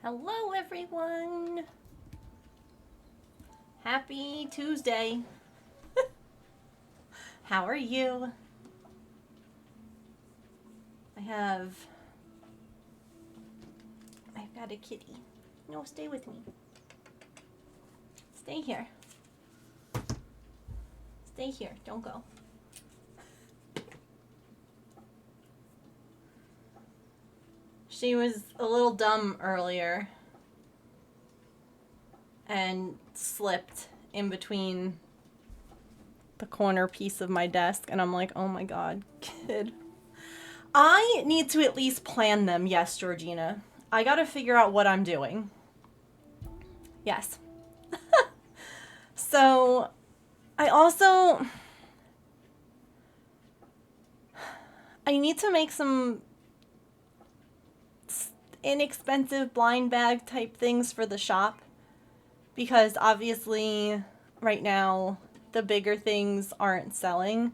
Hello, everyone. Happy Tuesday. How are you? I've got a kitty. No, stay with me. Stay here. Stay here. Don't go. She was a little dumb earlier and slipped in between the corner piece of my desk, and I'm like, oh my god, kid. I need to at least plan them. Yes, Georgina. I gotta figure out what I'm doing. Yes. So, I need to make some inexpensive blind bag type things for the shop, because obviously right now the bigger things aren't selling,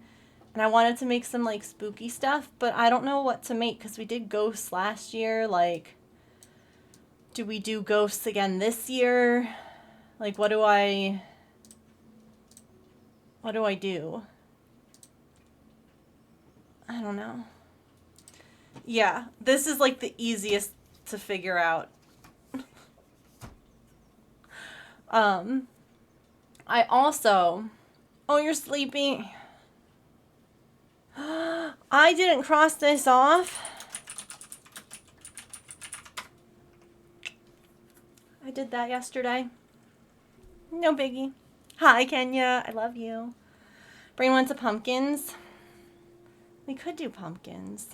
and I wanted to make some like spooky stuff, but I don't know what to make because we did ghosts last year. Like, do we do ghosts again this year? Like, what do I do? I don't know. Yeah, this is like the easiest to figure out. I also... Oh, you're sleeping. I didn't cross this off. I did that yesterday. No biggie. Hi, Kenya. I love you. Brain wants a pumpkins. We could do pumpkins.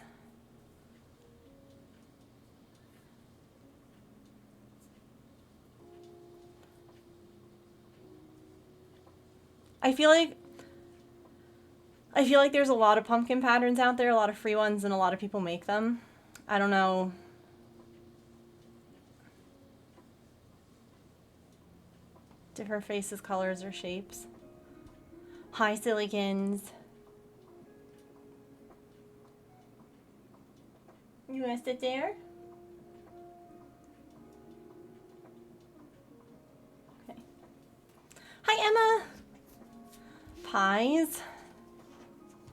I feel like there's a lot of pumpkin patterns out there, a lot of free ones, and a lot of people make them. I don't know. Different faces, colors, or shapes. Hi, Silicons. You want to sit there? Okay. Hi, Emma. Pies.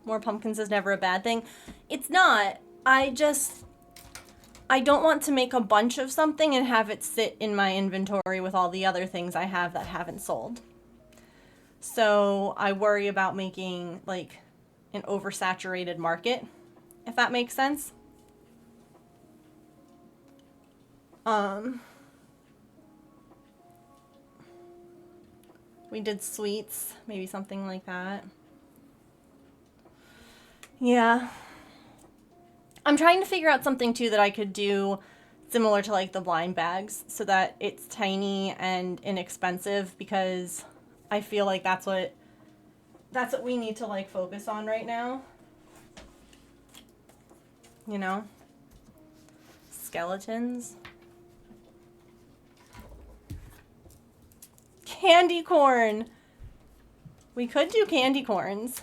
More pumpkins is never a bad thing. It's not. I don't want to make a bunch of something and have it sit in my inventory with all the other things I have that haven't sold. So I worry about making like an oversaturated market, if that makes sense. We did sweets, maybe something like that. Yeah. I'm trying to figure out something too that I could do similar to like the blind bags so that it's tiny and inexpensive, because I feel like that's what we need to like focus on right now. You know? Skeletons. Candy corn. We could do candy corns.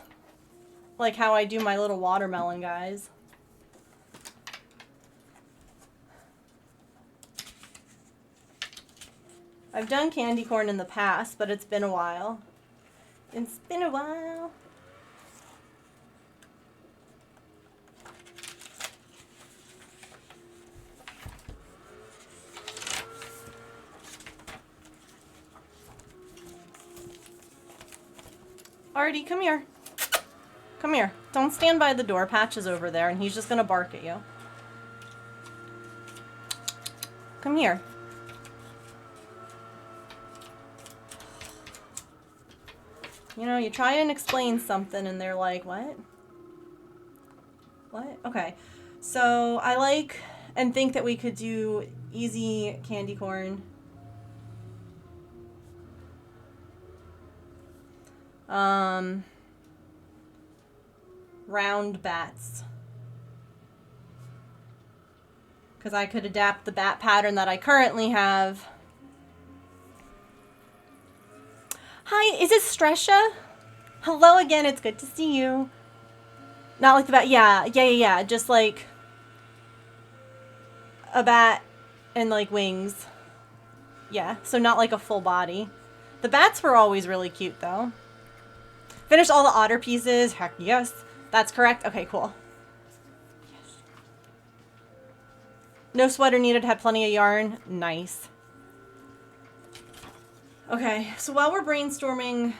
Like how I do my little watermelon guys. I've done candy corn in the past, but it's been a while. It's been a while. Artie, come here. Come here. Don't stand by the door. Patch is over there, and he's just gonna bark at you. Come here. You know, you try and explain something, and they're like, what? What? Okay. So, I like and think that we could do easy candy corn. Round bats. Because I could adapt the bat pattern that I currently have. Hi, is it Stresha? Hello again, it's good to see you. Not like the bat, yeah. Just like a bat And like wings. Yeah, so not like a full body. The bats were always really cute though. Finished all the otter pieces. Heck yes. That's correct. Okay, cool. Yes. No sweater needed. Had plenty of yarn. Nice. Okay, so while we're brainstorming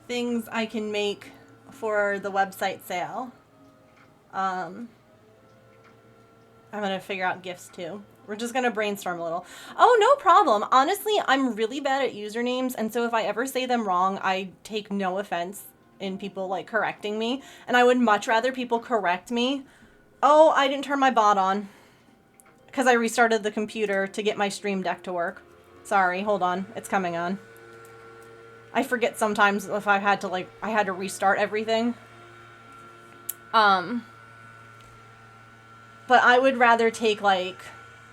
things I can make for the website sale, I'm gonna figure out gifts too. We're just gonna brainstorm a little. Oh, no problem. Honestly, I'm really bad at usernames, and so if I ever say them wrong, I take no offense in people like correcting me, and I would much rather people correct me. Oh, I didn't turn my bot on because I restarted the computer to get my Stream Deck to work. Sorry, hold on. It's coming on. I forget sometimes if I had to restart everything. But I would rather take like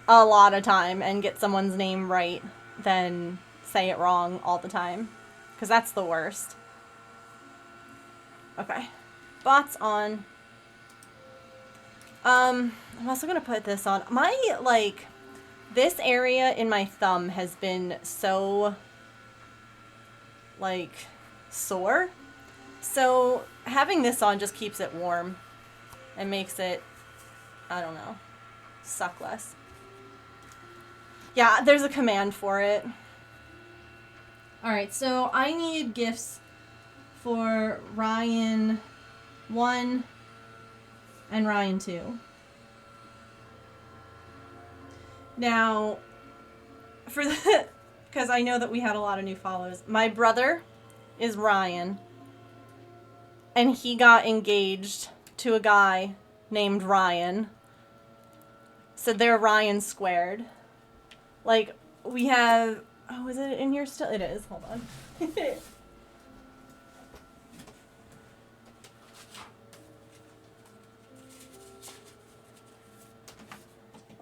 a lot of time and get someone's name right than say it wrong all the time, because that's the worst. Okay, bots on. I'm also gonna put this on. My, like, this area in my thumb has been so, like, sore. So having this on just keeps it warm and makes it, I don't know, suck less. Yeah, there's a command for it. Alright, so I need gifts for Ryan 1 and Ryan 2. Now, for the, because I know that we had a lot of new follows, my brother is Ryan, and he got engaged to a guy named Ryan. So they're Ryan squared. Like, we have, oh, is it in here still? It is, hold on.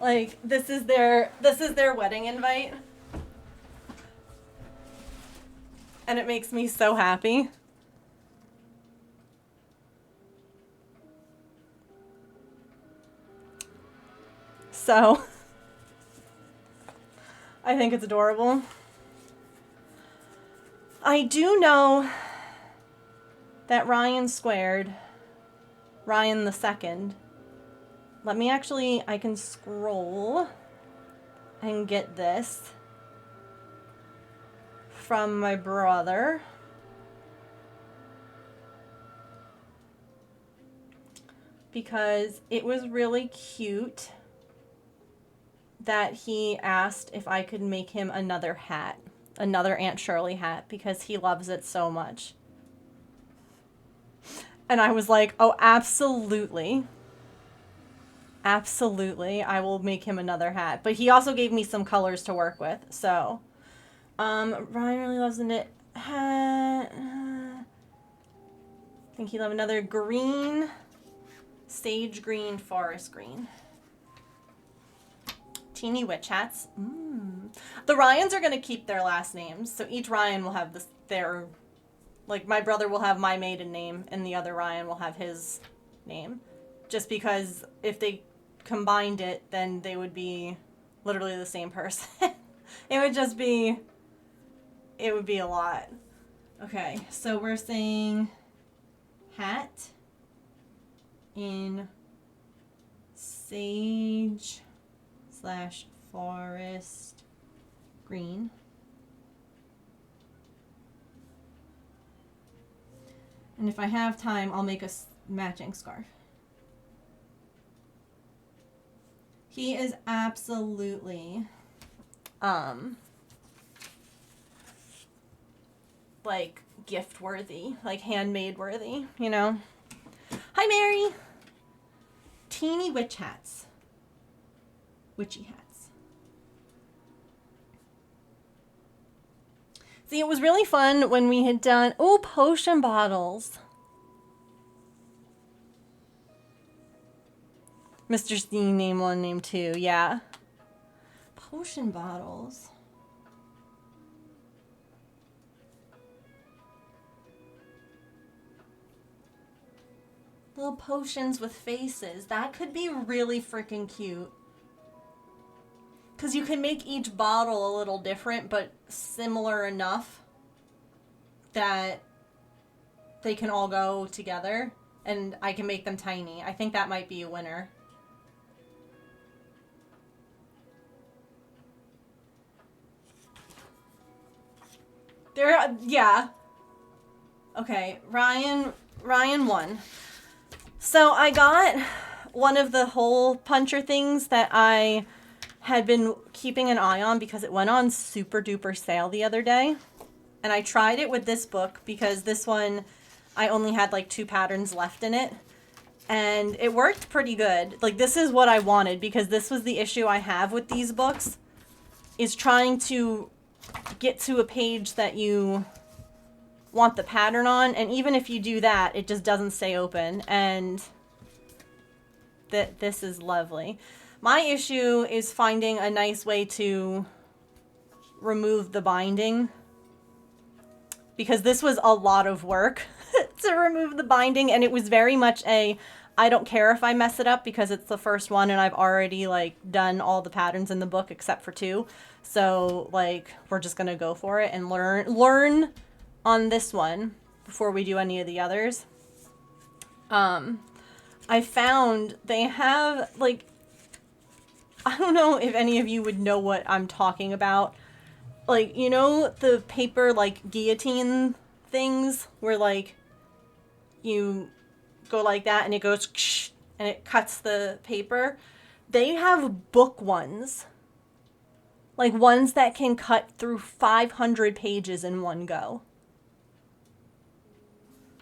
Like, this is their wedding invite. And it makes me so happy. So, I think it's adorable. I do know that Ryan squared, Ryan the second. Let me actually, I can scroll and get this from my brother. Because it was really cute that he asked if I could make him another hat, another Aunt Shirley hat, because he loves it so much. And I was like, oh, absolutely. Absolutely, I will make him another hat. But he also gave me some colors to work with, so. Ryan really loves a knit hat. I think he'll have another green, sage green, forest green. Teeny witch hats. The Ryans are going to keep their last names, so each Ryan will have their, like, my brother will have my maiden name, and the other Ryan will have his name. Just because if they combined it, then they would be literally the same person. It would be a lot. Okay, so we're saying hat in sage / forest green. And if I have time, I'll make a matching scarf. He is absolutely, like, gift worthy, like handmade worthy, you know? Hi, Mary! Teeny witch hats. Witchy hats. See, it was really fun when we had done, oh, potion bottles. Mr. Steen, name 1, name 2, yeah. Potion bottles. Little potions with faces. That could be really freaking cute. because you can make each bottle a little different, but similar enough that they can all go together, and I can make them tiny. I think that might be a winner. Yeah. Okay, Ryan won. So I got one of the hole puncher things that I had been keeping an eye on because it went on super duper sale the other day. And I tried it with this book because this one, I only had like 2 patterns left in it. And it worked pretty good. Like, this is what I wanted, because this was the issue I have with these books, is trying to get to a page that you want the pattern on, and even if you do that, it just doesn't stay open. And this is lovely. My issue is finding a nice way to remove the binding, because this was a lot of work to remove the binding, and it was very much a, I don't care if I mess it up because it's the first one and I've already like done all the patterns in the book except for 2. So like, we're just gonna go for it and learn on this one before we do any of the others. I found they have, like, I don't know if any of you would know what I'm talking about. Like, you know the paper, like, guillotine things where, like, you go like that and it goes and it cuts the paper? They have book ones. Like, ones that can cut through 500 pages in one go.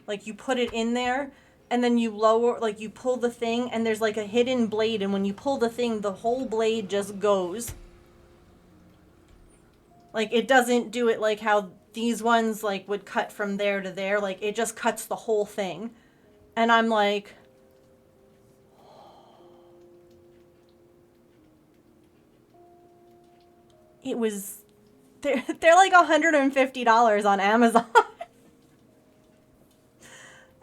Like, you put it in there, and then you lower, like, you pull the thing, and there's, like, a hidden blade, and when you pull the thing, the whole blade just goes. Like, it doesn't do it like how these ones, like, would cut from there to there. Like, it just cuts the whole thing. And I'm like... It was... They're like $150 on Amazon.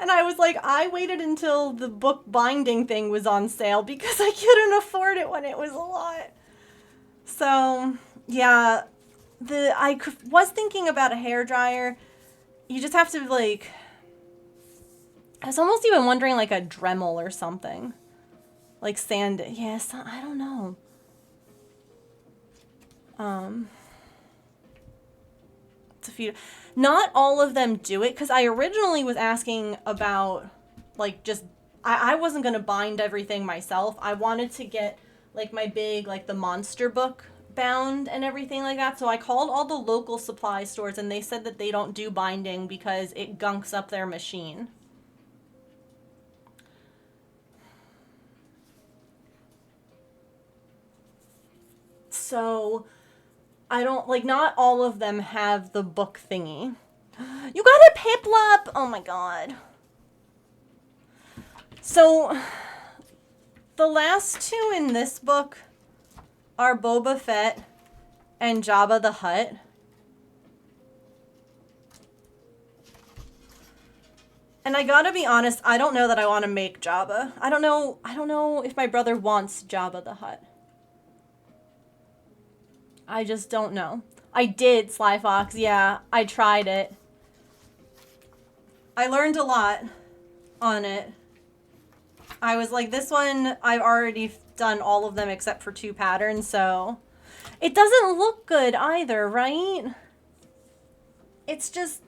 And I was like, I waited until the book binding thing was on sale because I couldn't afford it when it was a lot. So, yeah, I was thinking about a hairdryer. You just have to, like, I was almost even wondering, like, a Dremel or something. Like sand, yes, I don't know. It's a few. Not all of them do it, because I originally was asking about, like, just, I wasn't going to bind everything myself. I wanted to get, like, my big, like, the monster book bound and everything like that. So I called all the local supply stores, and they said that they don't do binding because it gunks up their machine. So... I don't, like, not all of them have the book thingy. You got a Piplup! Oh my god. So, the last 2 in this book are Boba Fett and Jabba the Hutt. And I gotta be honest, I don't know that I want to make Jabba. I don't know if my brother wants Jabba the Hutt. I just don't know. I did, Sly Fox. Yeah, I tried it. I learned a lot on it. I was like, this one, I've already done all of them except for 2 patterns, so... It doesn't look good either, right? It's just...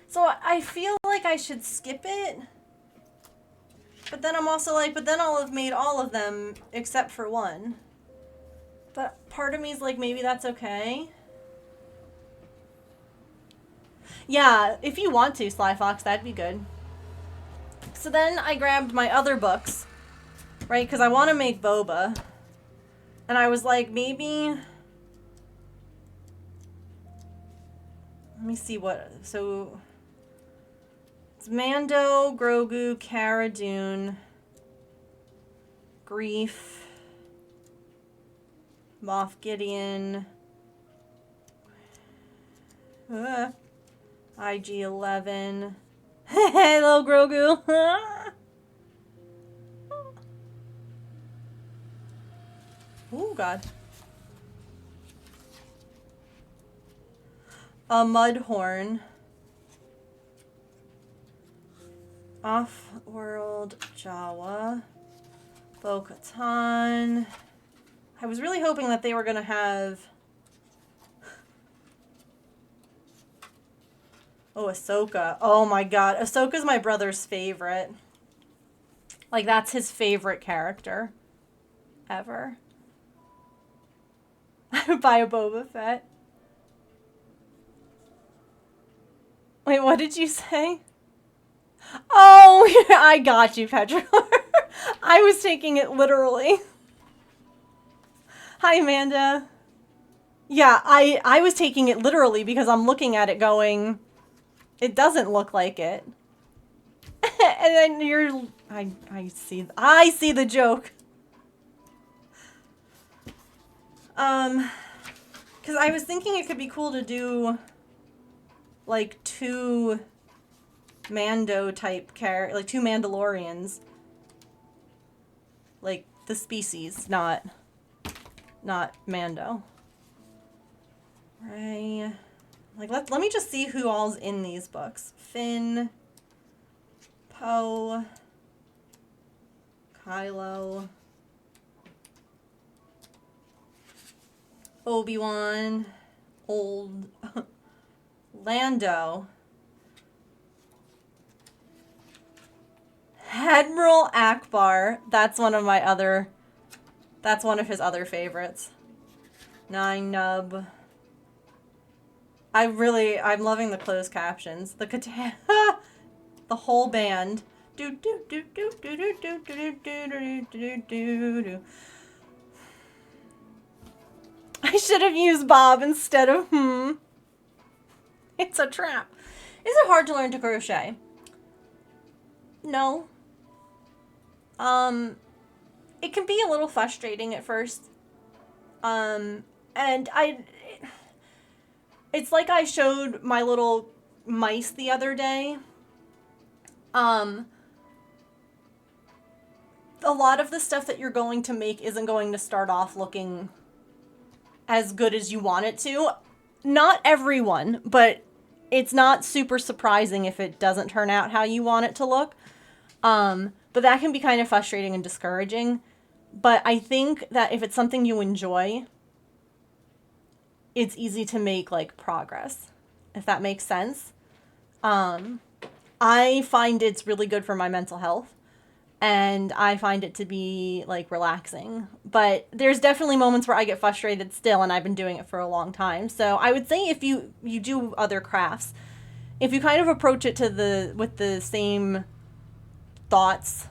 So I feel like I should skip it. But then I'm also like, but then I'll have made all of them except for 1. But part of me is like, maybe that's okay. Yeah, if you want to, Sly Fox, that'd be good. So then I grabbed my other books, right? Because I want to make Boba. And I was like, maybe... Let me see what... So... It's Mando, Grogu, Cara Dune, Grief... Moff Gideon, IG-11, hello Grogu, Oh, God. A Mudhorn. Off-World Jawa. Bo-Katan. I was really hoping that they were going to have... Oh, Ahsoka. Oh my god. Ahsoka's my brother's favorite. Like, that's his favorite character. Ever. I would buy a Boba Fett. Wait, what did you say? Oh, I got you, Petra. I was taking it literally. Hi, Amanda. Yeah, I was taking it literally because I'm looking at it going, it doesn't look like it. And then you're, I see the joke. Because I was thinking it could be cool to do, like, 2 Mando type characters, like 2 Mandalorians. Like, the species, not Mando. Right. Like, let me just see who all's in these books. Finn, Poe, Kylo, Obi-Wan, old Lando, Admiral Akbar. That's one of his other favorites. Nine Nub. I'm loving the closed captions. The katana, the whole band. Do do do do do do do do do do do do. I should have used Bob instead of It's a trap. Is it hard to learn to crochet? No. It can be a little frustrating at first. And it's like I showed my little mice the other day. A lot of the stuff that you're going to make isn't going to start off looking as good as you want it to. Not everyone, but it's not super surprising if it doesn't turn out how you want it to look. But that can be kind of frustrating and discouraging. But I think that if it's something you enjoy, it's easy to make, like, progress, if that makes sense. I find it's really good for my mental health, and I find it to be, like, relaxing. But there's definitely moments where I get frustrated still, and I've been doing it for a long time. So I would say if you do other crafts, if you kind of approach it with the same thoughts,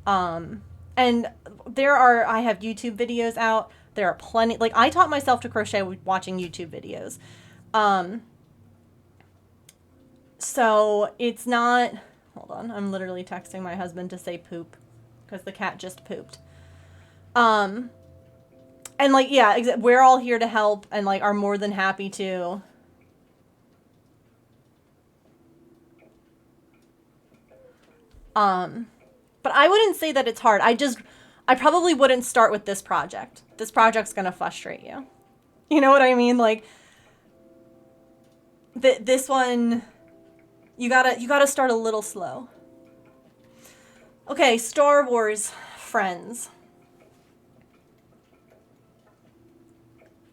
and I have YouTube videos out. There are plenty, like, I taught myself to crochet watching YouTube videos. So it's not, hold on, I'm literally texting my husband to say poop because the cat just pooped. And, like, yeah, we're all here to help and, like, are more than happy to. But I wouldn't say that it's hard. I probably wouldn't start with this project. This project's gonna frustrate you. You know what I mean? Like, this one, you gotta start a little slow. Okay, Star Wars friends.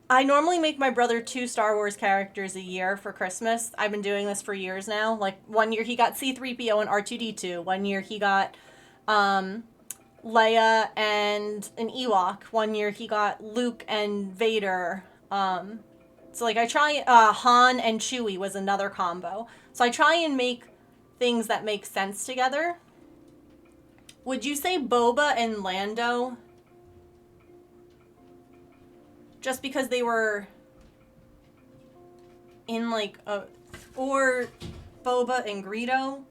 I normally make my brother 2 Star Wars characters a year for Christmas. I've been doing this for years now. Like, one year he got C-3PO and R2-D2. One year he got Leia and an Ewok. One year he got Luke and Vader. So, like, I try, Han and Chewie was another combo. So I try and make things that make sense together. Would you say Boba and Lando? Just because they were in, like, or Boba and Greedo?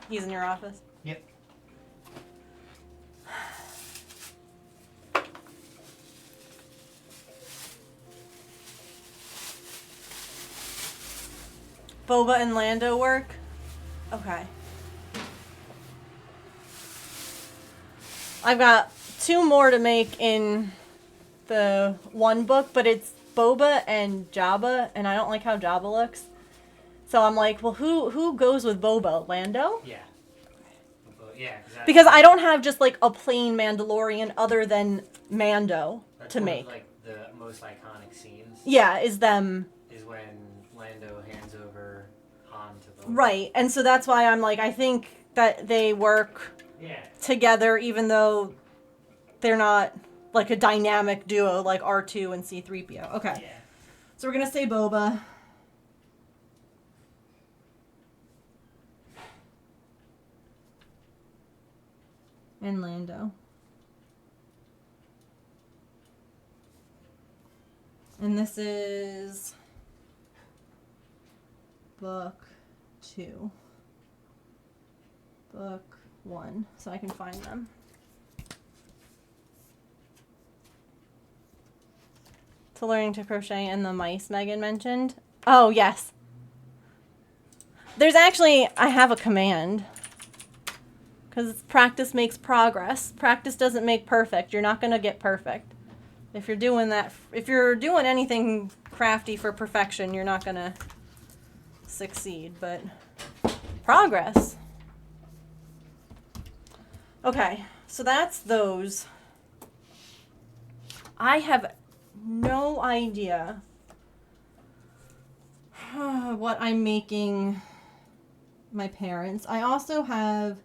He's in your office? Yep. Boba and Lando work? Okay. I've got 2 more to make in the one book, but it's Boba and Jabba, and I don't like how Jabba looks. So I'm like, well, who goes with Boba? Lando? Yeah. Yeah. Because I don't have just like a plain Mandalorian other than Mando to make. Of, like the most iconic scenes. Yeah, is them. Is when Lando hands over Han to Boba. Right, and so that's why I'm like, I think that they work together, even though they're not like a dynamic duo like R2 and C-3PO. Okay. Yeah. So we're gonna say Boba. And Lando. And this is book 2. Book 1. So I can find them. To learning to crochet and the mice Megan mentioned. Oh, yes. There's actually, I have a command. Because practice makes progress. Practice doesn't make perfect. You're not going to get perfect. If you're doing that, if you're doing anything crafty for perfection, you're not going to succeed. But progress. Okay, so that's those. I have no idea what I'm making my parents. I also have,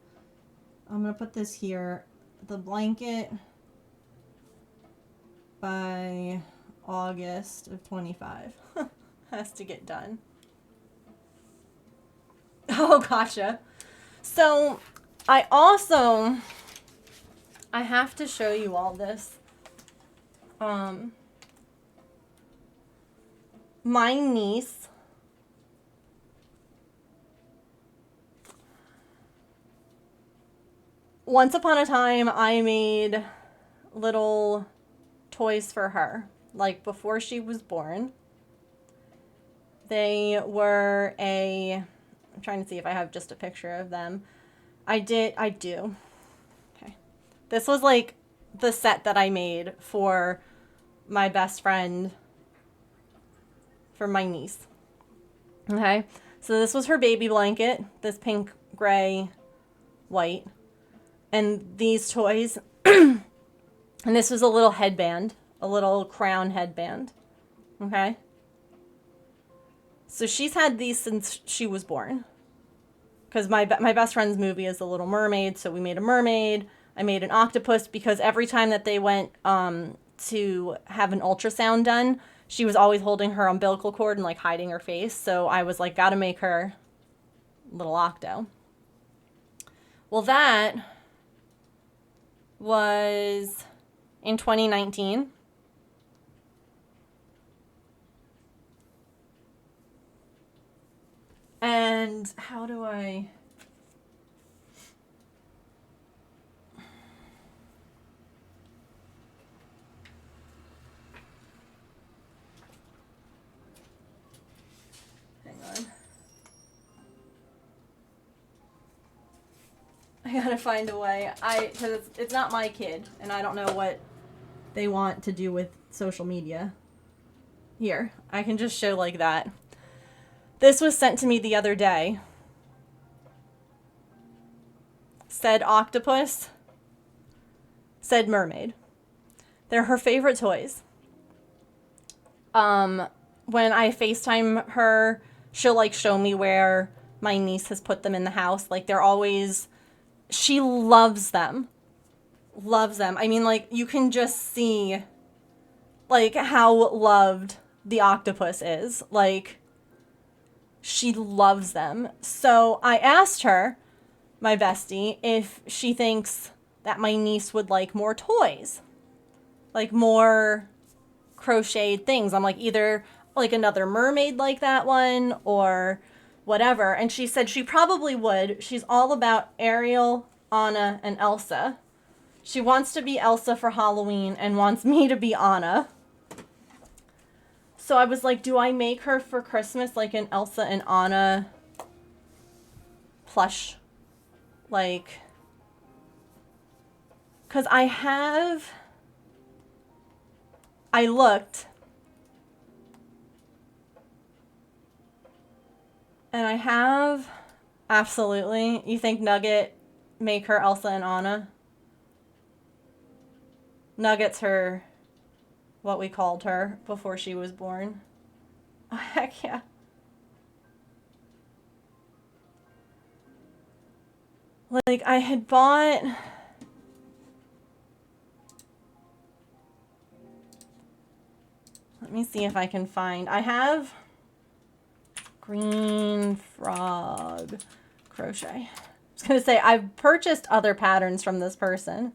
I'm going to put this here, the blanket by August of 25. Has to get done. Oh, gotcha. So I also, I have to show you all this. My niece once upon a time I made little toys for her, like before she was born. They were I'm trying to see if I have just a picture of them. I do. Okay. This was like the set that I made for my best friend, for my niece. Okay. So this was her baby blanket, this pink, gray, white. And these toys, and this was a little headband, a little crown headband. Okay. So she's had these since she was born. Because my best friend's movie is The Little Mermaid, so we made a mermaid. I made an octopus because every time that they went to have an ultrasound done, she was always holding her umbilical cord and like hiding her face. So I was like, gotta make her little octo. Well, that was in 2019. And how do I... Hang on. I gotta find a way. Because it's not my kid, and I don't know what they want to do with social media. Here, I can just show like that. This was sent to me the other day. Said octopus. Said mermaid. They're her favorite toys. When I FaceTime her, she'll like show me where my niece has put them in the house. Like they're always, she loves them. Loves them. I mean, like you can just see like how loved the octopus is. Like she loves them. So I asked her, my bestie, if she thinks that my niece would like more toys. Like more crocheted things. I'm like, either like another mermaid like that one or whatever. And she said she probably would. She's all about Ariel, Anna, and Elsa. She wants to be Elsa for Halloween and wants me to be Anna. So I was like, do I make her for Christmas like an Elsa and Anna plush? Like, Because I looked. And I have, absolutely. You think Nugget make her Elsa and Anna? Nugget's her, what we called her before she was born. Oh, heck yeah. Like, I had bought... Let me see if I can find... I have Green Frog Crochet. I was going to say, I've purchased other patterns from this person.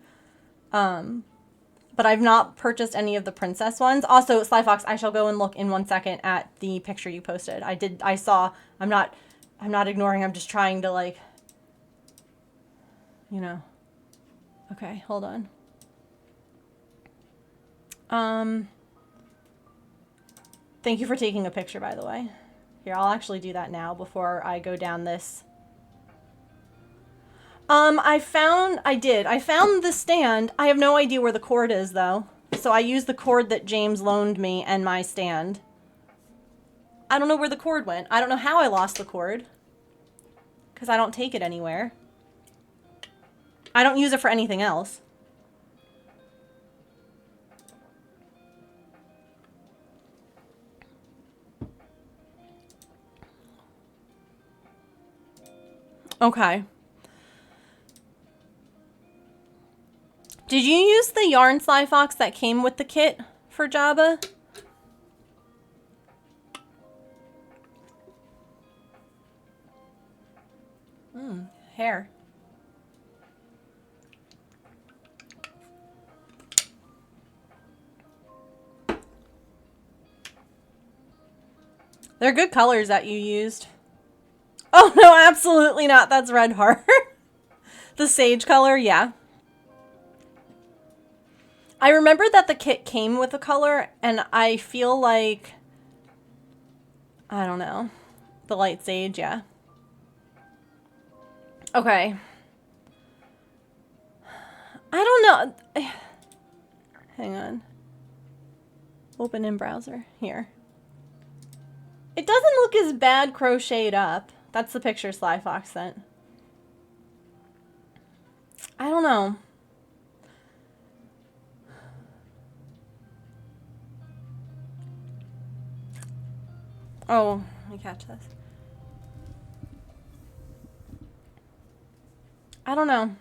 But I've not purchased any of the princess ones. Also, Sly Fox, I shall go and look in 1 second at the picture you posted. I saw, I'm not ignoring, I'm just trying to, like, you know. Okay, hold on. Thank you for taking a picture, by the way. Here, I'll actually do that now before I go down this. I found the stand. I have no idea where the cord is, though. So I used the cord that James loaned me and my stand. I don't know where the cord went. I don't know how I lost the cord. Because I don't take it anywhere. I don't use it for anything else. Okay. Did you use the yarn, Sly Fox, that came with the kit for Jabba? Hair. They're good colors that you used. Oh, no, absolutely not. That's Red Heart. The sage color, yeah. I remember that the kit came with a color, and I feel like, I don't know, the light sage, yeah. Okay. I don't know. Hang on. Open in browser. Here. It doesn't look as bad crocheted up. That's the picture Sly Fox sent. I don't know. Oh, let me catch this. I don't know.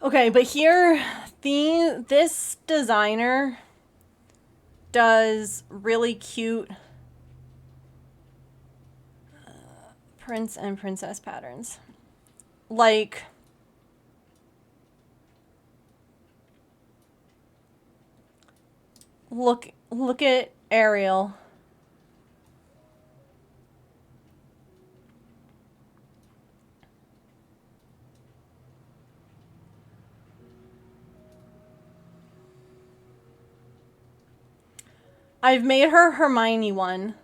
Okay, but here, this designer does really cute prince and princess patterns. Like, look at Ariel. I've made her Hermione one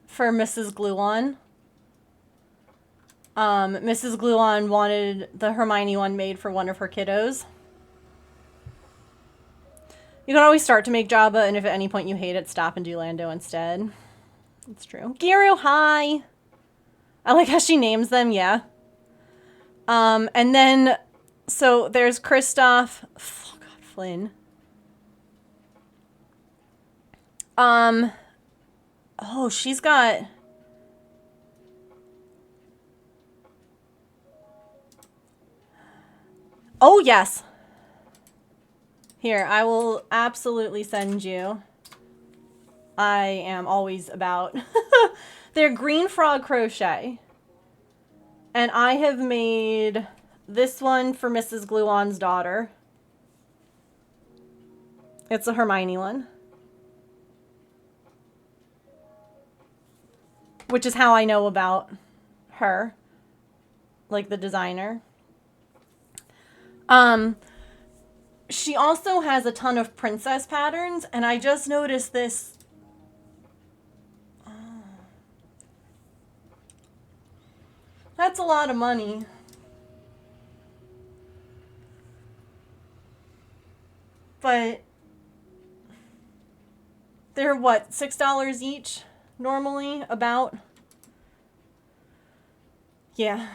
for Mrs. Gluon. Mrs. Gluon wanted the Hermione one made for one of her kiddos. You can always start to make Jabba, and if at any point you hate it, stop and do Lando instead. It's true. Giro, hi! I like how she names them, yeah. And then, so there's Kristoff. Oh, God, Flynn. Oh, she's got... Oh, yes. Here, I will absolutely send you. I am always about. They're Green Frog Crochet. And I have made this one for Mrs. Gluon's daughter. It's a Hermione one. Which is how I know about her. Like the designer. She also has a ton of princess patterns, and I just noticed this. Oh. That's a lot of money. but they're what, $6 each normally, about? Yeah.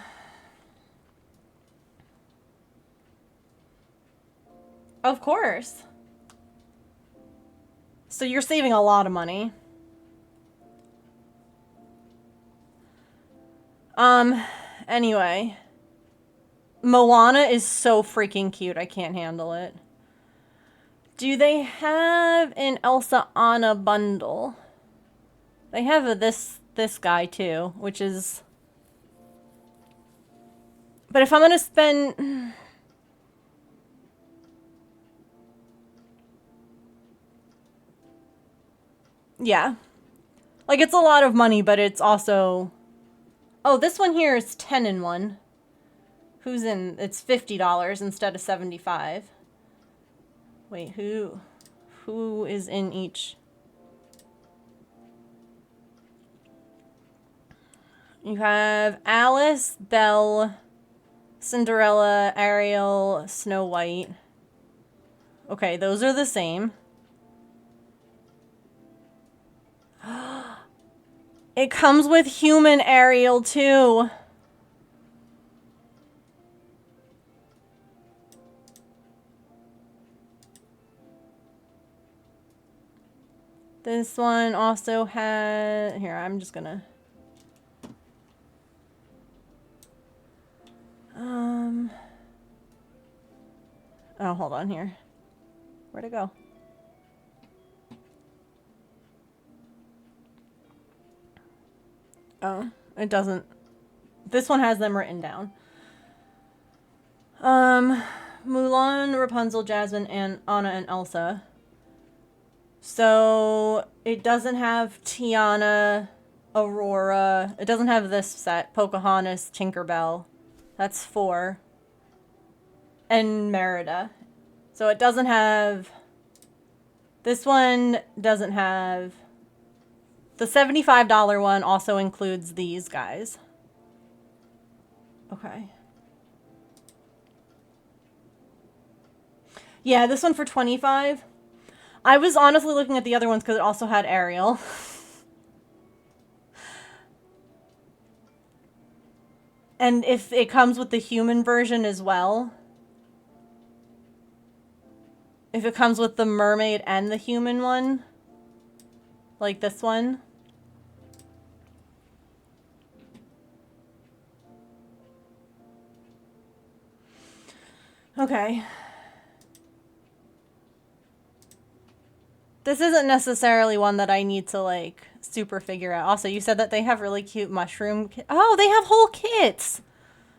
Of course. So you're saving a lot of money. Anyway. Moana is so freaking cute. I can't handle it. Do they have an Elsa Anna bundle? They have this guy too, which is... But if I'm gonna spend... Yeah. Like, it's a lot of money, but it's also... Oh, this one here is 10 in 1. Who's in? It's $50 instead of $75. Wait, who is in each? You have Alice, Belle, Cinderella, Ariel, Snow White. Okay, those are the same. It comes with human Ariel too. This one also has... Here, I'm just gonna... Oh, hold on here. Where'd it go? Oh, it doesn't... This one has them written down. Mulan, Rapunzel, Jasmine, and Anna and Elsa. So it doesn't have Tiana, Aurora. It doesn't have this set. Pocahontas, Tinkerbell. That's 4. And Merida. So it doesn't have... This one doesn't have... The $75 one also includes these guys. Okay. Yeah, this one for $25. I was honestly looking at the other ones because it also had Ariel. And if it comes with the human version as well. If it comes with the mermaid and the human one. Like this one. Okay. This isn't necessarily one that I need to, like, super figure out. Also, you said that they have really cute mushroom... Oh, they have whole kits!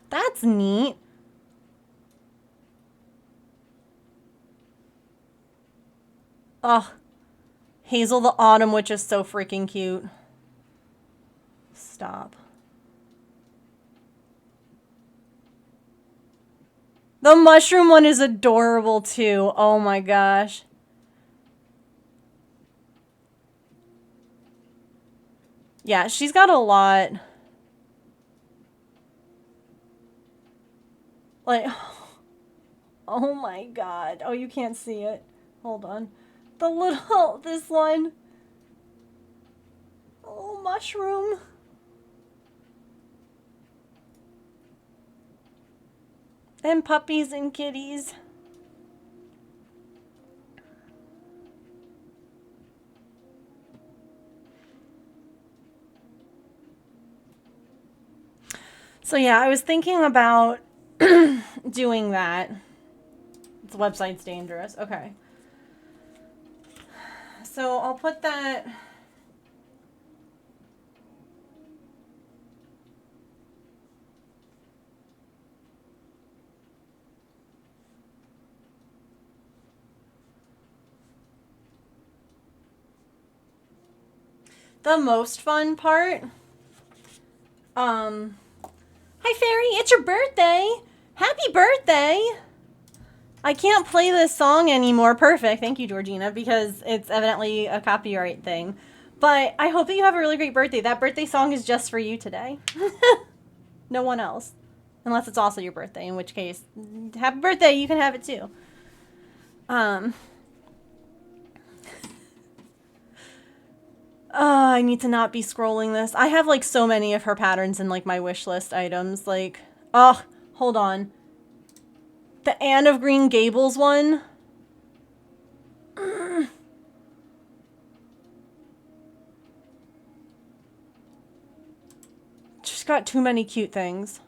That's neat. Ugh. Hazel the Autumn Witch is so freaking cute. Stop. The mushroom one is adorable, too. Oh my gosh. Yeah, she's got a lot. Like, oh my god. Oh, you can't see it. Hold on. The little, this one. Oh, mushroom. And puppies and kitties. So yeah, I was thinking about doing that. The website's dangerous. Okay. So I'll put that... The most fun part... Hi, Fairy, it's your birthday! Happy birthday! I can't play this song anymore. Perfect. Thank you, Georgina, because it's evidently a copyright thing. But I hope that you have a really great birthday. That birthday song is just for you today. No one else. Unless it's also your birthday, in which case, happy birthday, you can have it too. I need to not be scrolling this. I have like so many of her patterns in like my wish list items. Like, oh, hold on. The Anne of Green Gables one. She's got too many cute things.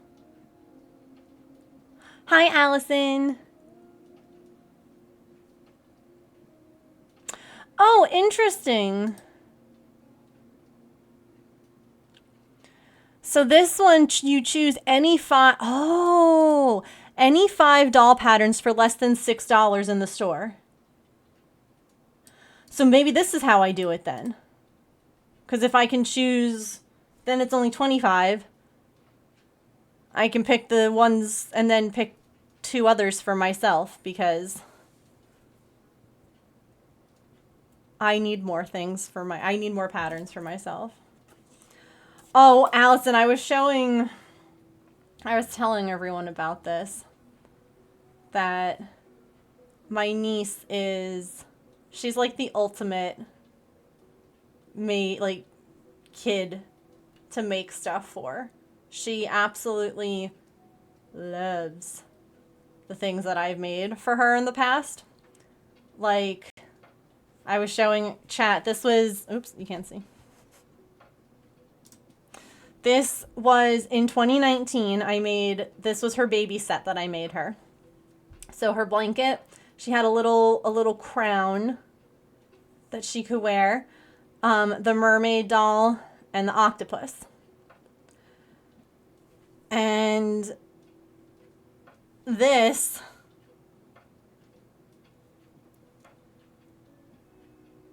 Hi, Allison. Oh, interesting. So this one, you choose any five. Oh, any 5 doll patterns for less than $6 in the store. So maybe this is how I do it then. Because if I can choose, then it's only 25. I can pick the ones and then pick 2 others for myself because I need more things for I need more patterns for myself. Oh, Allison, I was telling everyone about this. That my niece she's like the ultimate kid to make stuff for. She absolutely loves the things that I've made for her in the past. Like, I was showing chat, this was, oops, you can't see. This was in 2019. This was her baby set that I made her. So her blanket, she had a little crown that she could wear, the mermaid doll, and the octopus. And this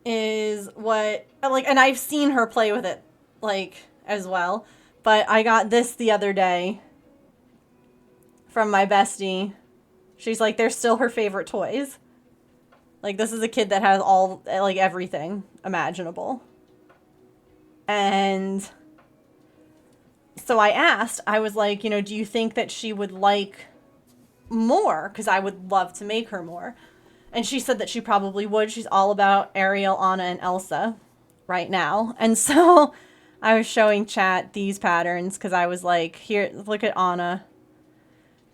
is what, like, and I've seen her play with it, like, as well. But I got this the other day from my bestie. She's like, they're still her favorite toys. Like, this is a kid that has all, like, everything imaginable. And so I asked, I was like, do you think that she would like more? Because I would love to make her more. And she said that she probably would. She's all about Ariel, Anna, and Elsa right now. And so I was showing chat these patterns because I was like, here, look at Anna.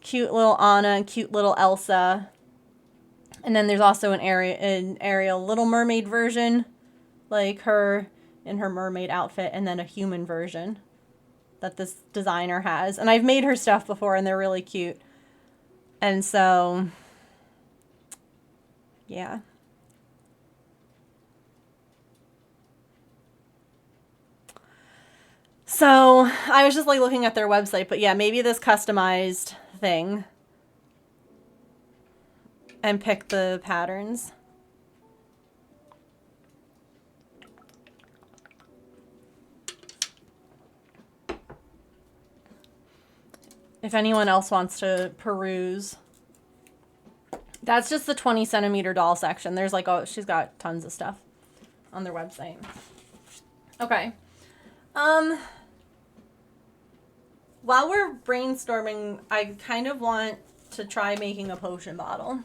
Cute little Anna and cute little Elsa. And then there's also an Ariel Little Mermaid version, like her in her mermaid outfit, and then a human version that this designer has. And I've made her stuff before, and they're really cute. And so, yeah. So I was just like looking at their website, but yeah, maybe this customized thing and pick the patterns. If anyone else wants to peruse. That's just the 20 centimeter doll section. There's like, oh, she's got tons of stuff on their website. Okay. While we're brainstorming, I kind of want to try making a potion bottle.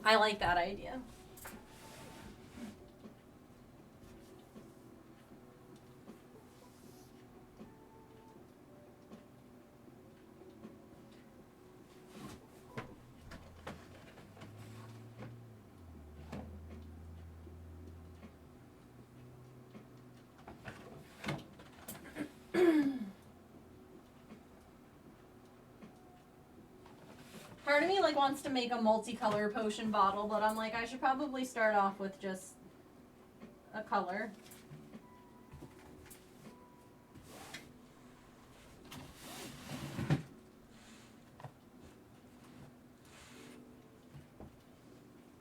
I like that idea. Part of me like wants to make a multicolor potion bottle, but I'm like, I should probably start off with just a color.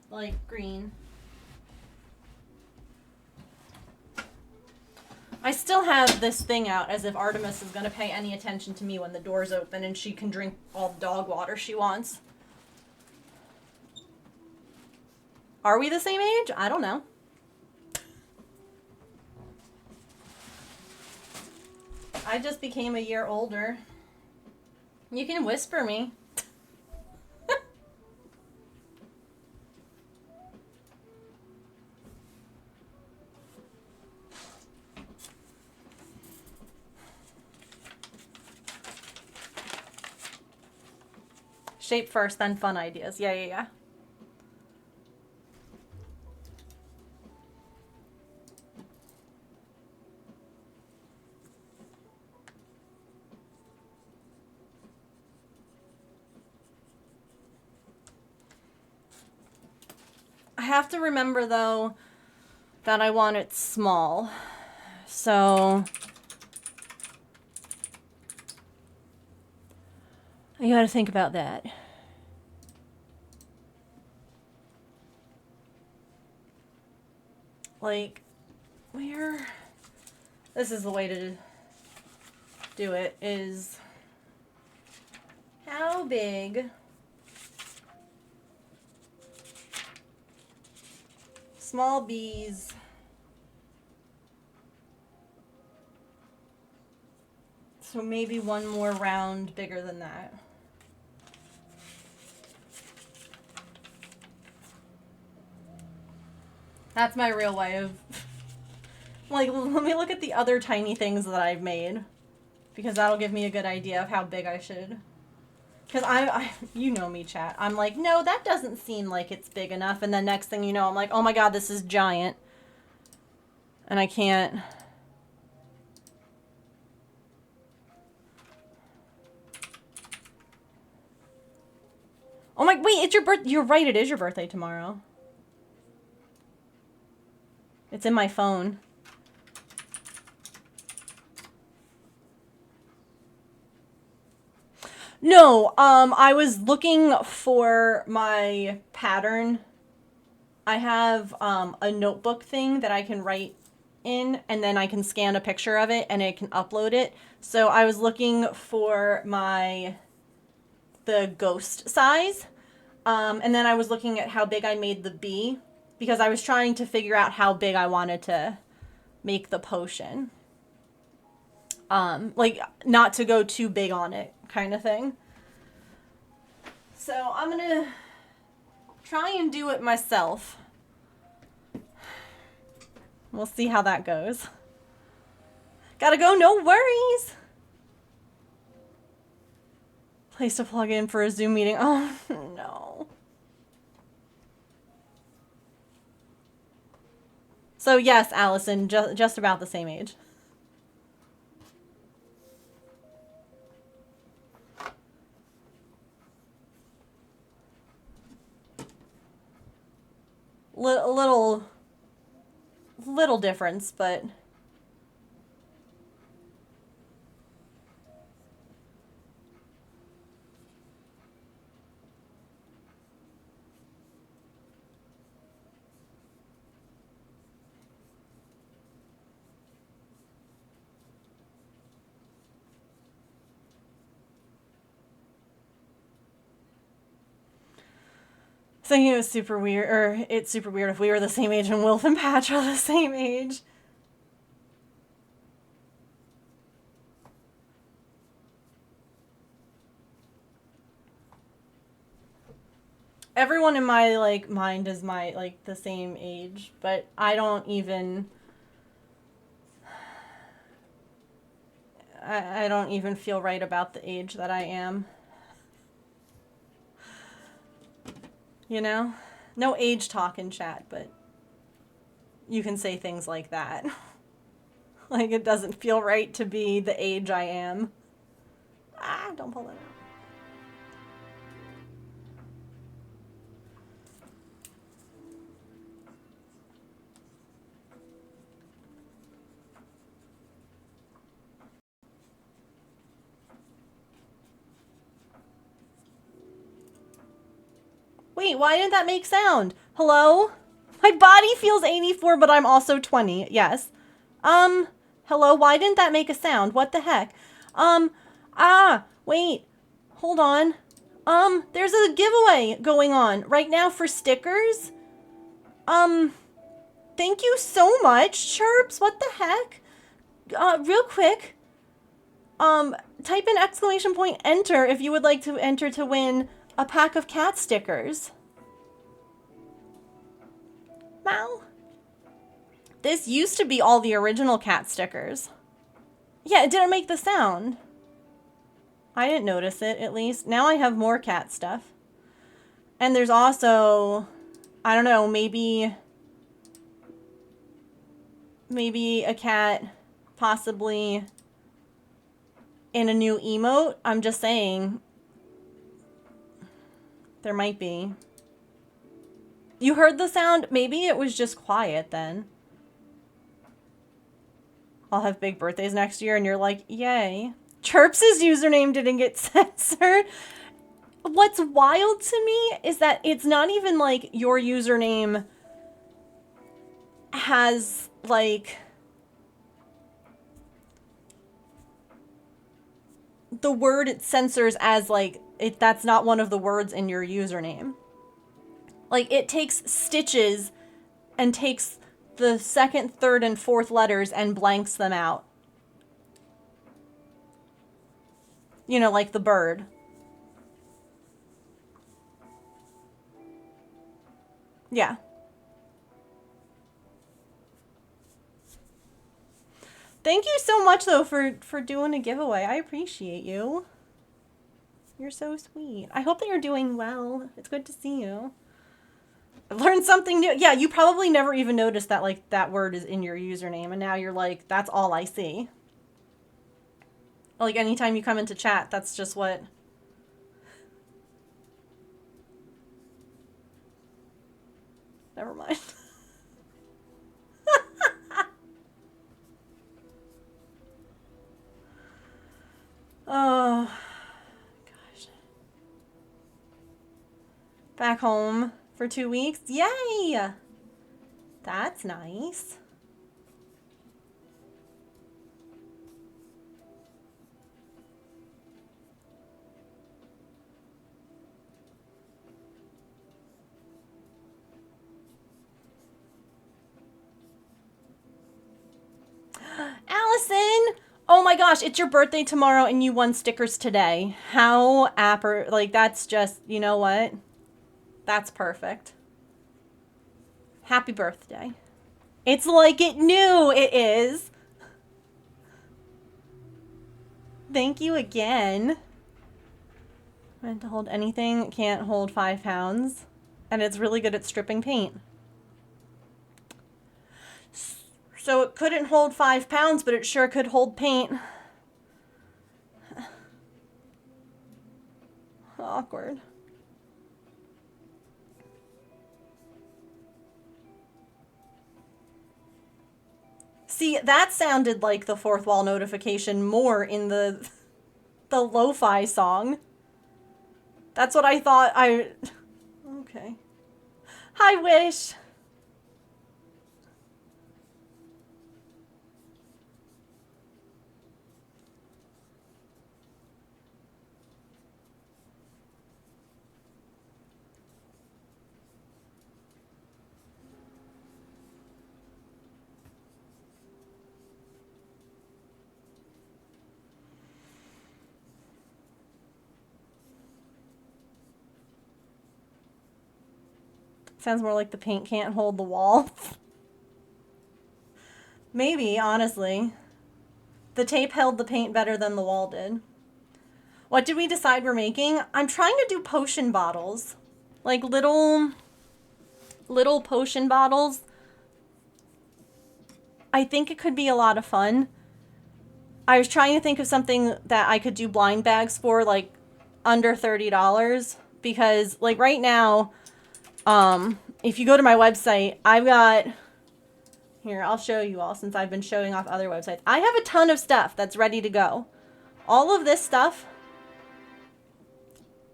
Like green. I still have this thing out as if Artemis is going to pay any attention to me when the door's open and she can drink all the dog water she wants. Are we the same age? I don't know. I just became a year older. You can whisper me. shape first, then fun ideas. Yeah, yeah, yeah. I have to remember, though, that I want it small. So I gotta think about that. Like, where... This is the way to do it, is... How big... Small bees... So maybe one more round bigger than that. That's my real way of... Like, let me look at the other tiny things that I've made. Because that'll give me a good idea of how big I should. Because you know me, chat. I'm like, no, that doesn't seem like it's big enough. And then next thing you know, I'm like, oh my god, this is giant. And I can't... Oh my, wait, it's your birth. You're right, it is your birthday tomorrow. It's in my phone. No, I was looking for my pattern. I have a notebook thing that I can write in, and then I can scan a picture of it and it can upload it. So I was looking for the ghost size. And then I was looking at how big I made the bee, because I was trying to figure out how big I wanted to make the potion. Like, not to go too big on it, kind of thing. So I'm gonna try and do it myself. We'll see how that goes. Gotta go, no worries. Place to plug in for a Zoom meeting. Oh, no. So yes, Allison, just about the same age. Little difference, but... Thinking it was super weird, or it's super weird if we were the same age and Wilf and Patch are the same age. Everyone in my, like, mind is the same age, but I don't even... I don't even feel right about the age that I am. You know? No age talk in chat, but you can say things like that. Like, it doesn't feel right to be the age I am. Ah, don't pull it out. Wait, why didn't that make sound? Hello? My body feels 84, but I'm also 20. Yes. Hello, why didn't that make a sound? What the heck? Wait. Hold on. There's a giveaway going on right now for stickers. Thank you so much, Chirps. What the heck? Real quick. Type in ! enter if you would like to enter to win a pack of cat stickers. Mal? This used to be all the original cat stickers. Yeah, it didn't make the sound. I didn't notice it, at least. Now I have more cat stuff. And there's also, I don't know, maybe a cat possibly in a new emote. I'm just saying. There might be. You heard the sound? Maybe it was just quiet then. I'll have big birthdays next year and you're like, yay. Chirps' username didn't get censored. What's wild to me is that it's not even like your username has like the word it censors as like that's not one of the words in your username. Like it takes stitches and takes the second, third, and fourth letters and blanks them out. You know, like the bird. Yeah. Thank you so much, though, for doing a giveaway. I appreciate you. You're so sweet. I hope that you're doing well. It's good to see you. I've learned something new. Yeah, you probably never even noticed that, like, that word is in your username, and now you're like, that's all I see. Like, anytime you come into chat, that's just what... Never mind. Oh, gosh. Back home for 2 weeks. Yay! That's nice. Allison! Oh my gosh, it's your birthday tomorrow and you won stickers today. How like, that's just, you know what? That's perfect. Happy birthday. It's like it knew it is. Thank you again. Meant to hold anything, can't hold 5 pounds. And it's really good at stripping paint. So it couldn't hold 5 pounds, but it sure could hold paint. Awkward. See, that sounded like the fourth wall notification more in the lo-fi song. That's what I thought Okay. Hi, Wish. Sounds more like the paint can't hold the wall. Maybe, honestly. The tape held the paint better than the wall did. What did we decide we're making? I'm trying to do potion bottles. Like little potion bottles. I think it could be a lot of fun. I was trying to think of something that I could do blind bags for, like under $30. Because like right now, if you go to my website, I've got, here, I'll show you all since I've been showing off other websites. I have a ton of stuff that's ready to go. All of this stuff,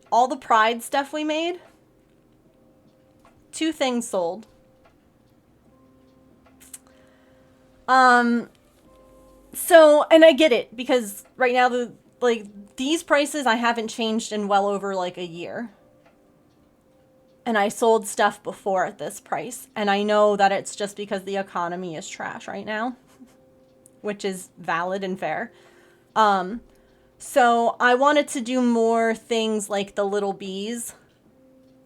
all the Pride stuff we made, 2 things sold. So, and I get it because right now these prices I haven't changed in well over like a year. And I sold stuff before at this price. And I know that it's just because the economy is trash right now, which is valid and fair. So I wanted to do more things like the little bees,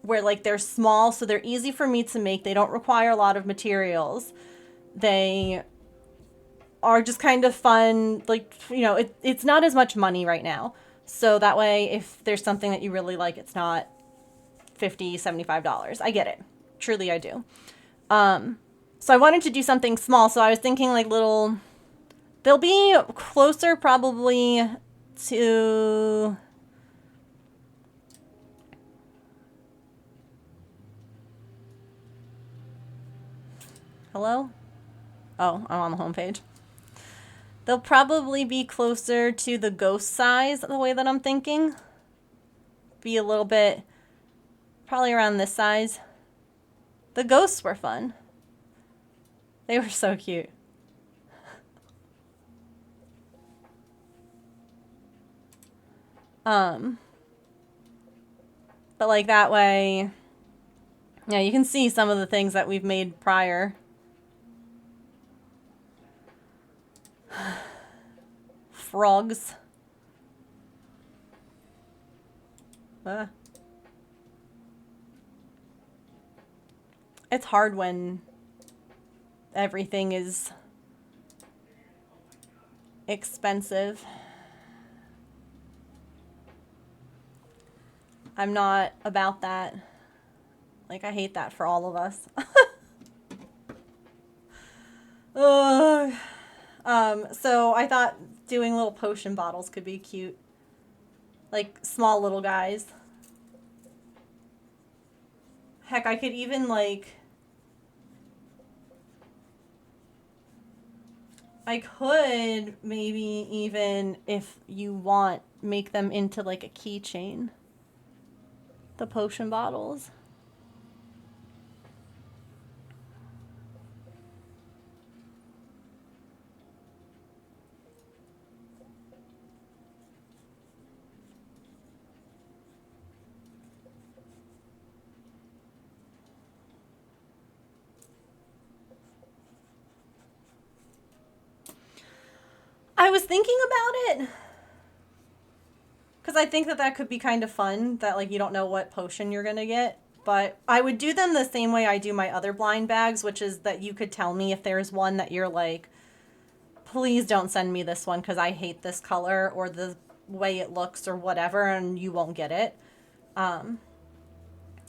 where like they're small, so they're easy for me to make. They don't require a lot of materials. They are just kind of fun. Like, you know, it's not as much money right now, So that way, if there's something that you really like, it's not $50, $75. I get it. Truly, I do. So I wanted to do something small. So I was thinking like little, they'll be closer probably to, hello? Oh, I'm on the home page. They'll probably be closer to the ghost size, the way that I'm thinking. Be a little bit, probably around this size. The ghosts were fun. They were so cute. But like that way, yeah, you can see some of the things that we've made prior. Frogs. It's hard when everything is expensive. I'm not about that. Like, I hate that for all of us. Ugh. So I thought doing little potion bottles could be cute. Like, small little guys. Heck, I could even, like... I could maybe even, if you want, make them into, like, a keychain. The potion bottles. I was thinking about it because I think that that could be kind of fun, that like you don't know what potion you're gonna get. But I would do them the same way I do my other blind bags, which is that you could tell me if there's one that you're like, please don't send me this one because I hate this color or the way it looks or whatever, and you won't get it.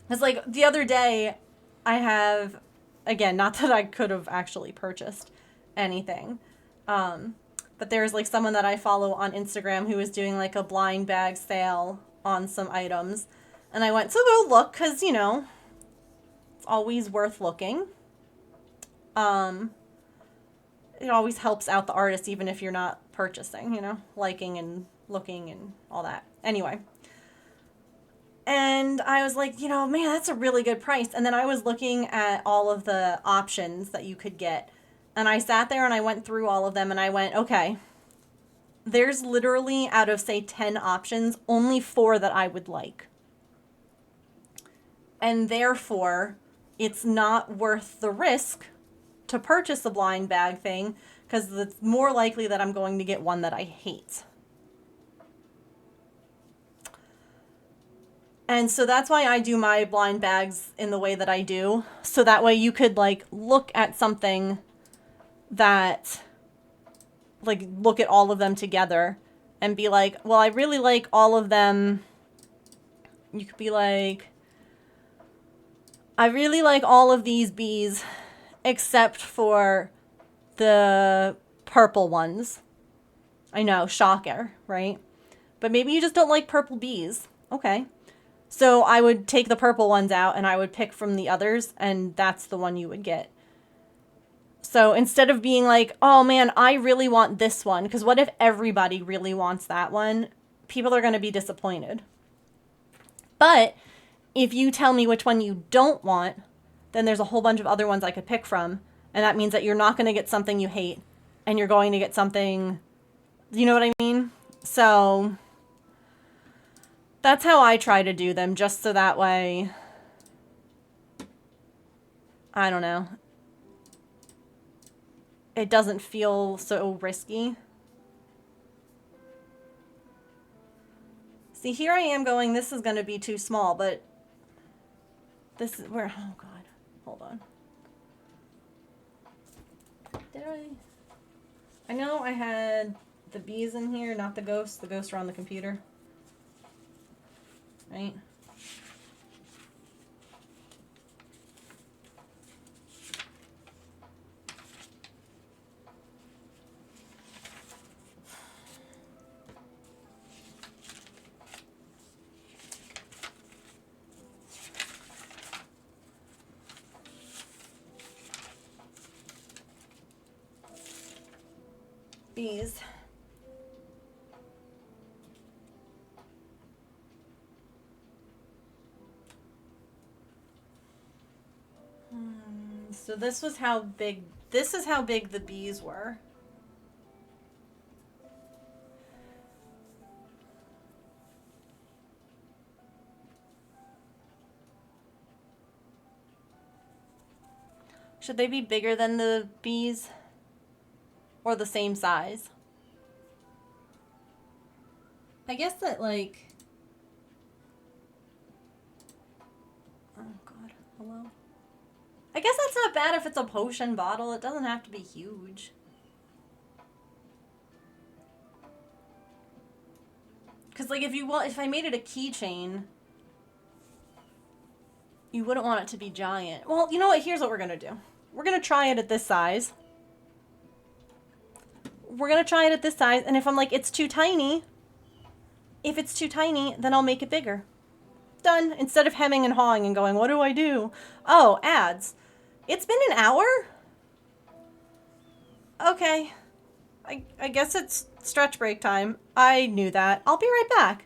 It's like the other day I have, again, not that I could have actually purchased anything, but there's like someone that I follow on Instagram who is doing like a blind bag sale on some items. And I went to go look because, you know, it's always worth looking. It always helps out the artist even if you're not purchasing, you know, liking and looking and all that. Anyway. And I was like, you know, man, that's a really good price. And then I was looking at all of the options that you could get. And I sat there and I went through all of them and I went, okay, there's literally out of, say, 10 options, only 4 that I would like. And therefore, it's not worth the risk to purchase the blind bag thing because it's more likely that I'm going to get one that I hate. And so that's why I do my blind bags in the way that I do. So that way you could like look at something that, like, look at all of them together and be like, well, I really like all of them. You could be like, I really like all of these bees except for the purple ones. I know, shocker, right? But maybe you just don't like purple bees. Okay. So I would take the purple ones out and I would pick from the others, and that's the one you would get. So instead of being like, oh man, I really want this one, because what if everybody really wants that one? People are going to be disappointed. But if you tell me which one you don't want, then there's a whole bunch of other ones I could pick from. And that means that you're not going to get something you hate, and you're going to get something, you know what I mean? So that's how I try to do them, just so that way, I don't know, it doesn't feel so risky. See, here I am going, this is going to be too small, but this is where, oh God, hold on. Did I know I had the bees in here, not the ghosts. The ghosts are on the computer. right? Bees. So this is how big the bees were. Should they be bigger than the bees? Or the same size? I guess that, like... Oh, God. Hello? I guess that's not bad if it's a potion bottle. It doesn't have to be huge. Because, like, if I made it a keychain, you wouldn't want it to be giant. Well, you know what? Here's what we're going to do. We're going to try it at this size. We're going to try it at this size, and if I'm like, it's too tiny, then I'll make it bigger. Done. Instead of hemming and hawing and going, what do I do? Oh, ads. It's been an hour? Okay. I guess it's stretch break time. I knew that. I'll be right back.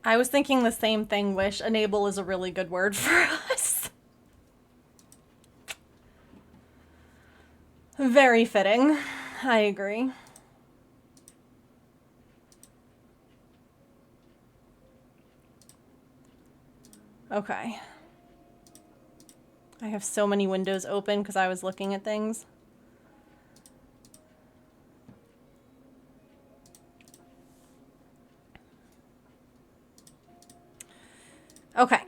I was thinking the same thing, Wish. Enable is a really good word for us. Very fitting. I agree. Okay. I have so many windows open because I was looking at things. Okay.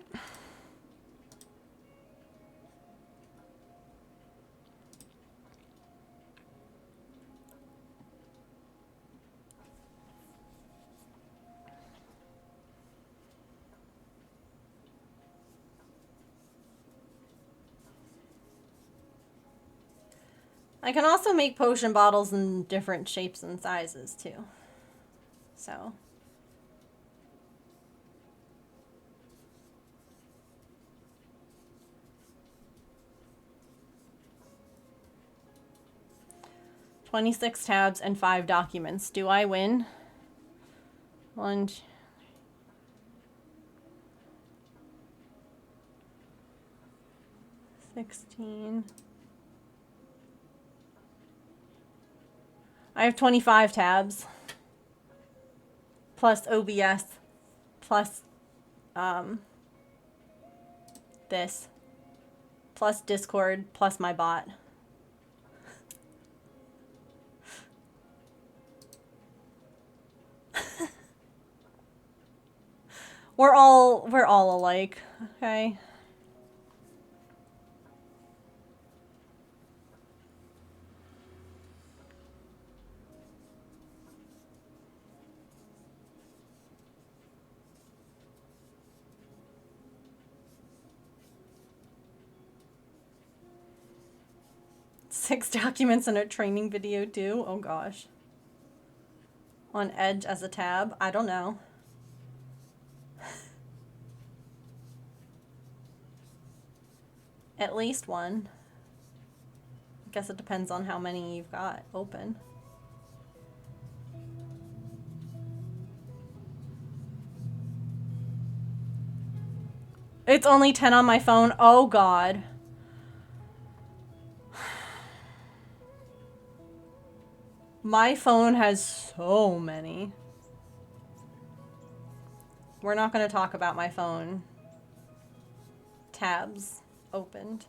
I can also make potion bottles in different shapes and sizes too. So. "26 tabs and 5 documents. Do I win?" 1, 16. I have 25 tabs. Plus OBS. Plus this. Plus Discord. Plus my bot. We're all alike, okay? Six documents in a training video too? Oh gosh. On Edge as a tab? I don't know. At least one. I guess it depends on how many you've got open. It's only 10 on my phone. Oh god. My phone has so many. We're not going to talk about my phone. Tabs opened.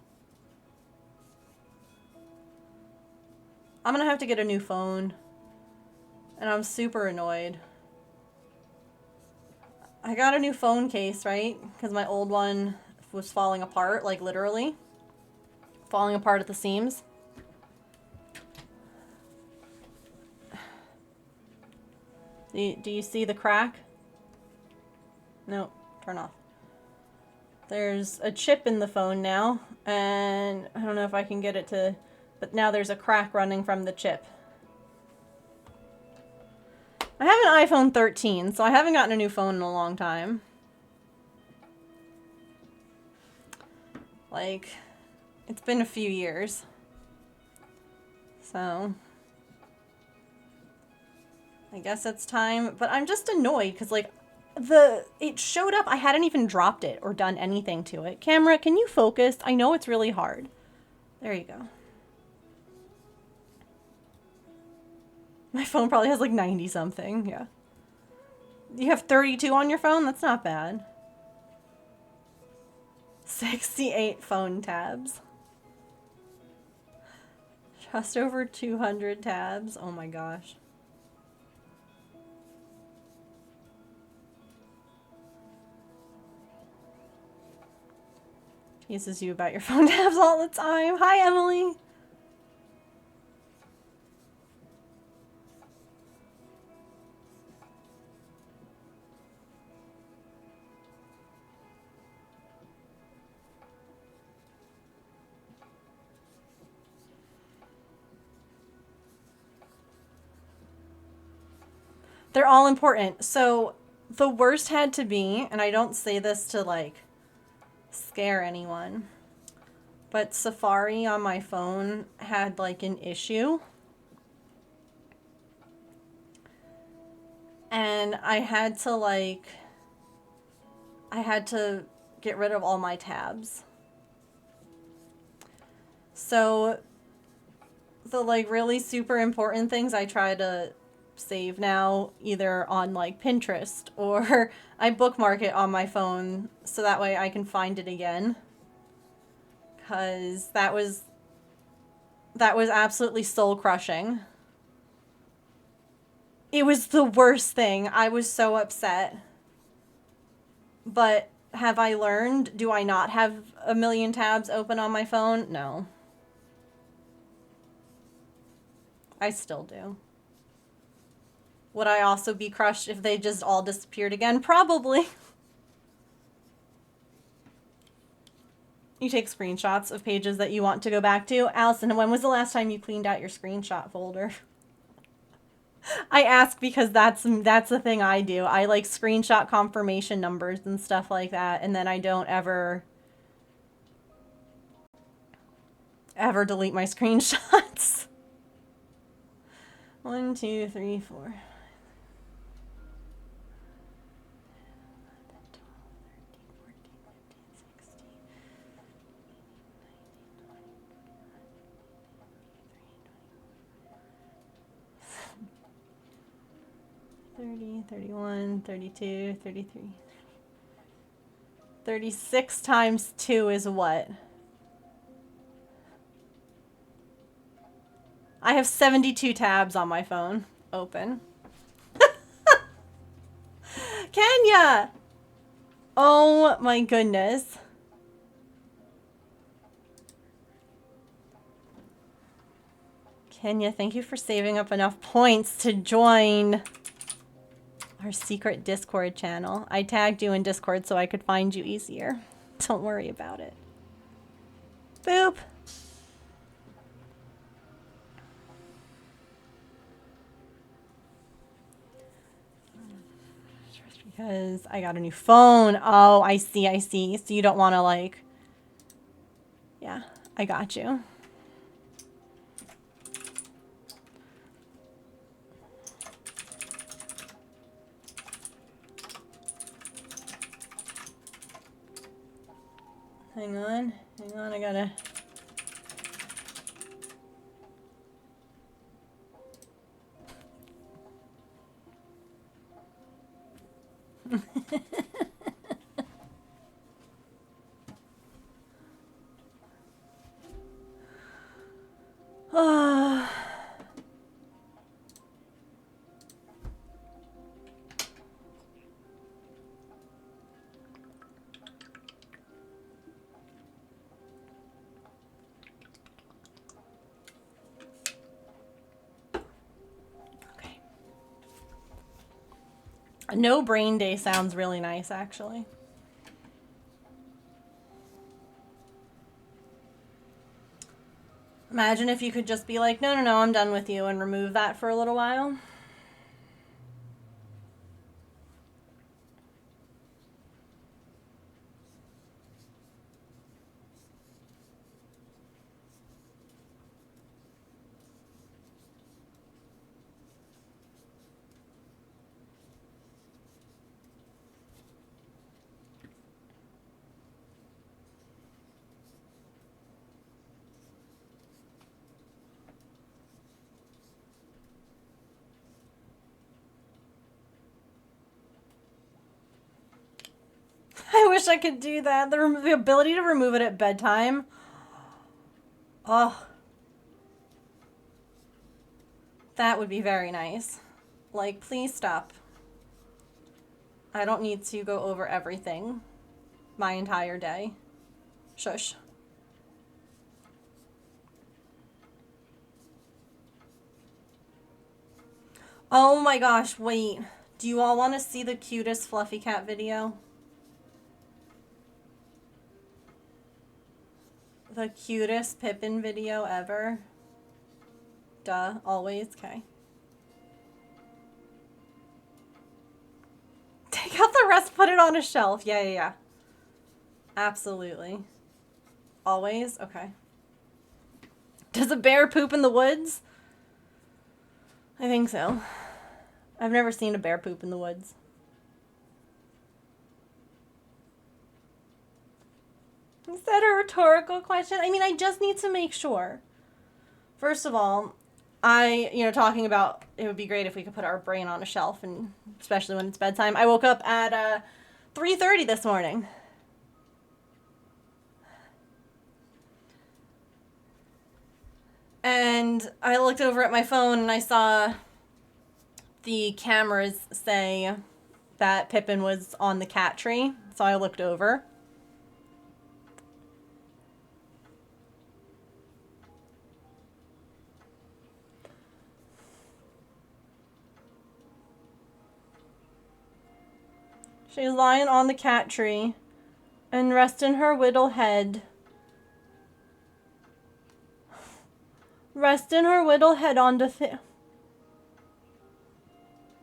I'm going to have to get a new phone. And I'm super annoyed. I got a new phone case, right? Because my old one was falling apart, like literally. Falling apart at the seams. Do you see the crack? No, turn off. There's a chip in the phone now, and I don't know if I can get it to, but now there's a crack running from the chip. I have an iPhone 13, so I haven't gotten a new phone in a long time. Like, it's been a few years. So, I guess it's time, but I'm just annoyed because like it showed up. I hadn't even dropped it or done anything to it. Camera, can you focus? I know it's really hard. There you go. My phone probably has like 90 something. Yeah. You have 32 on your phone? That's not bad. 68 phone tabs. Just over 200 tabs. Oh my gosh. Teases you about your phone tabs all the time. Hi, Emily. They're all important. So the worst had to be, and I don't say this to like scare anyone, but Safari on my phone had like an issue. And I had to get rid of all my tabs. So the like really super important things I try to save now either on like Pinterest or I bookmark it on my phone so that way I can find it again. Cause that was absolutely soul crushing. It was the worst thing. I was so upset. But have I learned? Do I not have a million tabs open on my phone? No. I still do. Would I also be crushed if they just all disappeared again? Probably. You take screenshots of pages that you want to go back to. Allison, when was the last time you cleaned out your screenshot folder? I ask because that's the thing I do. I like screenshot confirmation numbers and stuff like that, and then I don't ever delete my screenshots. 1, 2, 3, 4. 30, 31, 32, 33. 36 times 2 is what? I have 72 tabs on my phone open. Kenya! Oh my goodness. Kenya, thank you for saving up enough points to join our secret Discord channel. I tagged you in Discord so I could find you easier. Don't worry about it. Boop. Just because I got a new phone. Oh, I see, I see. So you don't want to like... Yeah, I got you. Hang on, I gotta... No brain day sounds really nice, actually. Imagine if you could just be like, no, no, no, I'm done with you, and remove that for a little while. I wish I could do that. The ability to remove it at bedtime. Oh. That would be very nice. Like, please stop. I don't need to go over everything my entire day. Shush. Oh my gosh, wait. Do you all want to see the cutest fluffy cat video? The cutest Pippin video ever. Duh, always, okay. Take out the rest, put it on a shelf. Yeah, yeah, yeah. Absolutely. Always? Okay. Does a bear poop in the woods? I think so. I've never seen a bear poop in the woods. Is that a rhetorical question? I mean, I just need to make sure. First of all, talking about it would be great if we could put our brain on a shelf, and especially when it's bedtime. I woke up at 3:30 this morning. And I looked over at my phone and I saw the cameras say that Pippin was on the cat tree. So I looked over. She's lying on the cat tree and resting her little head. Resting her little head on the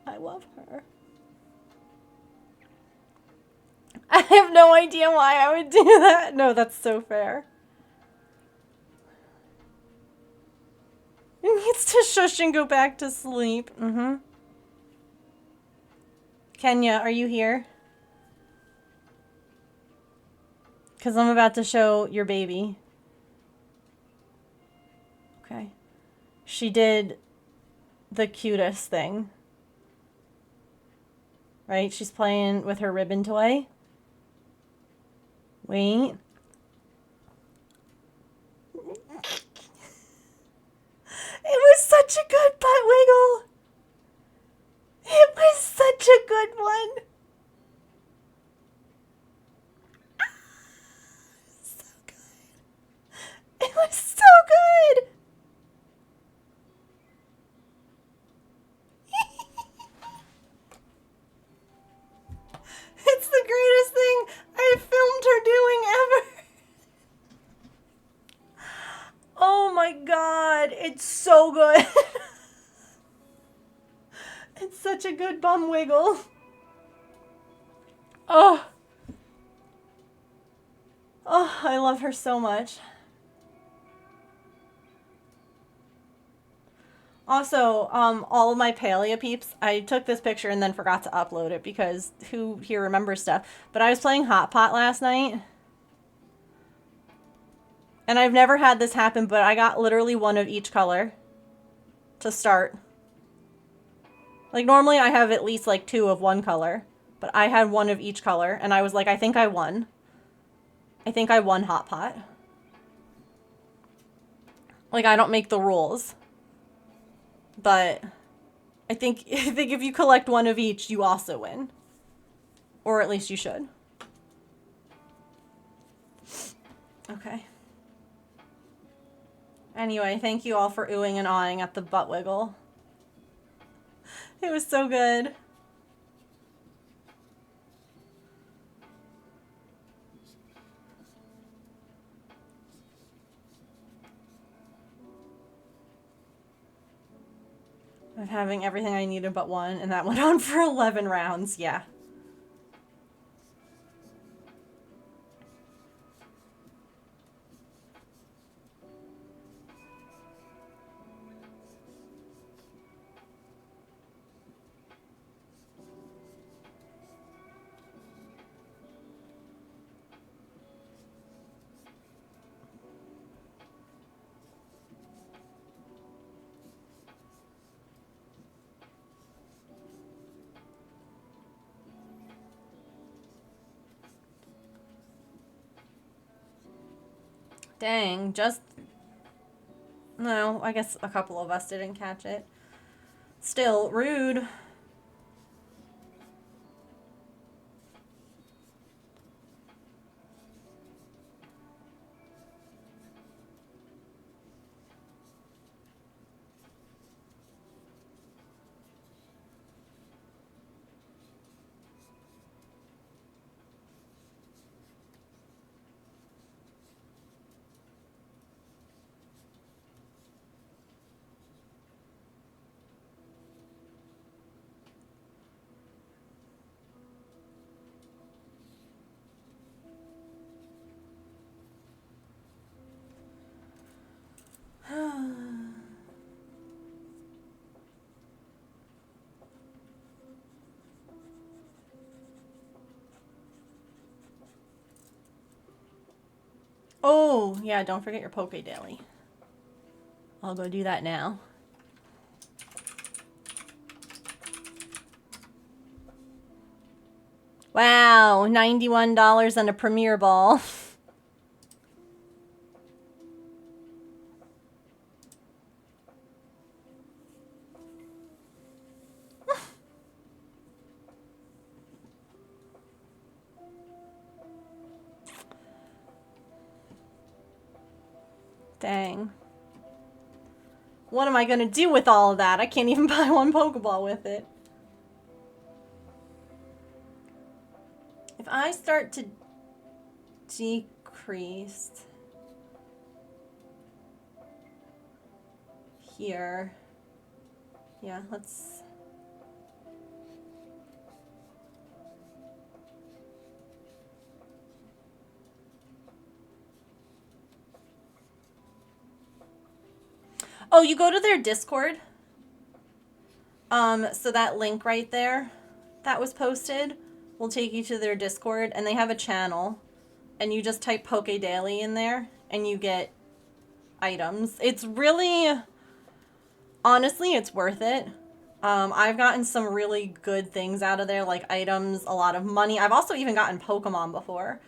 I love her. I have no idea why I would do that. No, that's so fair. He needs to shush and go back to sleep. Mm-hmm. Kenya, are you here? Because I'm about to show your baby. Okay. She did the cutest thing. Right? She's playing with her ribbon toy. Wait. It was such a good butt wiggle. It was such a good one. So good. It was so good. It's the greatest thing I filmed her doing ever. Oh my god, it's so good. It's such a good bum wiggle. Oh. Oh, I love her so much. Also, all of my Palea peeps, I took this picture and then forgot to upload it because who here remembers stuff? But I was playing Hot Pot last night. And I've never had this happen, but I got literally one of each color to start. Like, normally I have at least, like, 2 of one color. But I had one of each color, and I was like, I think I won. I think I won Hot Pot. Like, I don't make the rules. But I think if you collect one of each, you also win. Or at least you should. Okay. Anyway, thank you all for oohing and awing at the butt wiggle. It was so good. I'm having everything I needed but one, and that went on for 11 rounds. Yeah. Dang, just... No, I guess a couple of us didn't catch it. Still, rude. Oh, yeah, don't forget your Poke Daily. I'll go do that now. Wow, $91 and a Premier Ball. Dang. What am I gonna do with all of that? I can't even buy one Pokeball with it. If I start to decrease here, yeah, let's... Oh, you go to their Discord. So that link right there that was posted will take you to their Discord, and they have a channel, and you just type Poke Daily in there, and you get items. It's really, honestly, it's worth it. I've gotten some really good things out of there, like items, a lot of money. I've also even gotten Pokemon before.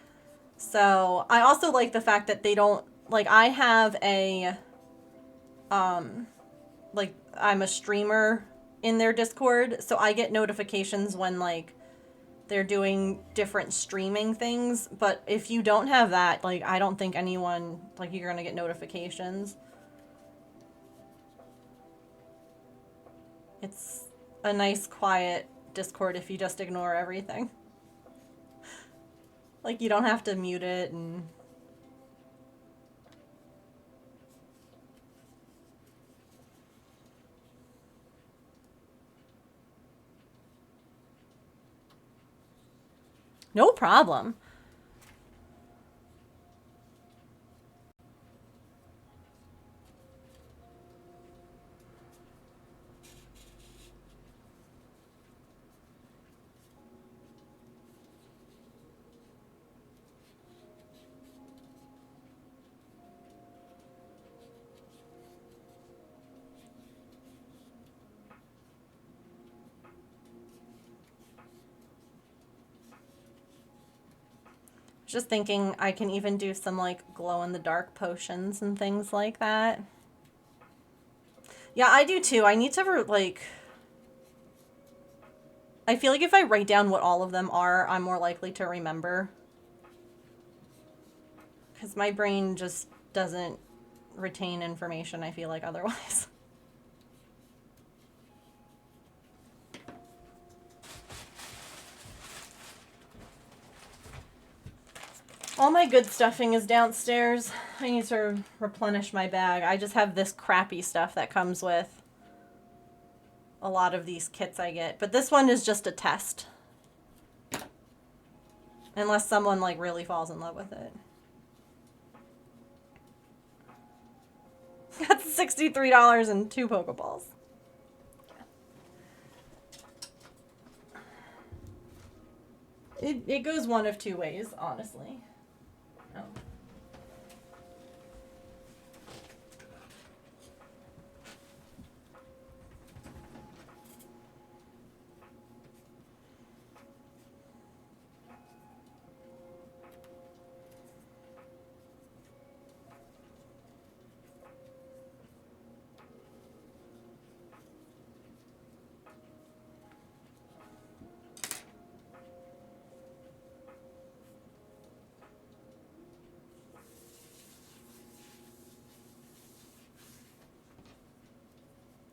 So I also like the fact that they don't, like, I have a, like, I'm a streamer in their Discord, so I get notifications when, like, they're doing different streaming things. But if you don't have that, like, I don't think anyone, like, you're gonna get notifications. It's a nice, quiet Discord if you just ignore everything. Like, you don't have to mute it and... No problem. Just thinking I can even do some, like, glow-in-the-dark potions and things like that. Yeah, I do too. I need to, like... I feel like if I write down what all of them are, I'm more likely to remember. Because my brain just doesn't retain information, I feel like, otherwise. All my good stuffing is downstairs. I need to replenish my bag. I just have this crappy stuff that comes with a lot of these kits I get. But this one is just a test. Unless someone, like, really falls in love with it. That's $63 and 2 Pokeballs. It goes one of two ways, honestly. Oh.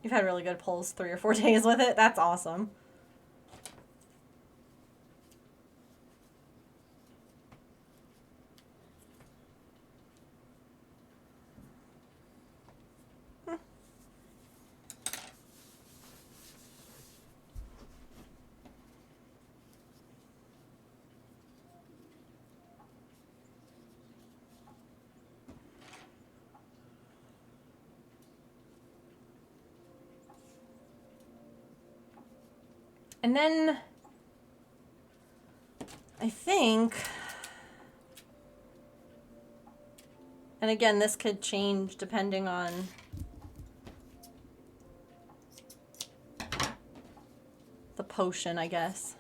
You've had really good pulls 3 or 4 days with it. That's awesome. And then I think, and again, this could change depending on the potion, I guess.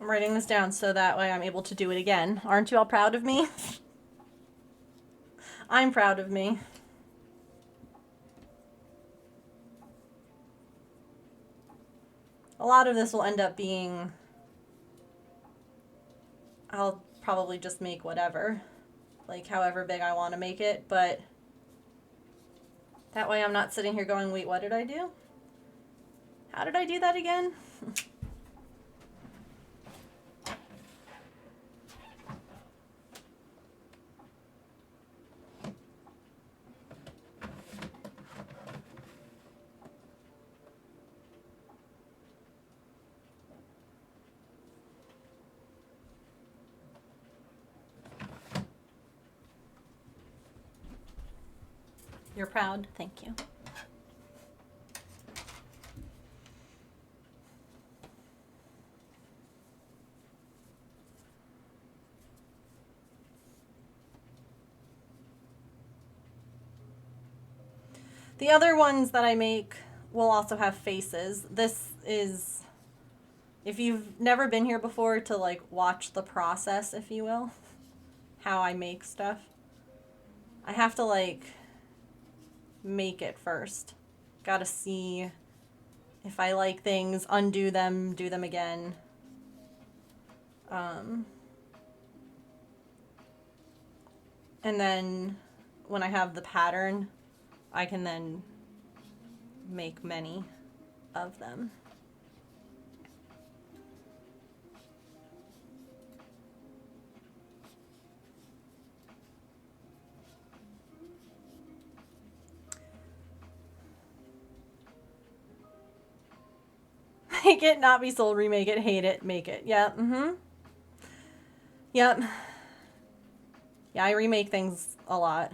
I'm writing this down so that way I'm able to do it again. Aren't you all proud of me? I'm proud of me. A lot of this will end up being, I'll probably just make whatever, like however big I want to make it, but that way I'm not sitting here going, wait, what did I do? How did I do that again? You're proud? Thank you. The other ones that I make will also have faces. This is, if you've never been here before, to like watch the process, if you will, how I make stuff. I have to like make it first. Gotta see if I like things, undo them, do them again. And then when I have the pattern, I can then make many of them. Make it, not be sold, remake it, hate it, make it. Yeah, Yep. Yeah, I remake things a lot.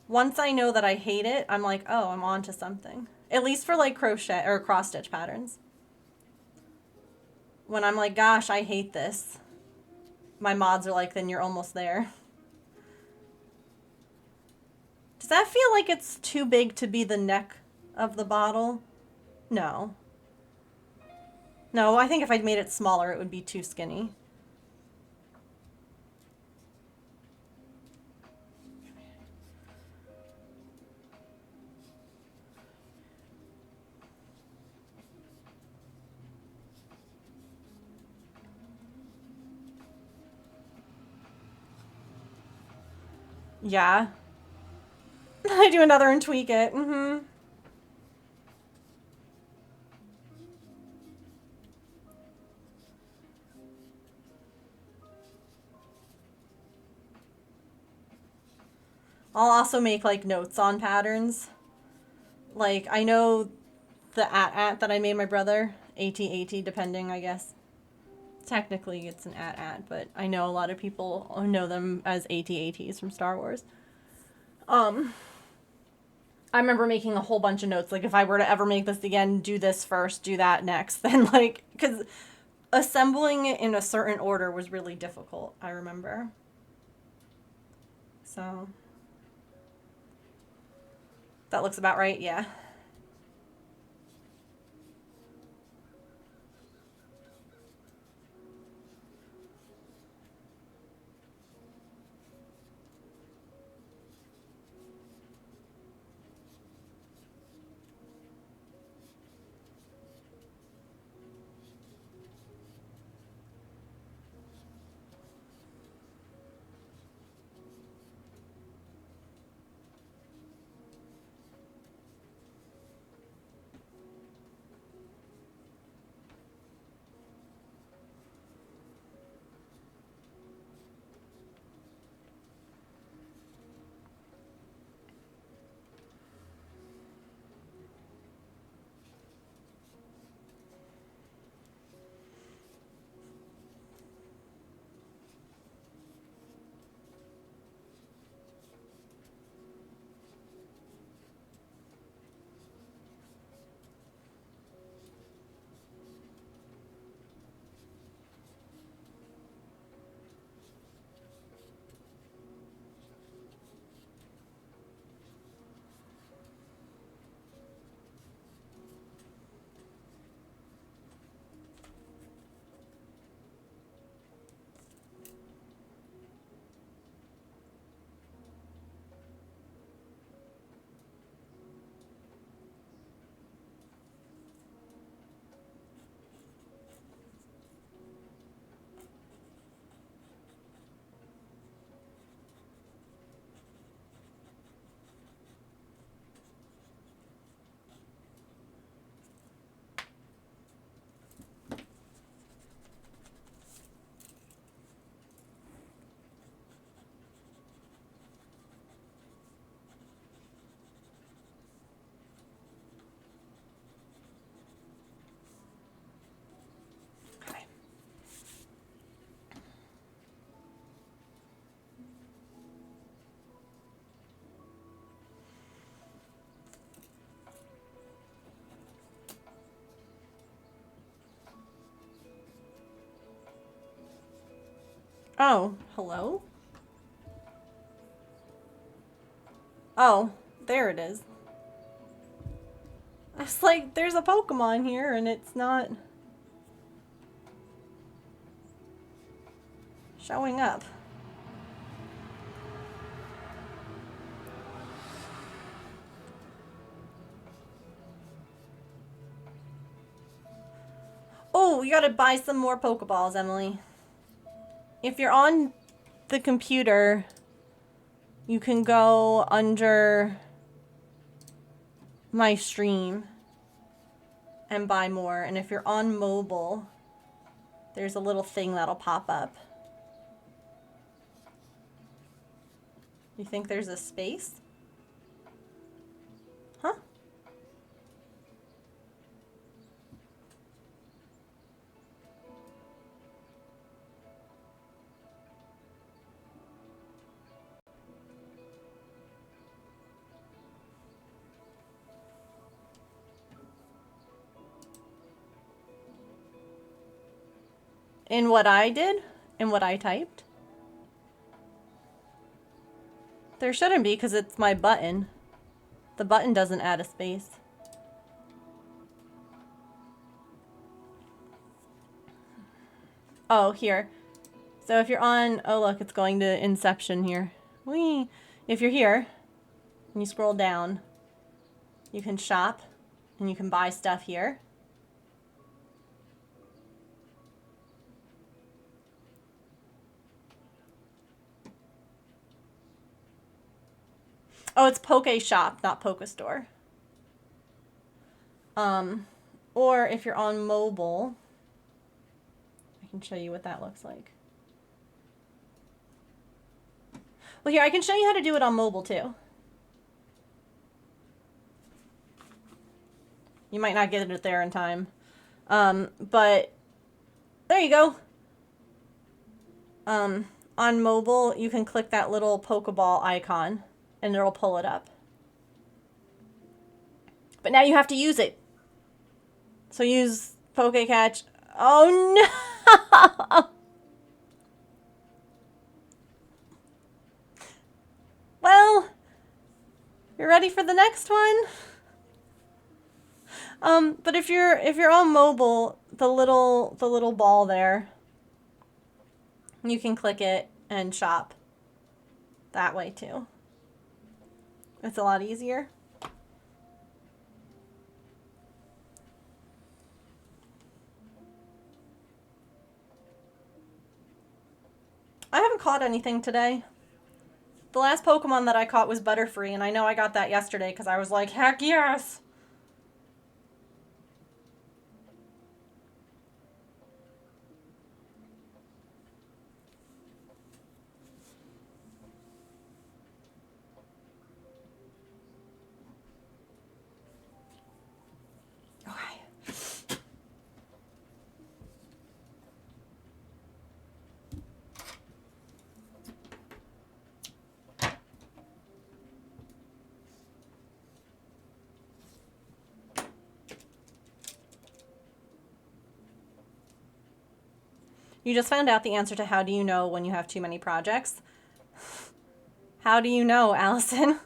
Once I know that I hate it, I'm like, oh, I'm on to something. At least for like crochet or cross stitch patterns. When I'm like, gosh, I hate this, my mods are like, then you're almost there. Does that feel like it's too big to be the neck of the bottle? No. No, I think if I'd made it smaller, it would be too skinny. Yeah. I do another and tweak it. I'll also make like notes on patterns. Like I know the at that I made my brother, AT depending, I guess. Technically it's an at, but I know a lot of people know them as ATs from Star Wars. I remember making a whole bunch of notes, like if I were to ever make this again, do this first, do that next. Then like, because assembling it in a certain order was really difficult, I remember. So that looks about right, yeah. Oh, hello? Oh, there it is. I was like, there's a Pokemon here and it's not showing up. Oh, you gotta buy some more Pokeballs, Emily. If you're on the computer, you can go under my stream and buy more. And if you're on mobile, there's a little thing that'll pop up. You think there's a space? Huh? In what I did? In what I typed? There shouldn't be because it's my button. The button doesn't add a space. Oh, here. So if you're on, oh look, it's going to Inception here. Whee! If you're here, and you scroll down, you can shop, and you can buy stuff here. Oh, it's Poke Shop, not Poke Store. Or if you're on mobile, I can show you what that looks like. Well, here, I can show you how to do it on mobile, too. You might not get it there in time. But there you go. On mobile, you can click that little Pokeball icon, and it'll pull it up. But now you have to use it. So use Pokecatch. Oh, no! Well, you're ready for the next one? But if you're on mobile, the little ball there, you can click it and shop that way too. It's a lot easier. I haven't caught anything today. The last Pokemon that I caught was Butterfree, and I know I got that yesterday because I was like, heck yes! Okay. You just found out the answer to how do you know when you have too many projects? How do you know, Allison?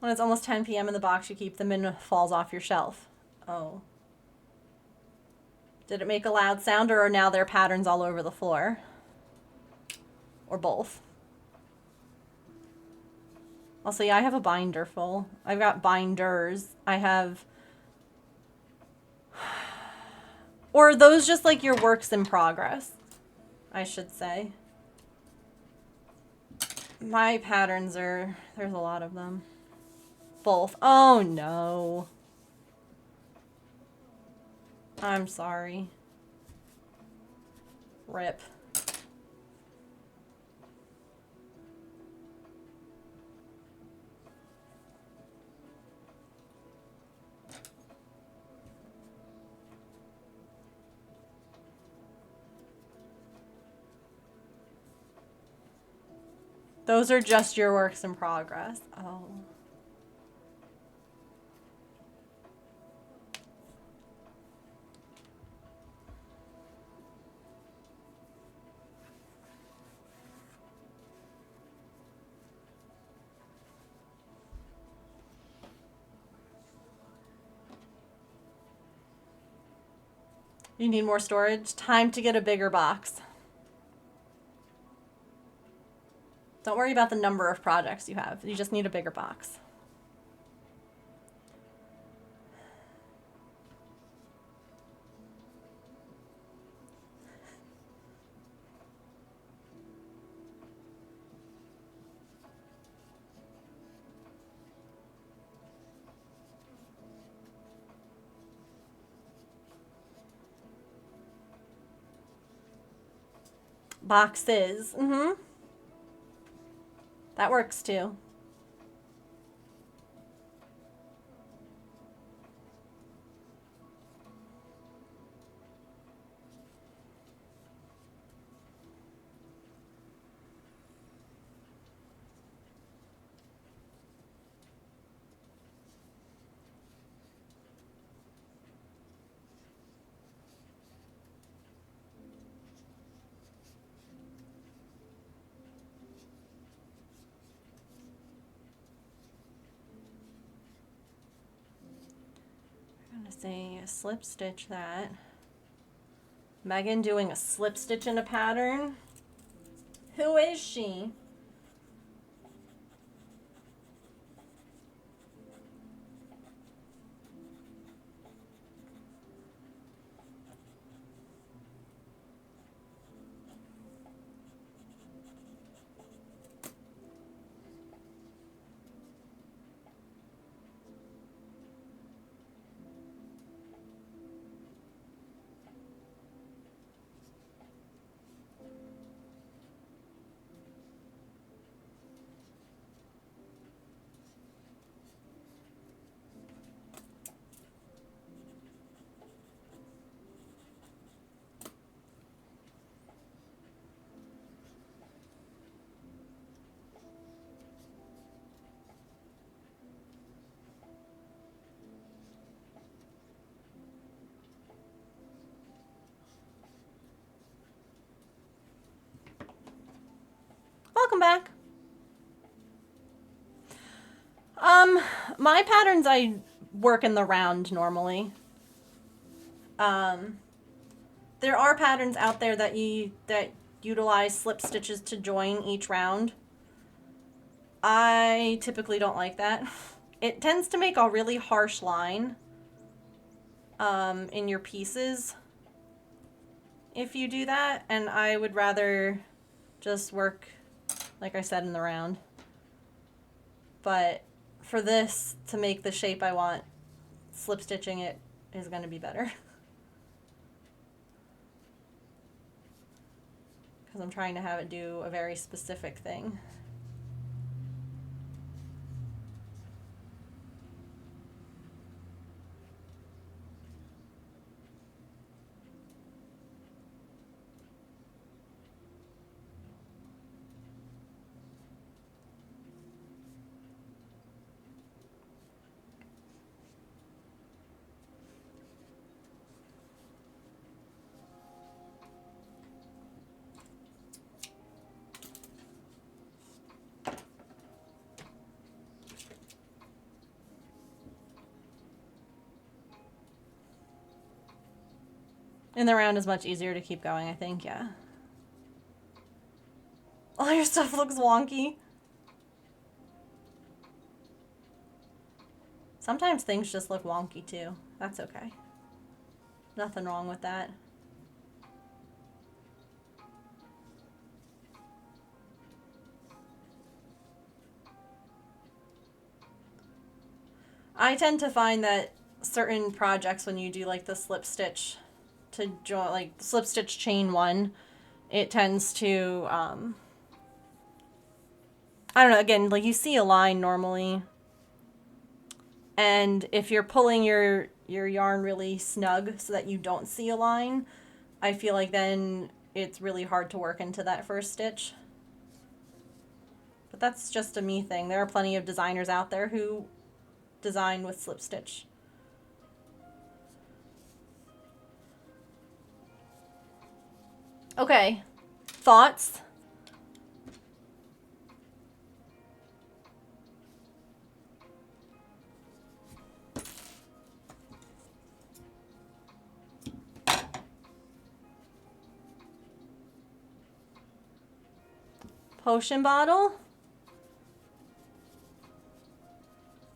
When it's almost 10 p.m. and the box you keep them in falls off your shelf. Oh. Did it make a loud sound, or are now there patterns all over the floor? Or both? Also, yeah, I have a binder full. I've got binders. I have... Or are those just like your works in progress? I should say. My patterns are... There's a lot of them. Both. Oh, no. I'm sorry. Rip. Those are just your works in progress. Oh. You need more storage? Time to get a bigger box. Don't worry about the number of projects you have. You just need a bigger box. Boxes. Mm-hmm. That works too. I'm gonna say slip stitch that. Megan doing a slip stitch in a pattern. Who is she? Welcome back. My patterns I work in the round normally. There are patterns out there that utilize slip stitches to join each round. I typically don't like that. It tends to make a really harsh line in your pieces if you do that, and I would rather just work, like I said, in the round. But for this to make the shape I want, slip stitching it is going to be better. Because I'm trying to have it do a very specific thing. In the round is much easier to keep going, I think, yeah. All your stuff looks wonky. Sometimes things just look wonky too. That's okay. Nothing wrong with that. I tend to find that certain projects, when you do like the slip stitch to join, like slip stitch chain one, it tends to, I don't know, again, like you see a line normally, and if you're pulling your yarn really snug so that you don't see a line, I feel like then it's really hard to work into that first stitch. that's just a me thing. There are plenty of designers out there who design with slip stitch. Okay. Thoughts? Potion bottle?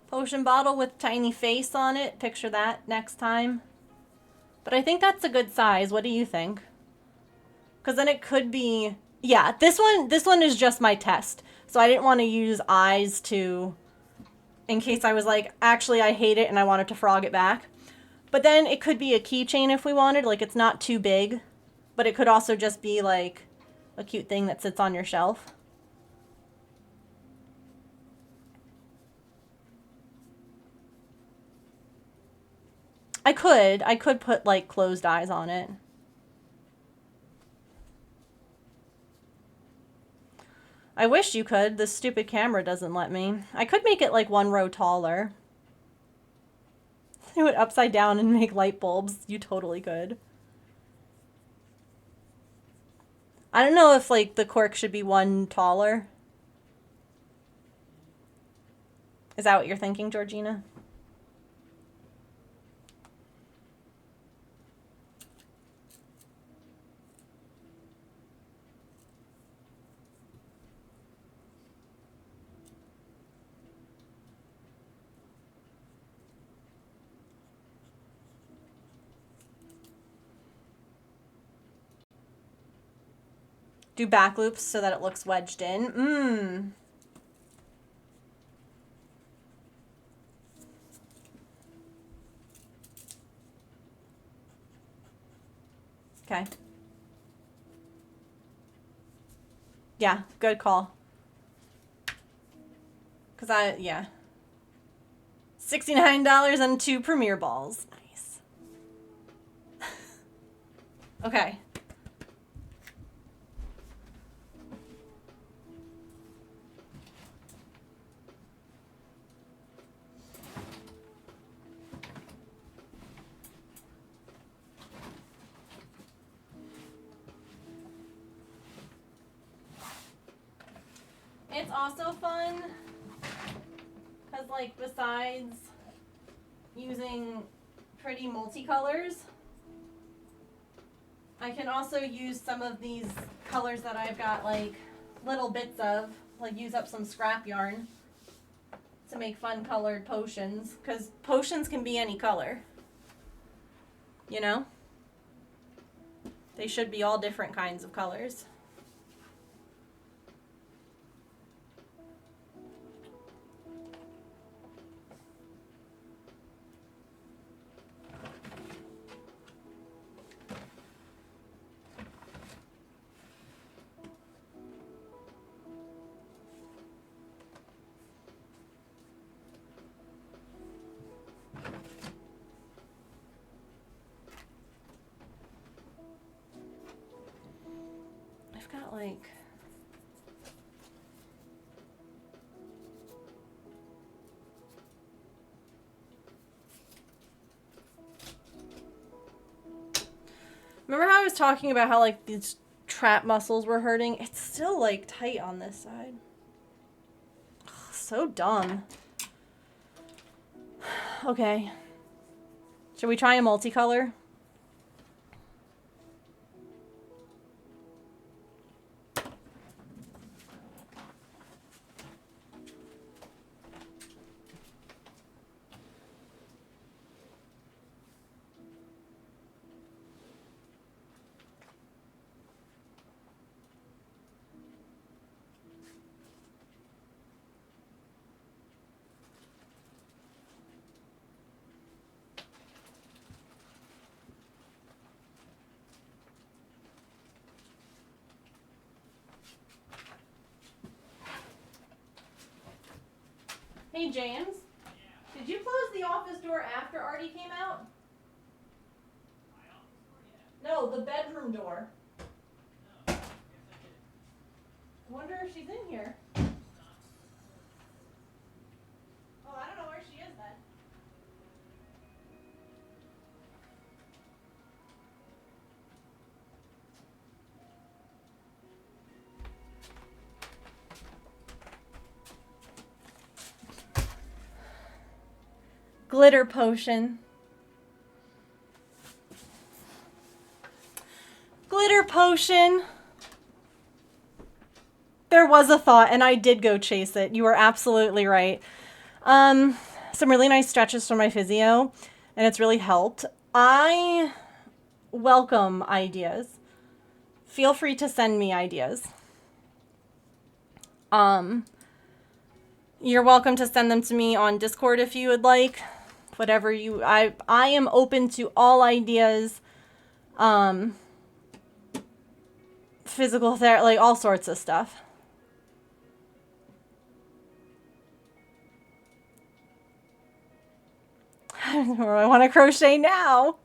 Potion bottle with tiny face on it. Picture that next time. But I think that's a good size. What do you think? Because then it could be... Yeah, this one is just my test. So I didn't want to use eyes to... In case I was like, actually I hate it and I wanted to frog it back. But then it could be a keychain if we wanted. Like, it's not too big. But it could also just be like a cute thing that sits on your shelf. I could put like closed eyes on it. I wish you could. This stupid camera doesn't let me. I could make it like 1 row taller. Do it upside down and make light bulbs. You totally could. I don't know if like the cork should be 1 taller. Is that what you're thinking, Georgina? Do back loops so that it looks wedged in. Okay. Yeah, good call. Yeah. $69 and 2 Premier balls. Nice. Okay. It's also fun because, like, besides using pretty multicolors, I can also use some of these colors that I've got, like, little bits of, like, use up some scrap yarn to make fun colored potions, because potions can be any color, you know? They should be all different kinds of colors. I've got like... Remember how I was talking about how, like, these trap muscles were hurting? It's still, like, tight on this side. Ugh, so dumb. Okay. Should we try a multicolor? Hey, James. Yeah. Did you close the office door after Artie came out? My office door, yeah. No, the bedroom door. No, I guess I did. I wonder if she's in here. Glitter potion. Glitter potion. There was a thought, and I did go chase it. You were absolutely right. Some really nice stretches from my physio, and it's really helped. I welcome ideas. Feel free to send me ideas. You're welcome to send them to me on Discord if you would like. Whatever you, I am open to all ideas. Physical therapy, like all sorts of stuff. I want to crochet now.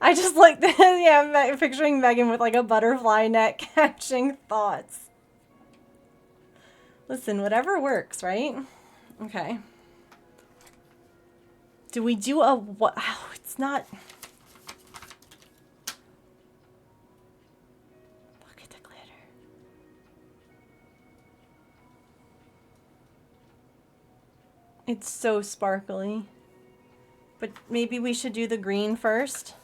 I just like this. Yeah, I'm picturing Megan with like a butterfly net catching thoughts. Listen, whatever works, right? Okay. Do we do a what? Oh, it's not. Look at the glitter. It's so sparkly. But maybe we should do the green first.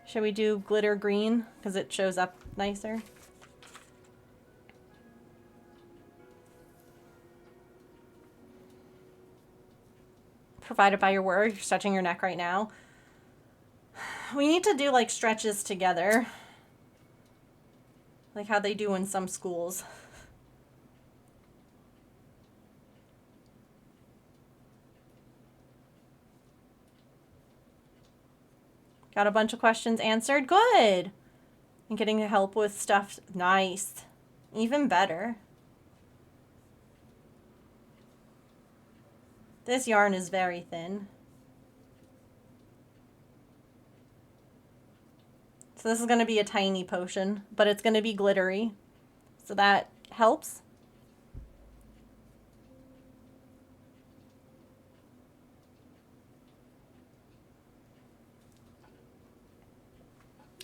Should we do glitter green? Because it shows up nicer. Provided by your work. You're stretching your neck right now. We need to do like stretches together. Like how they do in some schools. Got a bunch of questions answered. Good. And getting help with stuff. Nice. Even better. This yarn is very thin. So this is going to be a tiny potion, but it's going to be glittery. So that helps.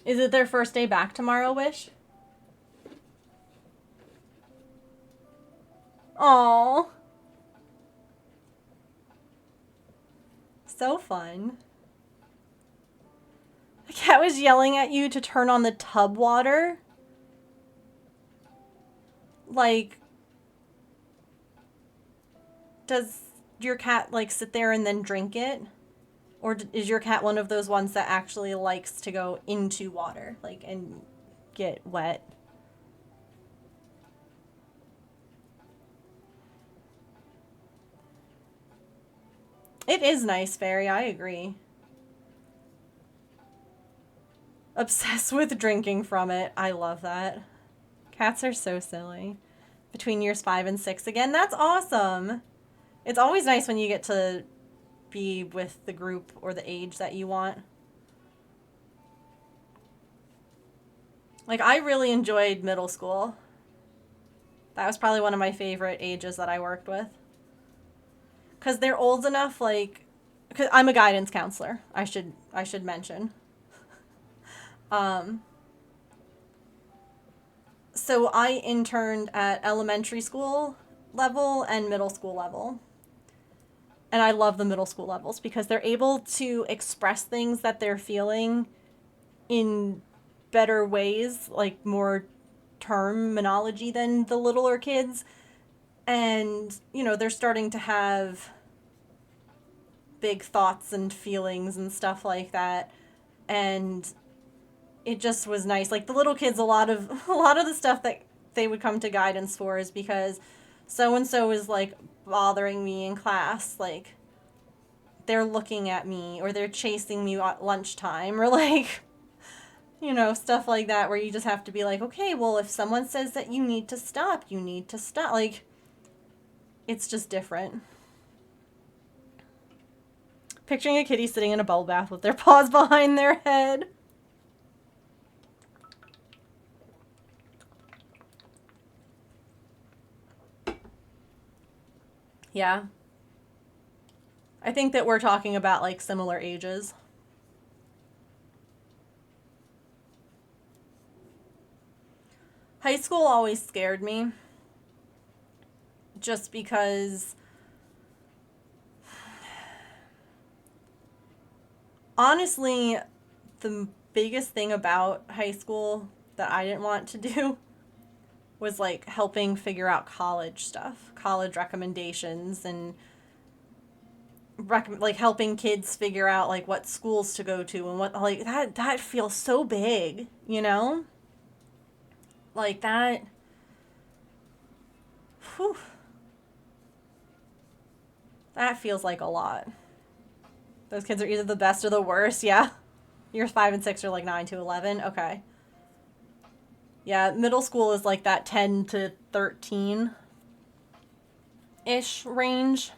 Is it their first day back tomorrow, Wish? Aww. So fun. The cat was yelling at you to turn on the tub water. Like, does your cat like sit there and then drink it? Or is your cat one of those ones that actually likes to go into water, like, and get wet? It is nice, Fairy. I agree. Obsessed with drinking from it. I love that. Cats are so silly. Between years 5 and 6 again. That's awesome. It's always nice when you get to be with the group or the age that you want. Like, I really enjoyed middle school. That was probably one of my favorite ages that I worked with. Because they're old enough, like... Cause I'm a guidance counselor, I should mention. So I interned at elementary school level and middle school level. And I love the middle school levels because they're able to express things that they're feeling in better ways, like more terminology than the littler kids. And, you know, they're starting to have big thoughts and feelings and stuff like that. And it just was nice. Like the little kids, a lot of the stuff that they would come to guidance for is because so and so is like bothering me in class, like they're looking at me or they're chasing me at lunchtime or like, you know, stuff like that where you just have to be like, okay, well, if someone says that you need to stop, you need to stop. Like, it's just different. Picturing a kitty sitting in a bubble bath with their paws behind their head. Yeah. I think that we're talking about like similar ages. High school always scared me. Just because Honestly, the biggest thing about high school that I didn't want to do was like helping figure out college stuff, college recommendations, and like helping kids figure out like what schools to go to and what like that feels so big, you know? Like that. Whew, that feels like a lot. Those kids are either the best or the worst, yeah. Years 5 and 6 are like 9 to 11. Okay. Yeah, middle school is like that 10 to 13 ish range.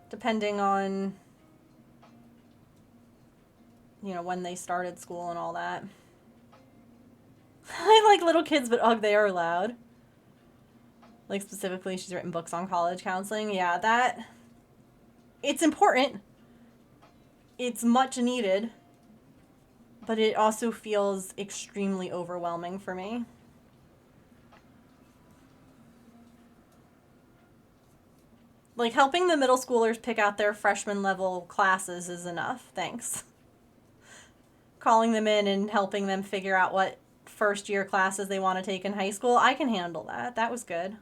Depending on, you know, when they started school and all that. I like little kids, but ugh, they are loud. Like specifically, she's written books on college counseling. Yeah, that it's important. It's much needed, but it also feels extremely overwhelming for me. Like helping the middle schoolers pick out their freshman level classes is enough. Thanks. Calling them in and helping them figure out what first year classes they want to take in high school, I can handle that. That was good.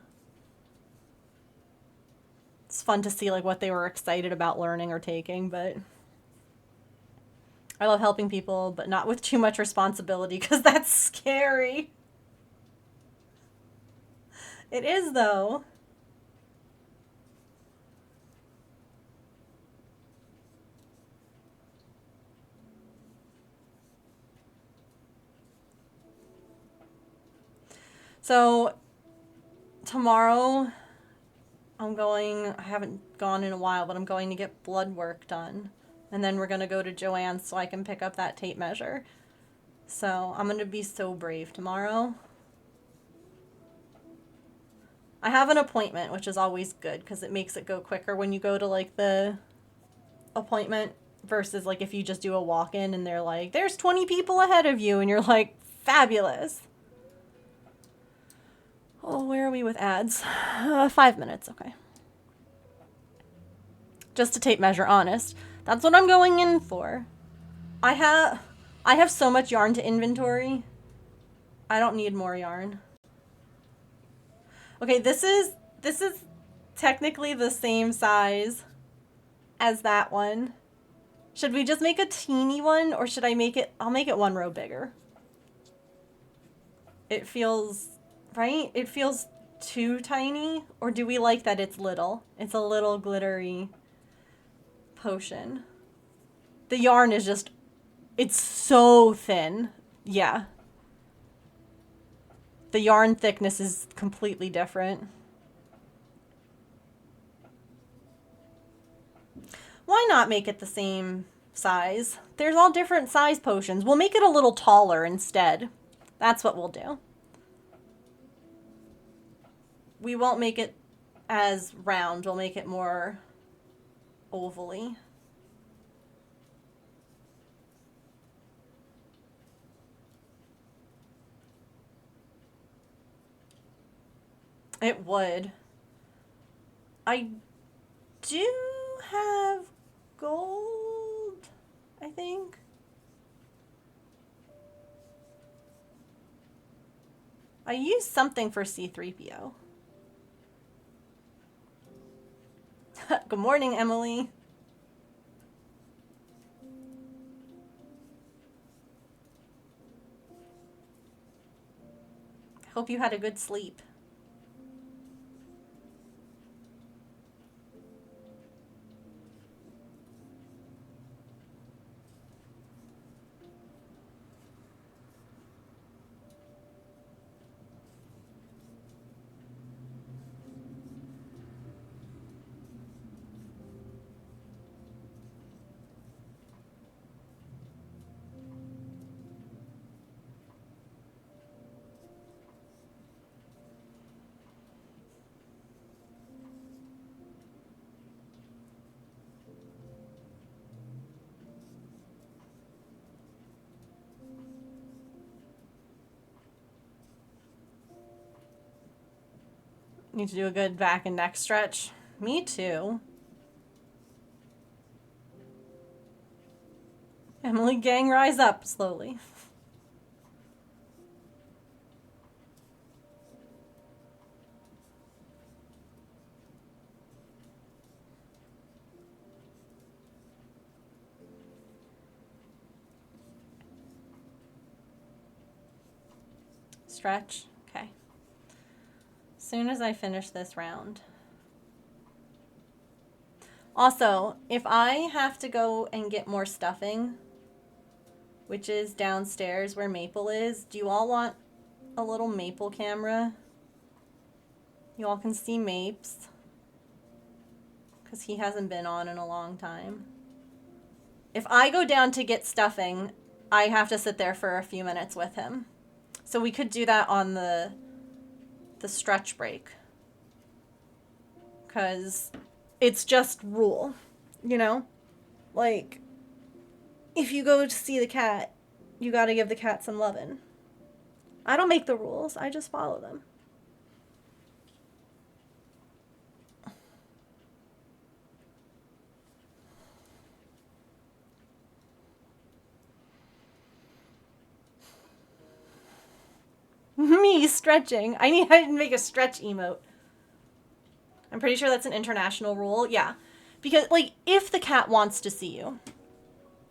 It's fun to see like what they were excited about learning or taking, but I love helping people, but not with too much responsibility because that's scary. It is though. So tomorrow I haven't gone in a while, but I'm going to get blood work done. And then we're going to go to Joann's so I can pick up that tape measure. So I'm going to be so brave tomorrow. I have an appointment, which is always good because it makes it go quicker when you go to like the appointment versus like if you just do a walk-in and they're like, there's 20 people ahead of you and you're like, fabulous. Oh, where are we with ads? 5 minutes, okay. Just a tape measure, honest. That's what I'm going in for. I have so much yarn to inventory. I don't need more yarn. Okay, this is technically the same size as that one. Should we just make a teeny one or should I make it I'll make it one row bigger. It feels right? It feels too tiny, or do we like that it's little? It's a little glittery potion. The yarn is just it's so thin. Yeah. The yarn thickness is completely different. Why not make it the same size? There's all different size potions. We'll make it a little taller instead. That's what we'll do. We won't make it as round. We'll make it more ovally. It would. I do have gold, I think. I used something for C3PO. Good morning, Emily. Hope you had a good sleep. Need to do a good back and neck stretch. Me too. Family gang rise up slowly. Stretch. Okay. As soon as I finish this round. Also, if I have to go and get more stuffing, which is downstairs where Maple is, do you all want a little Maple camera? You all can see Mapes. Because he hasn't been on in a long time. If I go down to get stuffing, I have to sit there for a few minutes with him. So we could do that on the stretch break. Because it's just rule, you know? Like, if you go to see the cat, you gotta give the cat some lovin'. I don't make the rules, I just follow them. Me stretching. I need to make a stretch emote. I'm pretty sure that's an international rule. Yeah. Because, like, if the cat wants to see you.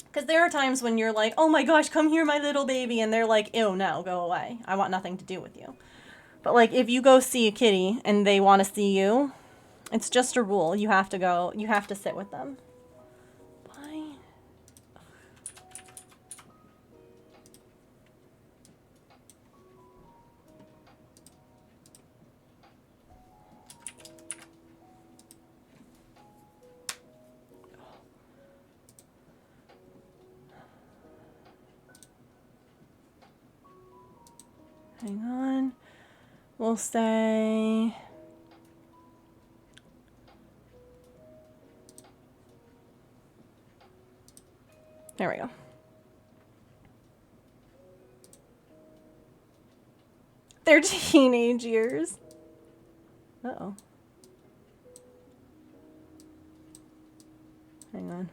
Because there are times when you're like, oh my gosh, come here, my little baby. And they're like, ew, no, go away. I want nothing to do with you. But, like, if you go see a kitty and they want to see you, it's just a rule. You have to go, you have to sit with them. Why? Hang on. We'll say... There we go. Their teenage years. Uh-oh. Hang on.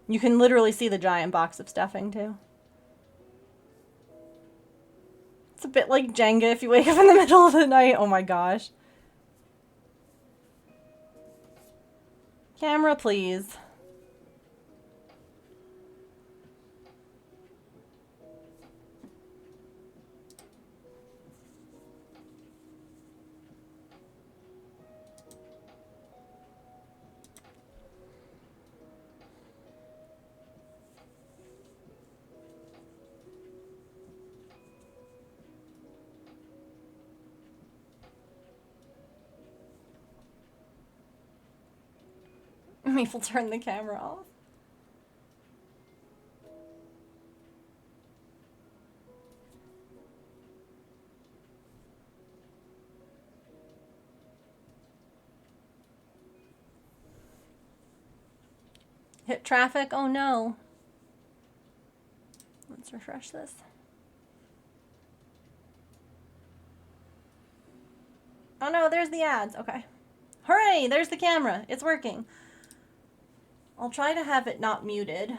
You can literally see the giant box of stuffing, too. It's a bit like Jenga if you wake up in the middle of the night. Oh my gosh. Camera, please. Maple turn the camera off. Hit traffic? Oh no. Let's refresh this. Oh no, there's the ads. Okay. Hooray! There's the camera. It's working. I'll try to have it not muted.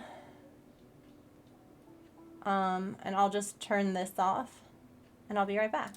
And I'll just turn this off. And I'll be right back.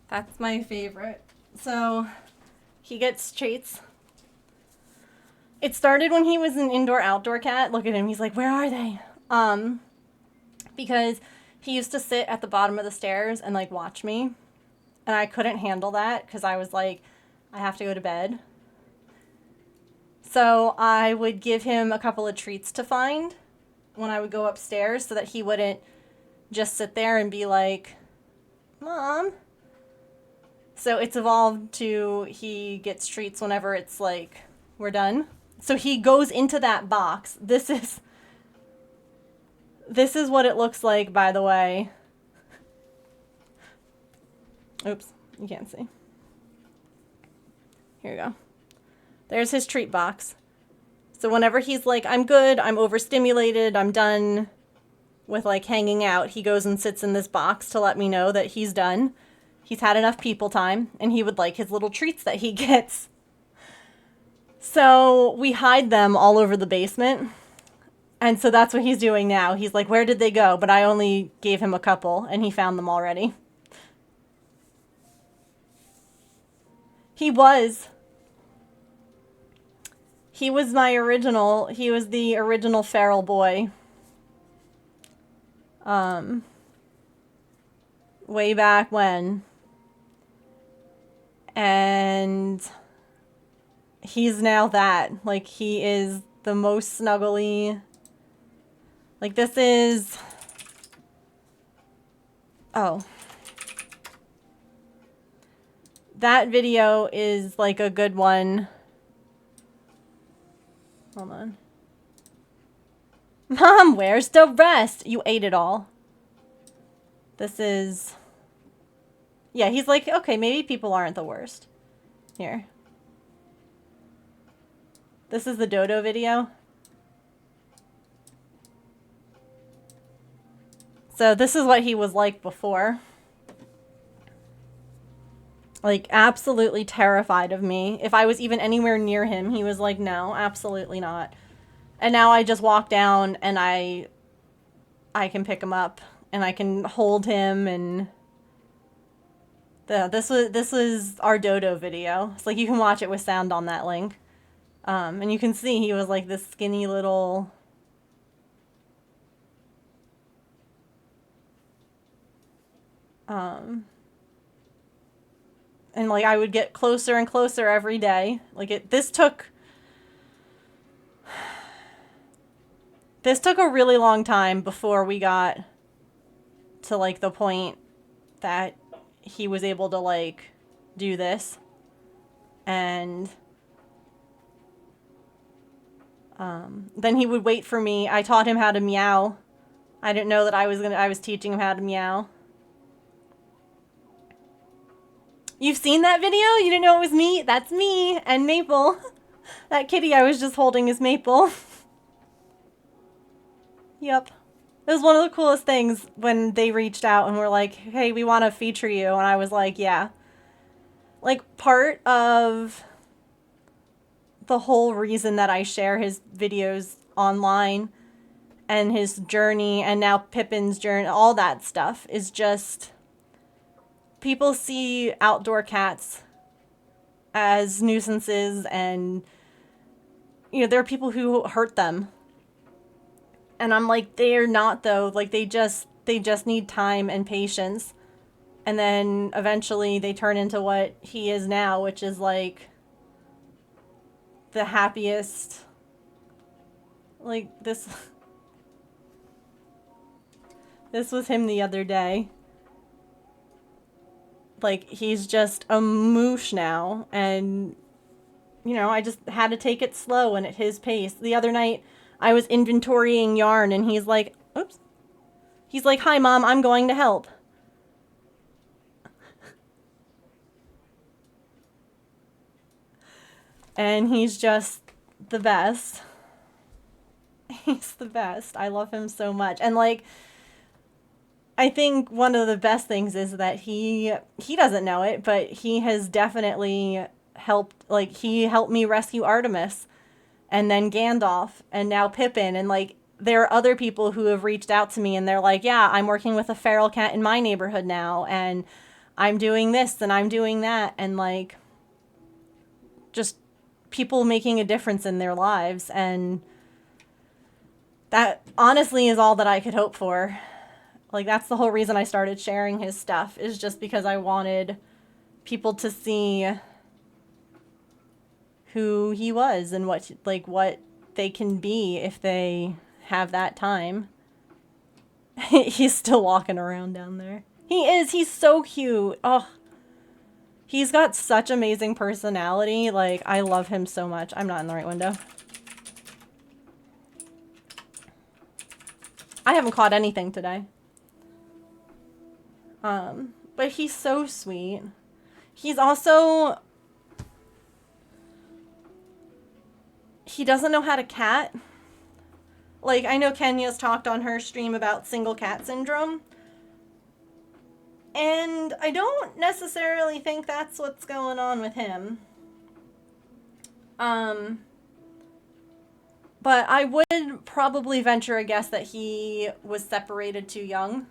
That's my favorite. So he gets treats. It started when he was an indoor-outdoor cat. Look at him. He's like, where are they? Because he used to sit at the bottom of the stairs and like watch me. And I couldn't handle that because I was like, I have to go to bed. So I would give him a couple of treats to find when I would go upstairs so that he wouldn't just sit there and be like, Mom. So it's evolved to he gets treats whenever it's like, we're done. So he goes into that box. This is what it looks like, by the way. Oops, you can't see. Here you go. There's his treat box. So whenever he's like, I'm good, I'm overstimulated, I'm done with like hanging out, he goes and sits in this box to let me know that he's done. He's had enough people time, and he would like his little treats that he gets. So we hide them all over the basement. And so that's what he's doing now. He's like, where did they go? But I only gave him a couple, and he found them already. He was my original, he was the original feral boy. Way back when. And he's now that. Like, he is the most snuggly. Like, this is... Oh. That video is, like, a good one. Hold on. Mom, where's the rest? You ate it all. This is... Yeah, he's like, okay, maybe people aren't the worst. Here. This is the dodo video. So this is what he was like before. Like, absolutely terrified of me. If I was even anywhere near him, he was like, no, absolutely not. And now I just walk down and I can pick him up and I can hold him, and this was our dodo video. It's like, you can watch it with sound on that link. And you can see he was like this skinny little... And like I would get closer and closer every day. Like this took a really long time before we got to like the point that he was able to like do this. And then he would wait for me. I taught him how to meow. I didn't know that I was teaching him how to meow. You've seen that video? You didn't know it was me? That's me and Maple. That kitty I was just holding is Maple. Yep. It was one of the coolest things when they reached out and were like, hey, we want to feature you. And I was like, yeah. Like, part of the whole reason that I share his videos online and his journey and now Pippin's journey, all that stuff is just... People see outdoor cats as nuisances, and, you know, there are people who hurt them. And I'm like, they're not, though. Like, they just need time and patience. And then eventually they turn into what he is now, which is like the happiest. Like, this was him the other day. Like, he's just a moosh now, and, you know, I just had to take it slow and at his pace. The other night, I was inventorying yarn, and he's like, oops. He's like, hi, Mom, I'm going to help. And he's just the best. He's the best. I love him so much. And, like... I think one of the best things is that he doesn't know it, but he has definitely helped, like, he helped me rescue Artemis, and then Gandalf, and now Pippin, and, like, there are other people who have reached out to me, and they're like, yeah, I'm working with a feral cat in my neighborhood now, and I'm doing this and I'm doing that, and like just people making a difference in their lives. And that honestly is all that I could hope for. Like, that's the whole reason I started sharing his stuff, is just because I wanted people to see who he was and what they can be if they have that time. He's still walking around down there. He is. He's so cute. Oh, he's got such amazing personality. Like, I love him so much. I'm not in the right window. I haven't caught anything today. But he's so sweet. He's also... He doesn't know how to cat. Like, I know Kenya's talked on her stream about single cat syndrome. And I don't necessarily think that's what's going on with him. But I would probably venture a guess that he was separated too young.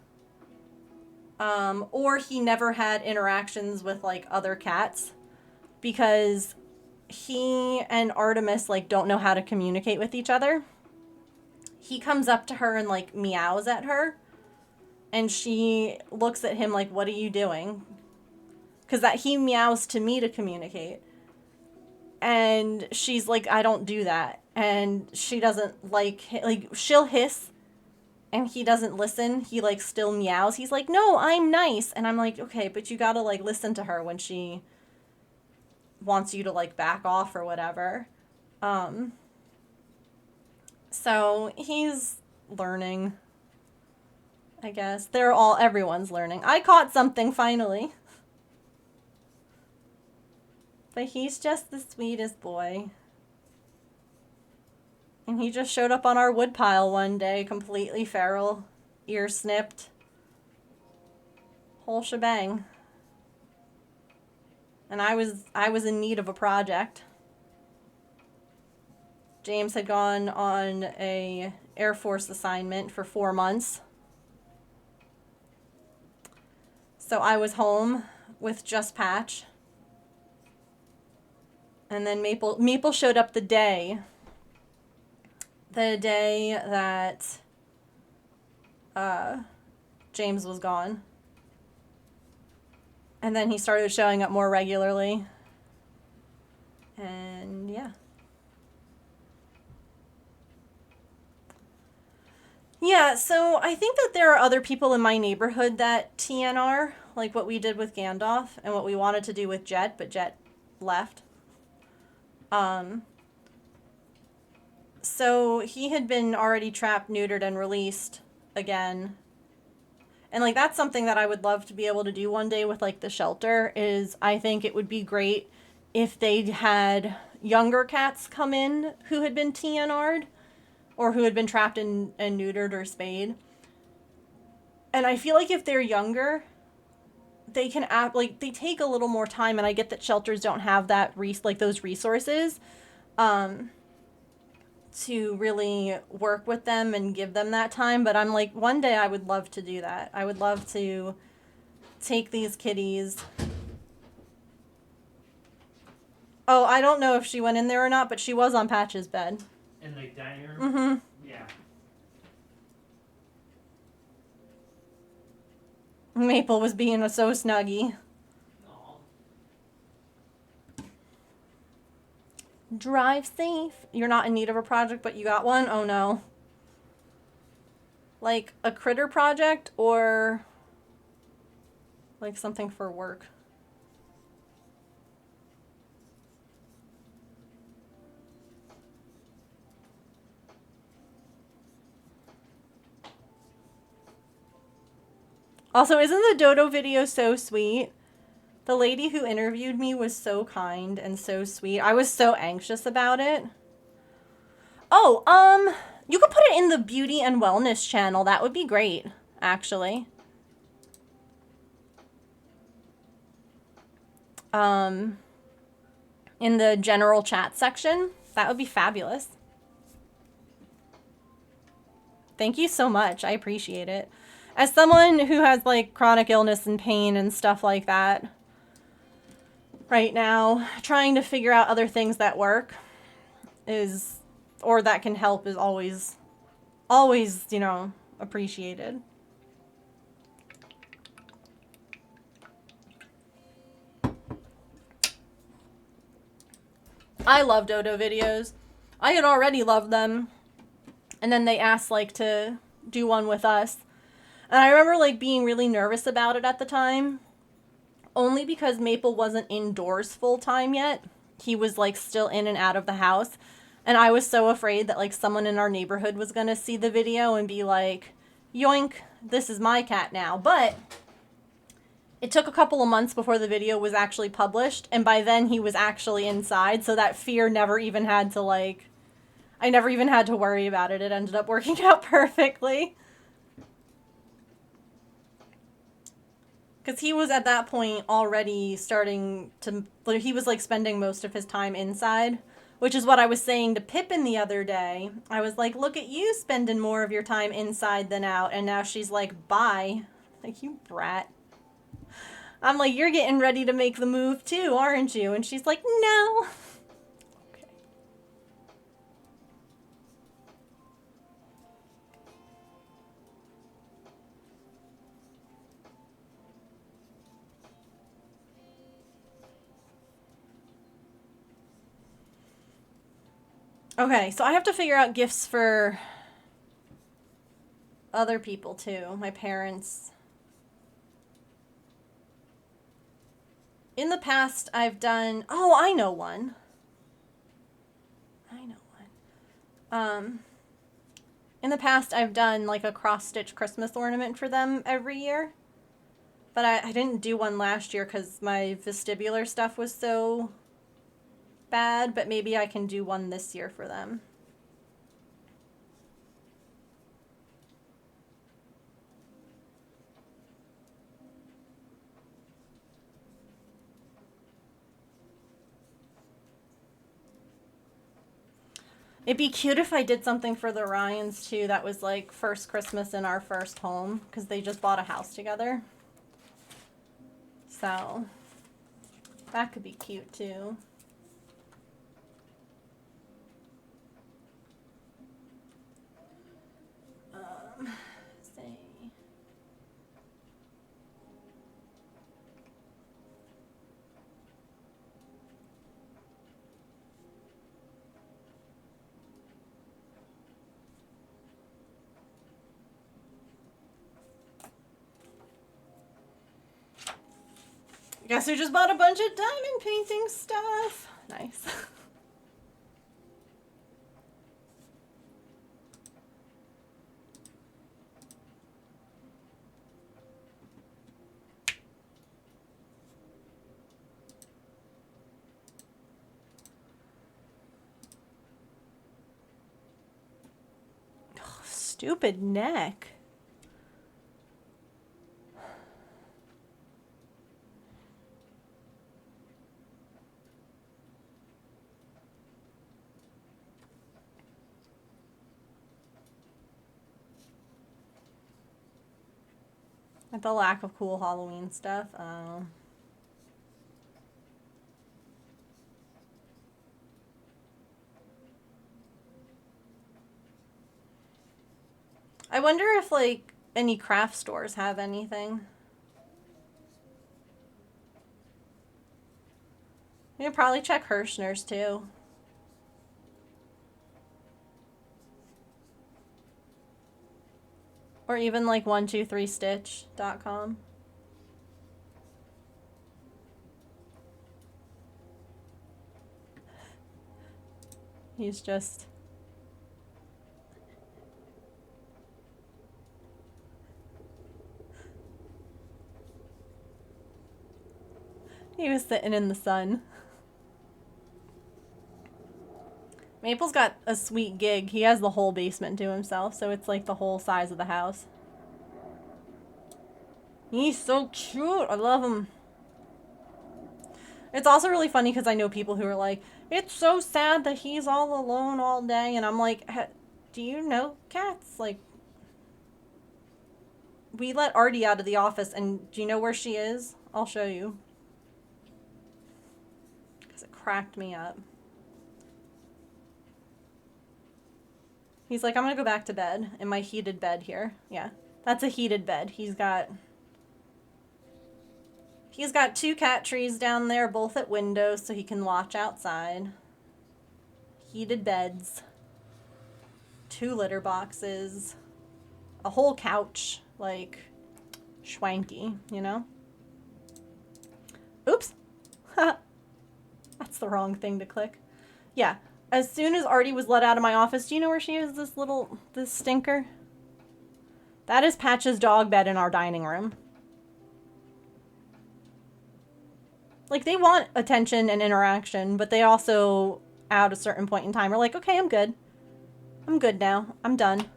Or he never had interactions with, like, other cats. Because he and Artemis, like, don't know how to communicate with each other. He comes up to her and, like, meows at her. And she looks at him like, what are you doing? Because that he meows to me to communicate. And she's like, I don't do that. And she doesn't like, she'll hiss. And he doesn't listen. He, like, still meows. He's like, no, I'm nice. And I'm like, okay, but you gotta, like, listen to her when she wants you to, like, back off or whatever. So he's learning, I guess. Everyone's learning. I caught something finally. But he's just the sweetest boy. And he just showed up on our woodpile one day, completely feral, ear snipped, whole shebang. And I was in need of a project. James had gone on a Air Force assignment for 4 months. So I was home with just Patch. And then Maple showed up the day that James was gone. And then he started showing up more regularly. And yeah. Yeah, so I think that there are other people in my neighborhood that TNR, like what we did with Gandalf and what we wanted to do with Jet, but Jet left. So he had been already trapped, neutered, and released again. And, like, that's something that I would love to be able to do one day with, like, the shelter, is I think it would be great if they had younger cats come in who had been TNR'd or who had been trapped and neutered or spayed. And I feel like if they're younger, they can they take a little more time, and I get that shelters don't have that those resources to really work with them and give them that time. But I'm like, one day I would love to do that. I would love to take these kitties. Oh, I don't know if she went in there or not, but she was on Patch's bed. In the dining room? Mm-hmm. Yeah. Maple was being so snuggy. Drive safe. You're not in need of a project, but you got one? Oh no. Like a critter project or like something for work? Also, isn't the dodo video so sweet? The lady who interviewed me was so kind and so sweet. I was so anxious about it. Oh, you could put it in the beauty and wellness channel. That would be great, actually. In the general chat section. That would be fabulous. Thank you so much. I appreciate it. As someone who has like chronic illness and pain and stuff like that right now, trying to figure out other things that work is, or that can help, is always, you know, appreciated. I love dodo videos. I had already loved them, and then they asked like to do one with us. And I remember like being really nervous about it at the time, only because Maple wasn't indoors full time yet. He was like still in and out of the house. And I was so afraid that like someone in our neighborhood was going to see the video and be like, yoink, this is my cat now. But it took a couple of months before the video was actually published, and by then he was actually inside, so that fear never even had to like, I never even had to worry about it. It ended up working out perfectly. Because he was at that point already starting to, he was like spending most of his time inside, which is what I was saying to Pippin the other day. I was like, look at you spending more of your time inside than out, and now she's like, bye. Like, you brat. I'm like, you're getting ready to make the move too, aren't you? And she's like, no. Okay. Okay, so I have to figure out gifts for other people too. My parents. In the past, I've done... Oh, I know one. In the past, I've done like a cross-stitch Christmas ornament for them every year. But I didn't do one last year because my vestibular stuff was so bad. But maybe I can do one this year for them. It'd be cute if I did something for the Ryans, too, that was, like, first Christmas in our first home, because they just bought a house together. So, that could be cute, too. See. Guess who just bought a bunch of diamond painting stuff? Nice. Oh, stupid neck. The lack of cool Halloween stuff. I wonder if, like, any craft stores have anything. You can probably check Hirschner's, too. Or even, like, 123stitch.com. He's just... He was sitting in the sun. Maple's got a sweet gig. He has the whole basement to himself, so it's like the whole size of the house. He's so cute. I love him. It's also really funny because I know people who are like, it's so sad that he's all alone all day. And I'm like, do you know cats? Like, we let Artie out of the office, and do you know where she is? I'll show you. Because it cracked me up. He's like, I'm gonna go back to bed in my heated bed here. Yeah, that's a heated bed. He's got 2 cat trees down there, both at windows, so he can watch outside. Heated beds. 2 litter boxes. A whole couch. Like, schwanky, you know? Oops. That's the wrong thing to click. Yeah. As soon as Artie was let out of my office, do you know where she is, this stinker? That is Patch's dog bed in our dining room. Like, they want attention and interaction, but they also, at a certain point in time, are like, okay, I'm good. I'm good now. I'm done.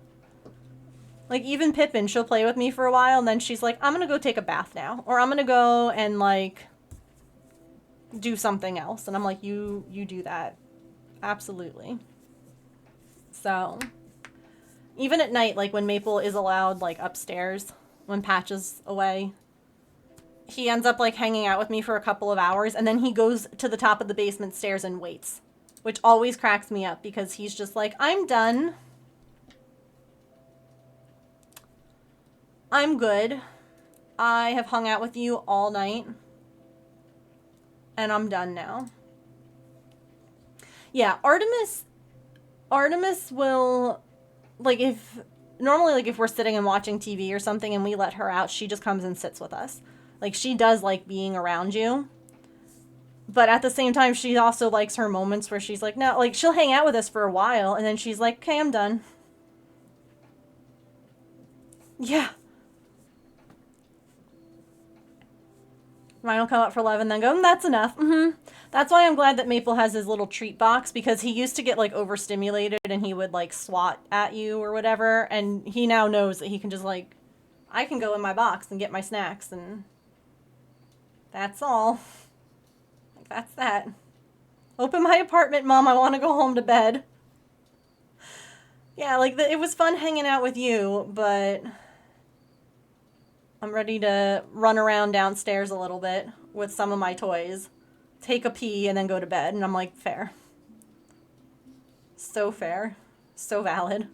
Like, even Pippin, she'll play with me for a while, and then she's like, I'm gonna go take a bath now. Or I'm gonna go and, like, do something else. And I'm like, you do that. Absolutely. So, even at night, like, when Maple is allowed, like, upstairs, when Patch is away, he ends up, like, hanging out with me for a couple of hours, and then he goes to the top of the basement stairs and waits. Which always cracks me up, because he's just like, I'm done. I'm good. I have hung out with you all night. And I'm done now. Yeah, Artemis will, like, normally, like, if we're sitting and watching TV or something and we let her out, she just comes and sits with us. Like, she does like being around you. But at the same time, she also likes her moments where she's like, no, like, she'll hang out with us for a while, and then she's like, okay, I'm done. Yeah. Mine will come up for 11, then go, that's enough. That's why I'm glad that Maple has his little treat box, because he used to get, like, overstimulated, and he would, like, swat at you or whatever, and he now knows that he can just, like, I can go in my box and get my snacks, and that's all. Like, that's that. Open my apartment, Mom, I want to go home to bed. Yeah, like, it was fun hanging out with you, but I'm ready to run around downstairs a little bit with some of my toys, take a pee, and then go to bed. And I'm like, fair. So fair. So valid.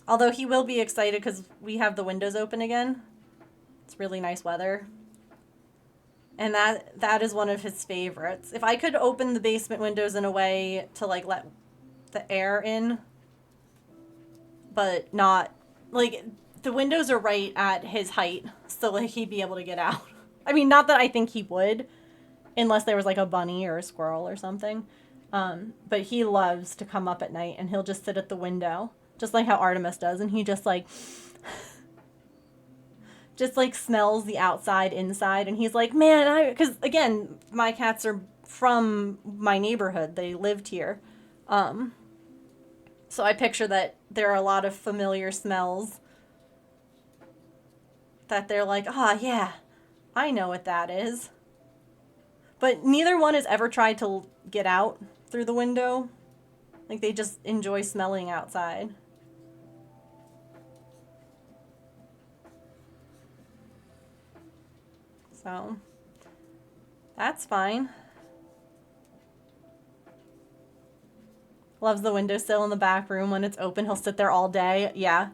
Although he will be excited because we have the windows open again. It's really nice weather. And that is one of his favorites. If I could open the basement windows in a way to, like, let the air in, but not, like, the windows are right at his height, so, like, he'd be able to get out. I mean, not that I think he would, unless there was, like, a bunny or a squirrel or something. But he loves to come up at night, and he'll just sit at the window, just like how Artemis does, and he just, like, smells the outside, inside, and he's like, man, because, again, my cats are from my neighborhood. They lived here. So I picture that there are a lot of familiar smells that they're like, yeah, I know what that is. But neither one has ever tried to get out through the window. Like, they just enjoy smelling outside. So, that's fine. Loves the windowsill in the back room. When it's open, he'll sit there all day. Yeah.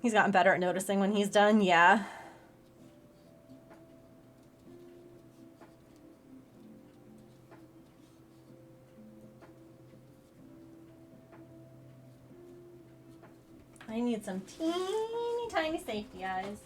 He's gotten better at noticing when he's done. Yeah. I need some teeny tiny safety eyes.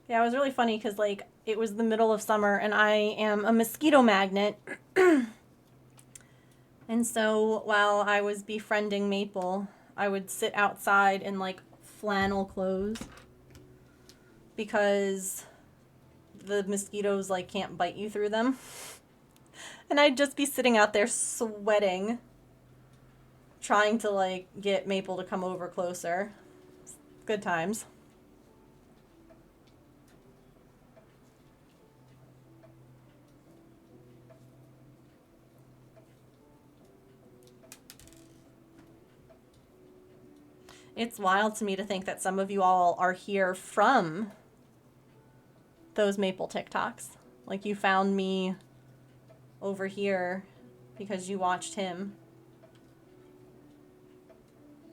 Yeah, it was really funny because, like, it was the middle of summer and I am a mosquito magnet. And so while I was befriending Maple, I would sit outside in, like, flannel clothes because the mosquitoes, like, can't bite you through them. And I'd just be sitting out there sweating, trying to, like, get Maple to come over closer. Good times. It's wild to me to think that some of you all are here from those Maple TikToks. Like, you found me over here because you watched him,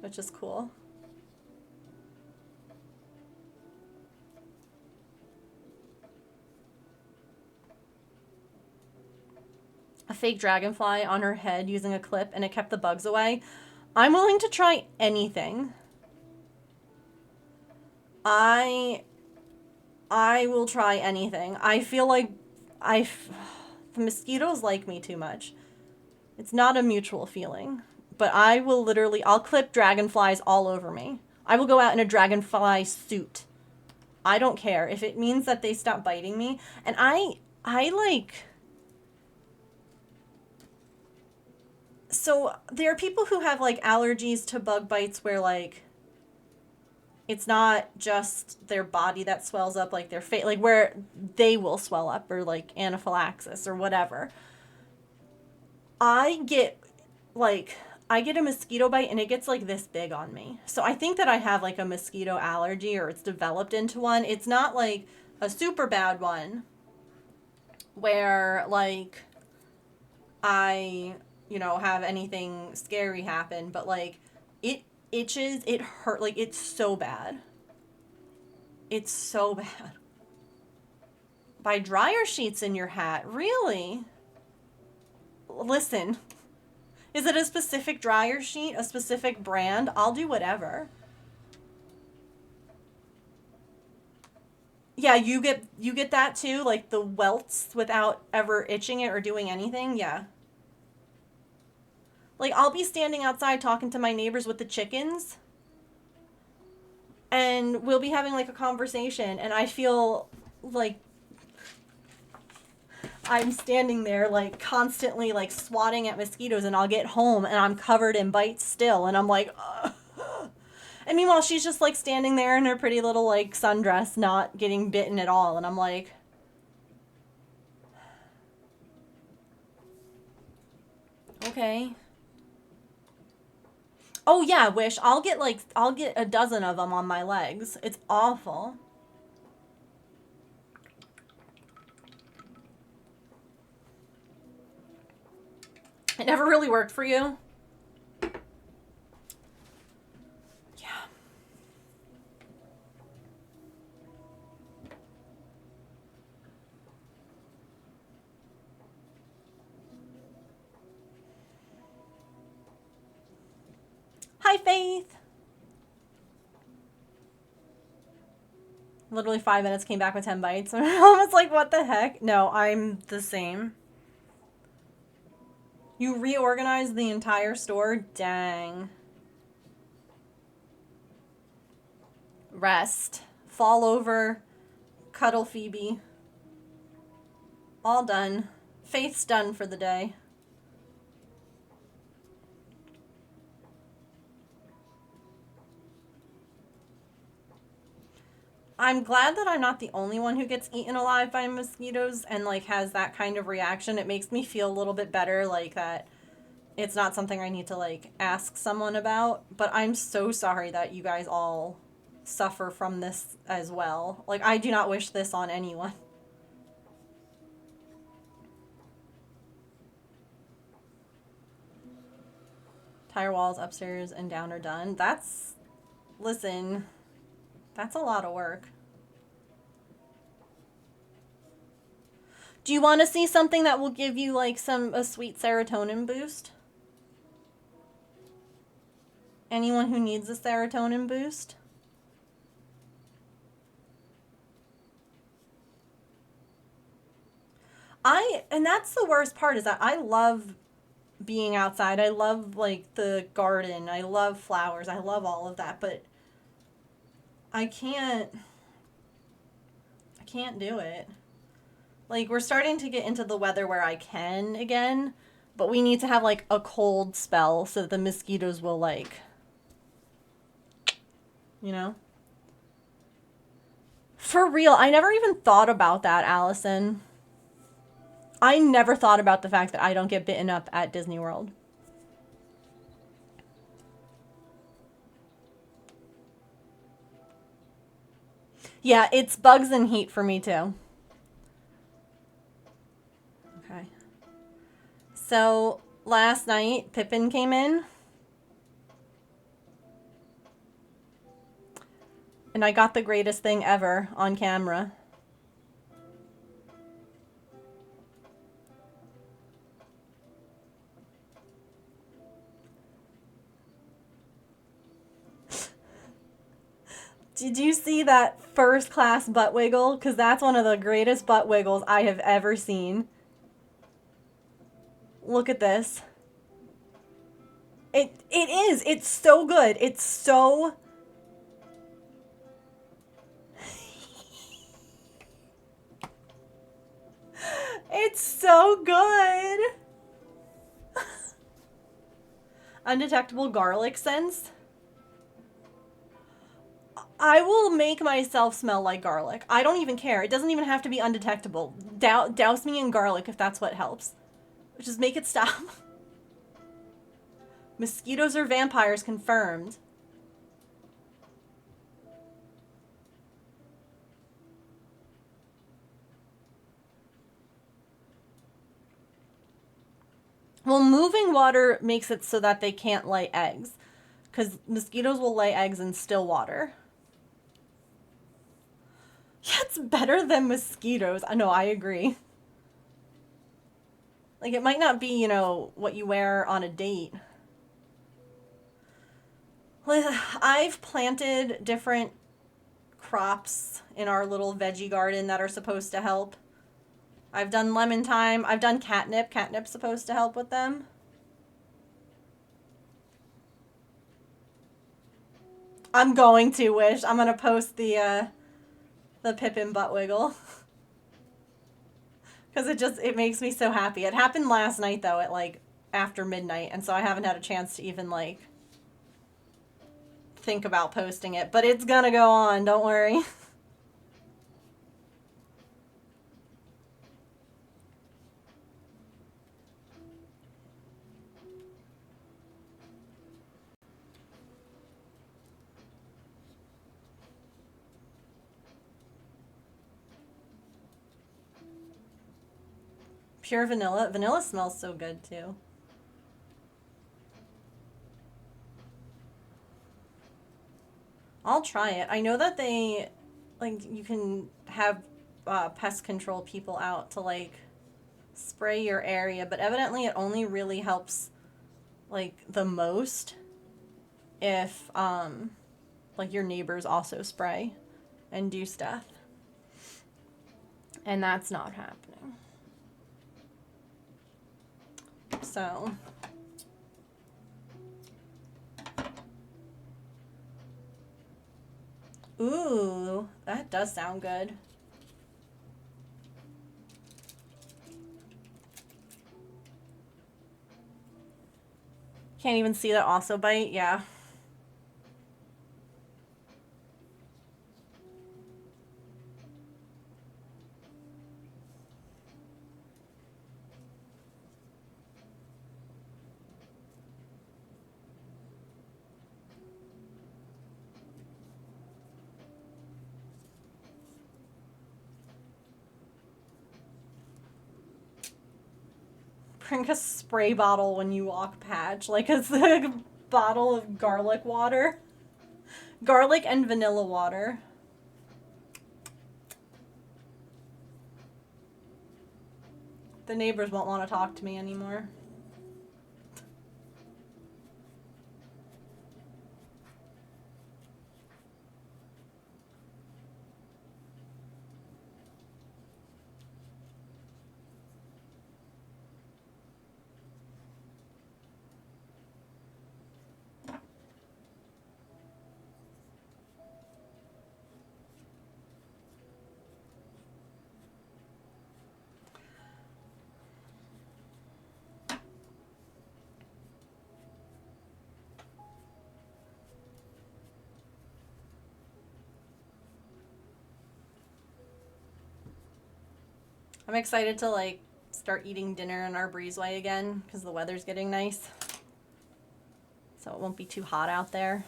which is cool. A fake dragonfly on her head using a clip and it kept the bugs away. I'm willing to try anything. I will try anything. I feel like the mosquitoes like me too much. It's not a mutual feeling, but I will literally, I'll clip dragonflies all over me. I will go out in a dragonfly suit. I don't care if it means that they stop biting me. And I like, so there are people who have like allergies to bug bites where like it's not just their body that swells up, like their face, like where they will swell up, or like anaphylaxis or whatever. I get like I get a mosquito bite and it gets like this big on me. So I think that I have like a mosquito allergy, or it's developed into one. It's not like a super bad one where like I, have anything scary happen, but like it itches, it hurt, like it's so bad. It's so bad. Buy dryer sheets in your hat. Really? Listen, is it a specific dryer sheet, a specific brand? I'll do whatever. Yeah, you get that too, like the welts without ever itching it or doing anything. Yeah. Like I'll be standing outside talking to my neighbors with the chickens and we'll be having like a conversation and I feel like I'm standing there like constantly like swatting at mosquitoes, and I'll get home and I'm covered in bites still, and I'm like, ugh. And meanwhile she's just like standing there in her pretty little like sundress not getting bitten at all, and I'm like, okay. Oh yeah, Wish, I'll get a dozen of them on my legs. It's awful. It never really worked for you? Yeah. Hi, Faith. Literally 5 minutes, came back with 10 bites. I was like, what the heck? No, I'm the same. You reorganized the entire store? Dang. Rest. Fall over. Cuddle Phoebe. All done. Faith's done for the day. I'm glad that I'm not the only one who gets eaten alive by mosquitoes and like has that kind of reaction. It makes me feel a little bit better, like that it's not something I need to like ask someone about. But I'm so sorry that you guys all suffer from this as well. Like, I do not wish this on anyone. Tire walls upstairs and down are done. Listen, that's a lot of work. Do you want to see something that will give you like a sweet serotonin boost? Anyone who needs a serotonin boost? And that's the worst part is that I love being outside. I love like the garden. I love flowers. I love all of that, but I can't do it. Like we're starting to get into the weather where I can again, but we need to have like a cold spell so that the mosquitoes will like, you know? For real, I never even thought about that, Allison. I never thought about the fact that I don't get bitten up at Disney World. Yeah, it's bugs and heat for me too. Okay. So last night, Pippin came in. And I got the greatest thing ever on camera. Did you see that first class butt wiggle? Because that's one of the greatest butt wiggles I have ever seen. Look at this. It is. It's so good. It's so... It's so good. Undetectable garlic sense. I will make myself smell like garlic. I don't even care. It doesn't even have to be undetectable. Douse me in garlic if that's what helps. Just make it stop. Mosquitoes or vampires confirmed. Well, moving water makes it so that they can't lay eggs. Because mosquitoes will lay eggs in still water. Yeah, it's better than mosquitoes. I know, I agree. Like, it might not be, you know, what you wear on a date. I've planted different crops in our little veggie garden that are supposed to help. I've done lemon thyme. I've done catnip. Catnip's supposed to help with them. I'm going to wish. I'm gonna post the Pippin butt wiggle. Because it makes me so happy. It happened last night though at like after midnight, and so I haven't had a chance to even like think about posting it. But it's gonna go on, don't worry. Pure vanilla. Vanilla smells so good too. I'll try it. I know that they, like, you can have pest control people out to, like, spray your area, but evidently it only really helps, like, the most if, like, your neighbors also spray and do stuff. And that's not happening. So... Ooh, that does sound good. Can't even see that also bite, yeah. Bring a spray bottle when you walk patch, like it's a bottle of garlic water. Garlic and vanilla water. The neighbors won't want to talk to me anymore. I'm excited to like start eating dinner in our breezeway again because the weather's getting nice. So it won't be too hot out there.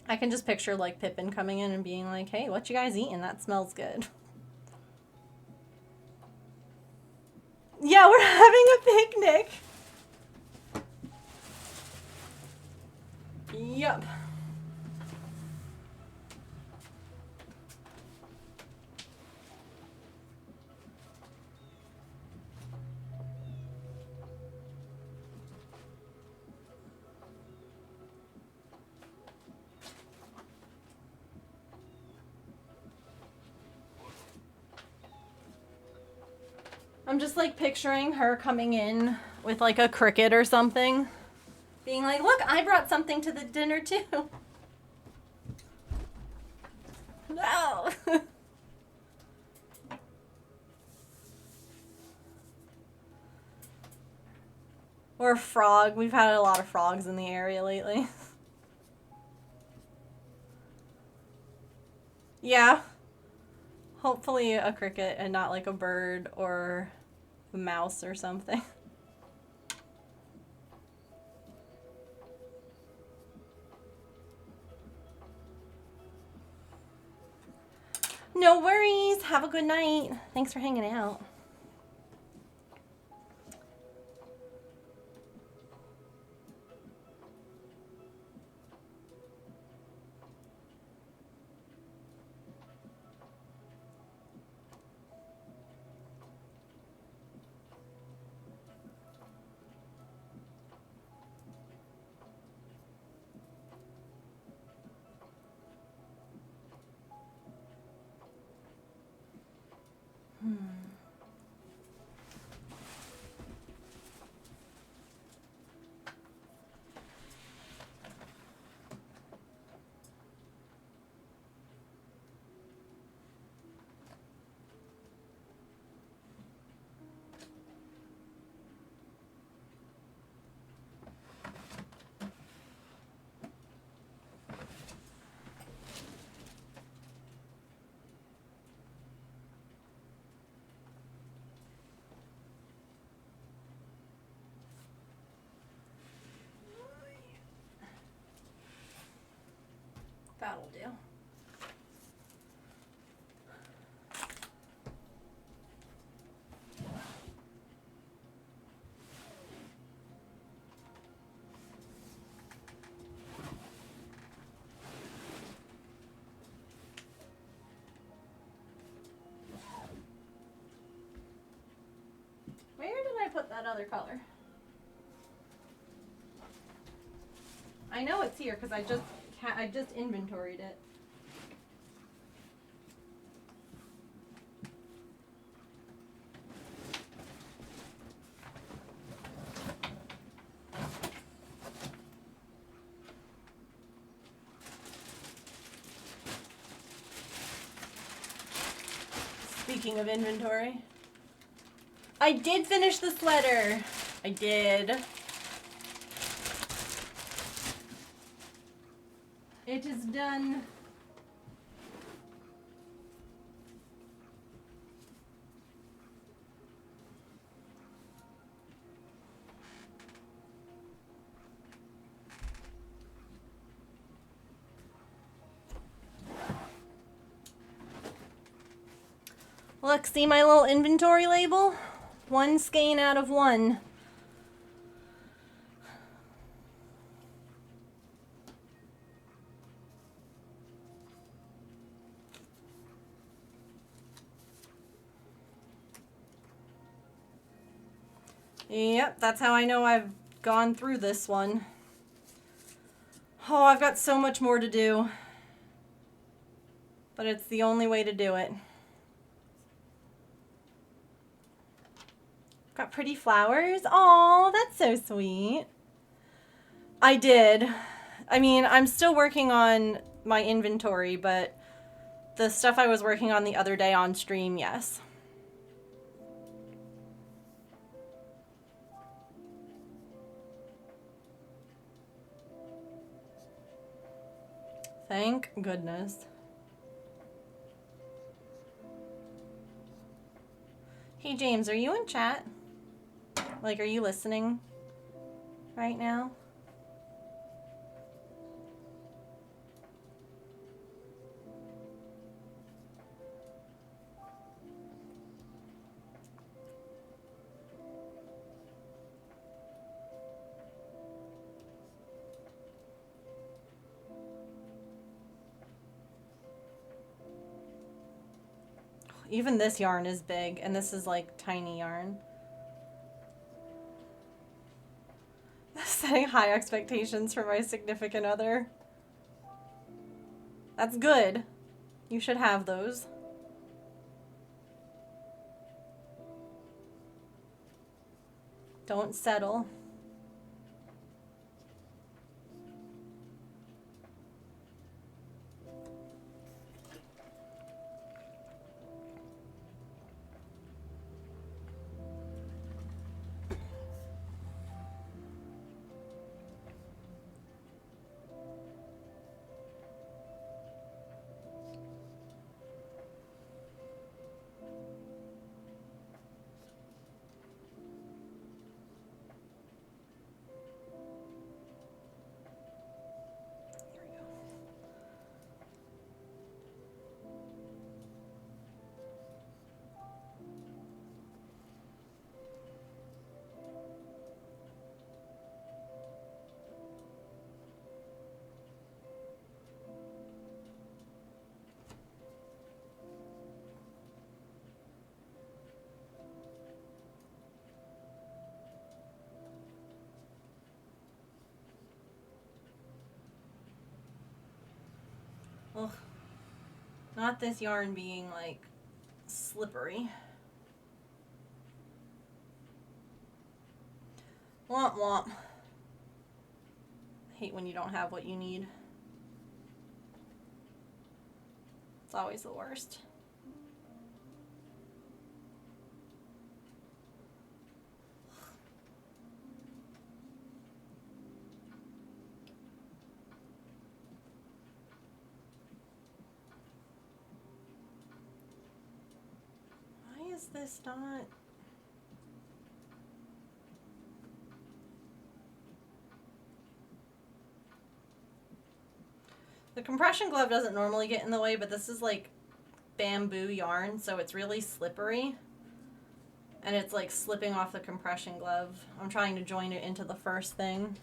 I can just picture like Pippin coming in and being like, hey, what you guys eating? That smells good. Yeah, we're having a picnic. Yup. I'm just like picturing her coming in with like a cricket or something. Being like, look, I brought something to the dinner too. No. Or a frog. We've had a lot of frogs in the area lately. Yeah. Hopefully a cricket and not like a bird or a mouse or something. No worries. Have a good night. Thanks for hanging out. That'll do. Where did I put that other color? I know it's here because I just inventoried it. Speaking of inventory, I did finish the sweater. I did. It is done. Look, see my little inventory label? One skein out of one. Yep, that's how I know I've gone through this one. Oh, I've got so much more to do. But it's the only way to do it. Got pretty flowers. Oh, that's so sweet. I did. I mean, I'm still working on my inventory, but the stuff I was working on the other day on stream, yes. Thank goodness. Hey James, are you in chat? Like, are you listening right now? Even this yarn is big, and this is like tiny yarn. Setting high expectations for my significant other. That's good. You should have those. Don't settle. Ugh. Not this yarn being like slippery. Womp womp. I hate when you don't have what you need. It's always the worst. Why is this not? The compression glove doesn't normally get in the way, but this is like bamboo yarn, so it's really slippery. And it's like slipping off the compression glove. I'm trying to join it into the first thing.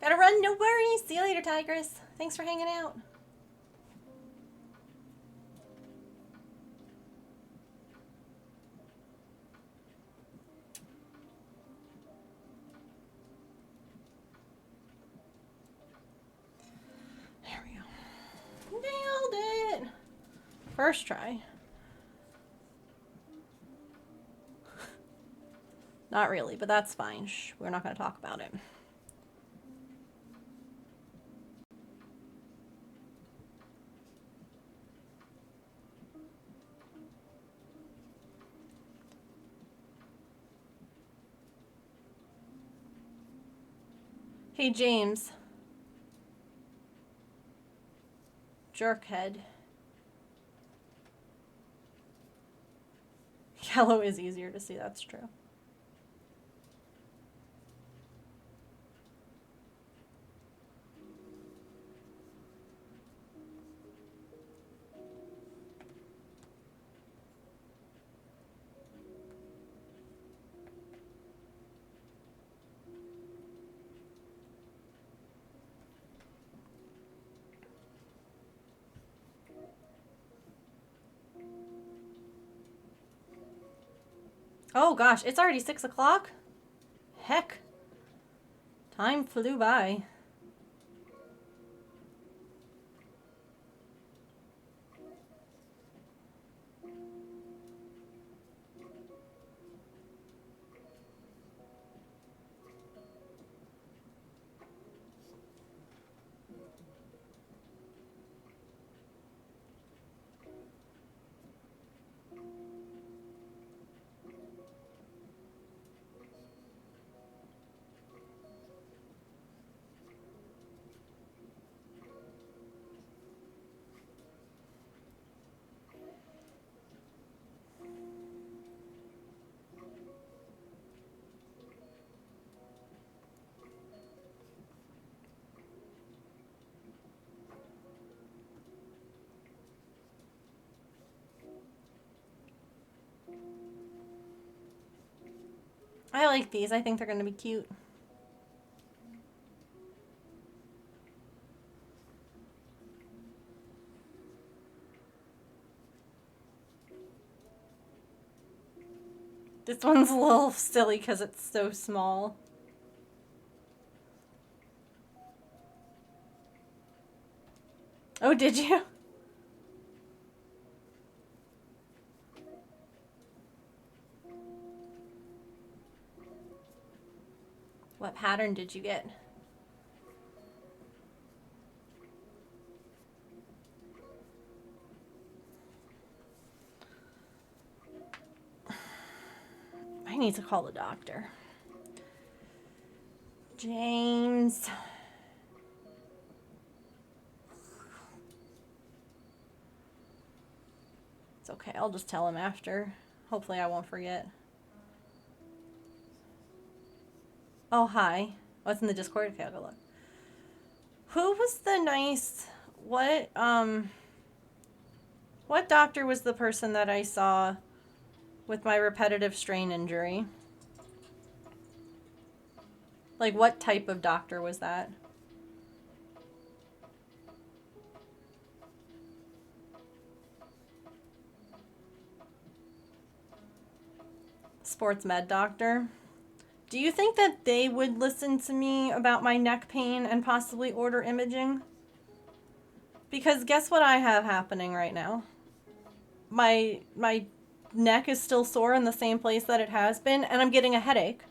Gotta run, no worries. See you later, Tigress. Thanks for hanging out. There we go. Nailed it. First try. Not really, but that's fine. Shh, we're not going to talk about it. Hey, James. Jerkhead. Yellow is easier to see, that's true. Oh gosh, it's already 6 o'clock? Heck. Time flew by. I like these. I think they're going to be cute. This one's a little silly because it's so small. Oh, did you? What pattern did you get? I need to call the doctor. James. It's okay. I'll just tell him after. Hopefully I won't forget. Oh, hi. Oh, it's in the Discord? Okay, I'll go look. Who was the nice... What doctor was the person that I saw with my repetitive strain injury? Like, what type of doctor was that? Sports med doctor? Do you think that they would listen to me about my neck pain and possibly order imaging? Because guess what I have happening right now? My neck is still sore in the same place that it has been, and I'm getting a headache.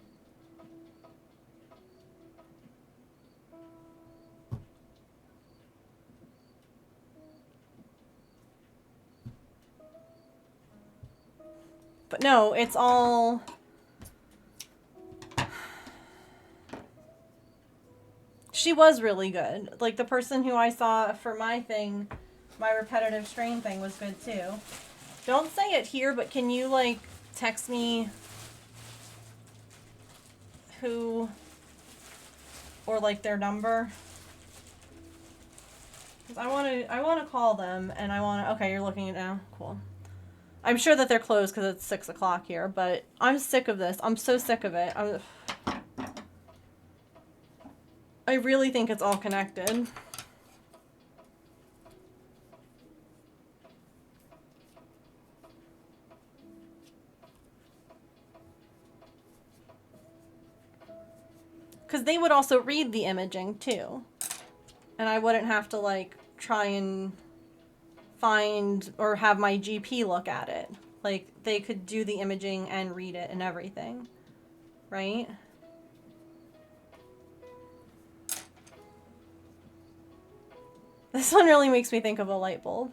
But no, it's all... She was really good. Like, the person who I saw for my thing, my repetitive strain thing, was good too. Don't say it here, but can you, like, text me who, or, like, their number? Because I want to call them, and I want to... Okay, you're looking at it now? Cool. I'm sure that they're closed because it's 6 o'clock here, but I'm sick of this. I'm so sick of it. I really think it's all connected. Because they would also read the imaging, too. And I wouldn't have to, like, try and find or have my GP look at it. Like, they could do the imaging and read it and everything. Right? This one really makes me think of a light bulb.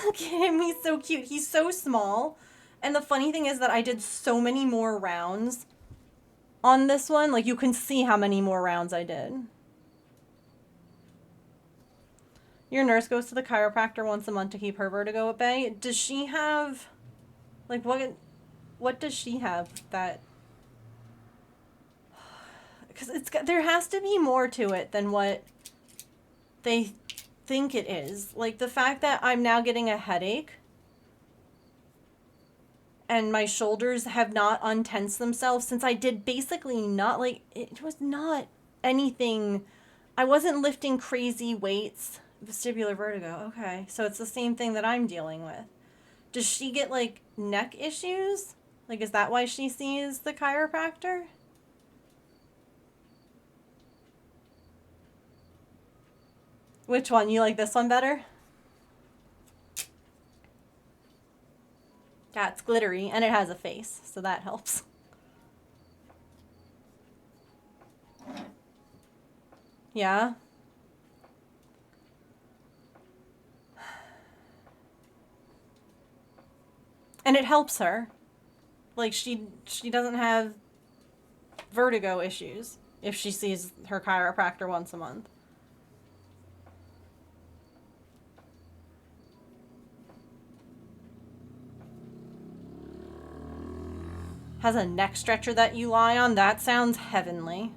Look at him, he's so cute. He's so small. And the funny thing is that I did so many more rounds on this one. Like, you can see how many more rounds I did. Your nurse goes to the chiropractor once a month to keep her vertigo at bay. Does she have... Like, what does she have that... Because there has to be more to it than what they think it is. Like, the fact that I'm now getting a headache and my shoulders have not untensed themselves since I did basically not, like, it was not anything. I wasn't lifting crazy weights. Vestibular vertigo. Okay. So it's the same thing that I'm dealing with. Does she get, like, neck issues? Like, is that why she sees the chiropractor? Which one? You like this one better? Yeah, it's glittery, and it has a face, so that helps. Yeah? And it helps her. Like, she doesn't have vertigo issues if she sees her chiropractor once a month. Has a neck stretcher that you lie on? That sounds heavenly.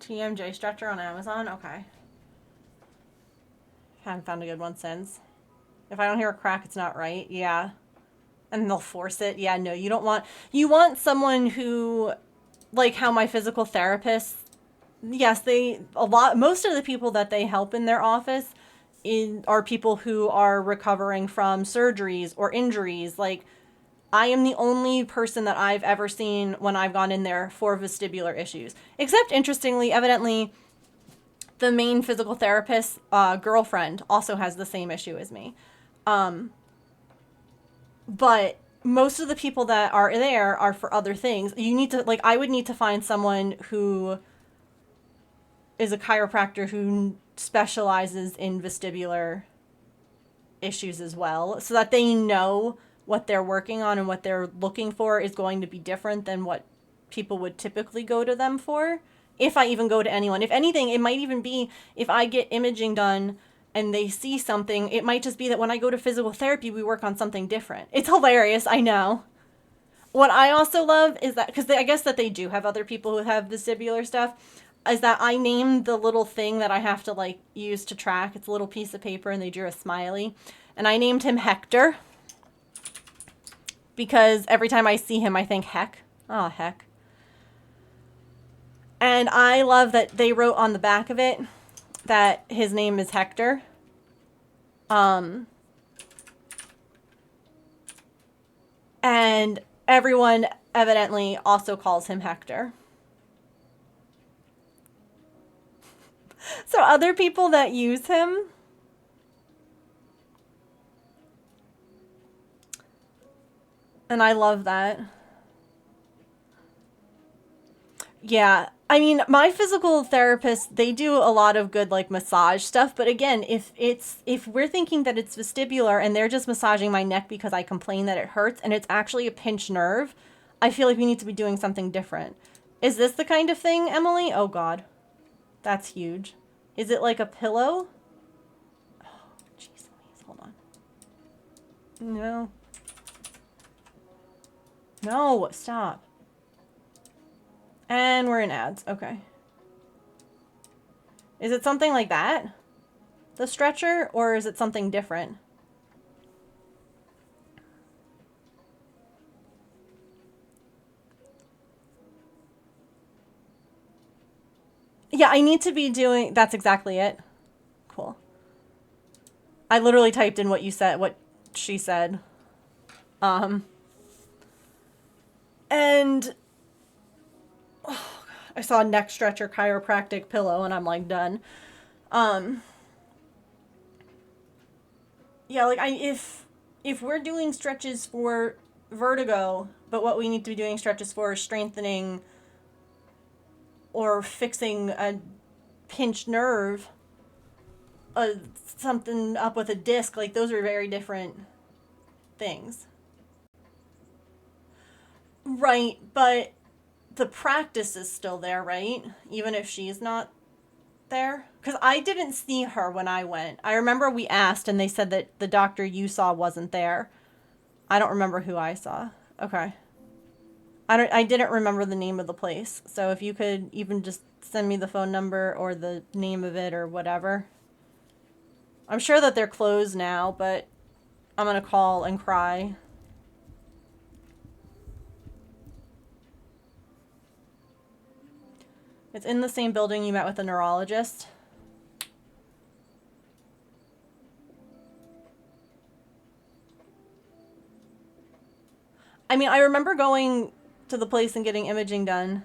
TMJ stretcher on Amazon? Okay. Haven't found a good one since. If I don't hear a crack, it's not right. Yeah. And they'll force it. Yeah, no, you don't want... You want someone who... Like how my physical therapist... Yes, most of the people that they help in their office are people who are recovering from surgeries or injuries. Like, I am the only person that I've ever seen when I've gone in there for vestibular issues. Except, interestingly, evidently, the main physical therapist's girlfriend also has the same issue as me. But most of the people that are there are for other things. You need to, like, I would need to find someone who is a chiropractor who specializes in vestibular issues as well, so that they know what they're working on and what they're looking for is going to be different than what people would typically go to them for. If I even go to anyone. If anything, it might even be if I get imaging done and they see something, it might just be that when I go to physical therapy, we work on something different. It's hilarious, I know. What I also love is that, because I guess that they do have other people who have vestibular stuff, is that I named the little thing that I have to, like, use to track. It's a little piece of paper and they drew a smiley. And I named him Hector. Because every time I see him, I think, heck. Oh, heck. And I love that they wrote on the back of it that his name is Hector. And everyone evidently also calls him Hector. So other people that use him, and I love that. Yeah. I mean, my physical therapist, they do a lot of good, like, massage stuff. But again, if we're thinking that it's vestibular and they're just massaging my neck because I complain that it hurts and it's actually a pinched nerve, I feel like we need to be doing something different. Is this the kind of thing, Emily? Oh, God. That's huge. Is it like a pillow? Oh, jeez Louise. Hold on. No. No, stop. And we're in ads. Okay. Is it something like that? The stretcher? Or is it something different? Yeah, I need to be doing... That's exactly it. Cool. I literally typed in what you said, what she said. And... Oh, I saw neck stretcher chiropractic pillow and I'm like, done. Yeah, like, if we're doing stretches for vertigo, but what we need to be doing stretches for is strengthening or fixing a pinched nerve, something up with a disc, like, those are very different things. Right, but the practice is still there, right? Even if she's not there? Because I didn't see her when I went. I remember we asked and they said that the doctor you saw wasn't there. I don't remember who I saw. Okay. I didn't remember the name of the place. So if you could even just send me the phone number or the name of it or whatever. I'm sure that they're closed now, but I'm going to call and cry. It's in the same building you met with the neurologist. I mean, I remember going to the place and getting imaging done.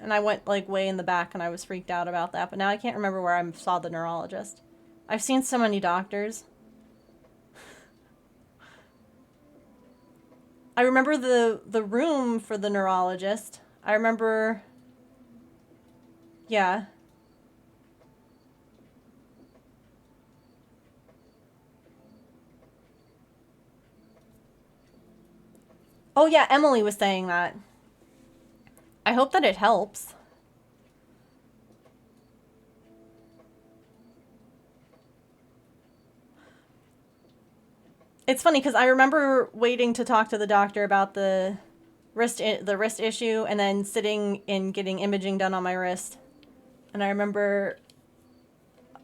And I went like way in the back and I was freaked out about that. But now I can't remember where I saw the neurologist. I've seen so many doctors. I remember the room for the neurologist. I remember, yeah. Oh yeah, Emily was saying that. I hope that it helps. It's funny because I remember waiting to talk to the doctor about the wrist issue, and then sitting and getting imaging done on my wrist. And I remember,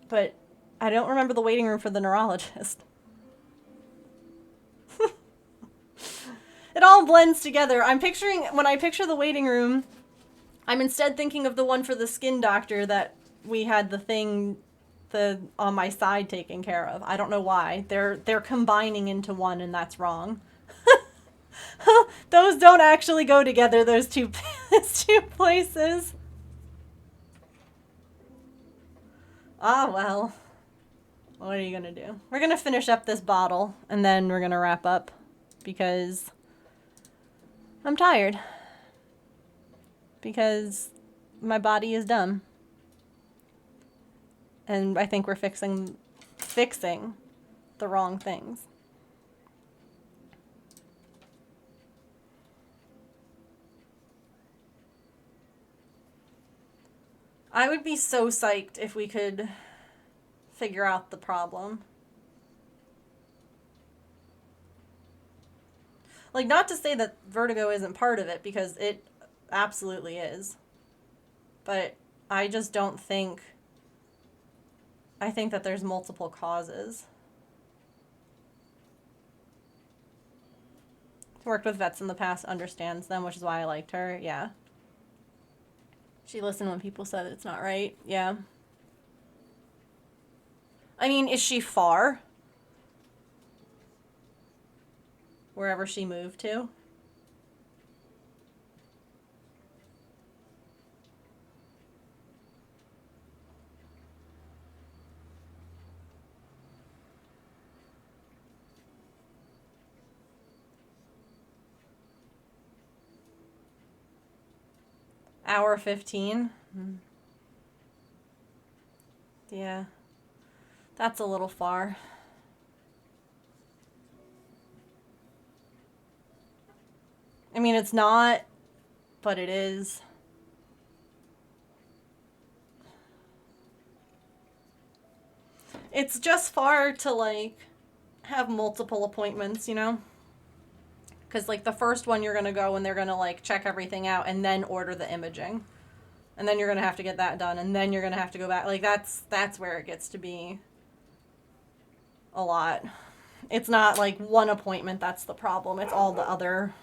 but I don't remember the waiting room for the neurologist. It all blends together. When I picture the waiting room, I'm instead thinking of the one for the skin doctor that we had on my side taken care of. I don't know why. They're combining into one, and that's wrong. Those don't actually go together, those two places. Ah, well. What are you gonna do? We're gonna finish up this bottle, and then we're gonna wrap up, because I'm tired. Because my body is dumb. And I think we're fixing the wrong things. I would be so psyched if we could figure out the problem. Like, not to say that vertigo isn't part of it, because it absolutely is. But I just don't think... I think that there's multiple causes. Worked with vets in the past, understands them, which is why I liked her. Yeah. She listened when people said it's not right. Yeah. I mean, is she far? Wherever she moved to? Hour 15? Yeah. That's a little far. I mean, it's not, but it is. It's just far to, like, have multiple appointments, you know? Because, like, the first one you're going to go and they're going to, like, check everything out and then order the imaging. And then you're going to have to get that done, and then you're going to have to go back. Like, that's where it gets to be a lot. It's not, like, one appointment that's the problem. It's all the other...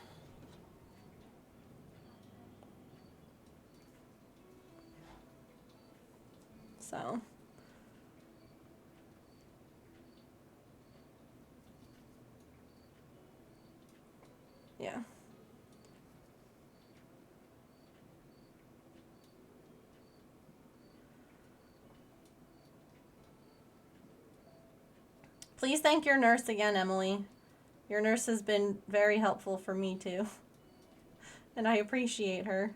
So... yeah. Please thank your nurse again, Emily. Your nurse has been very helpful for me, too. And I appreciate her.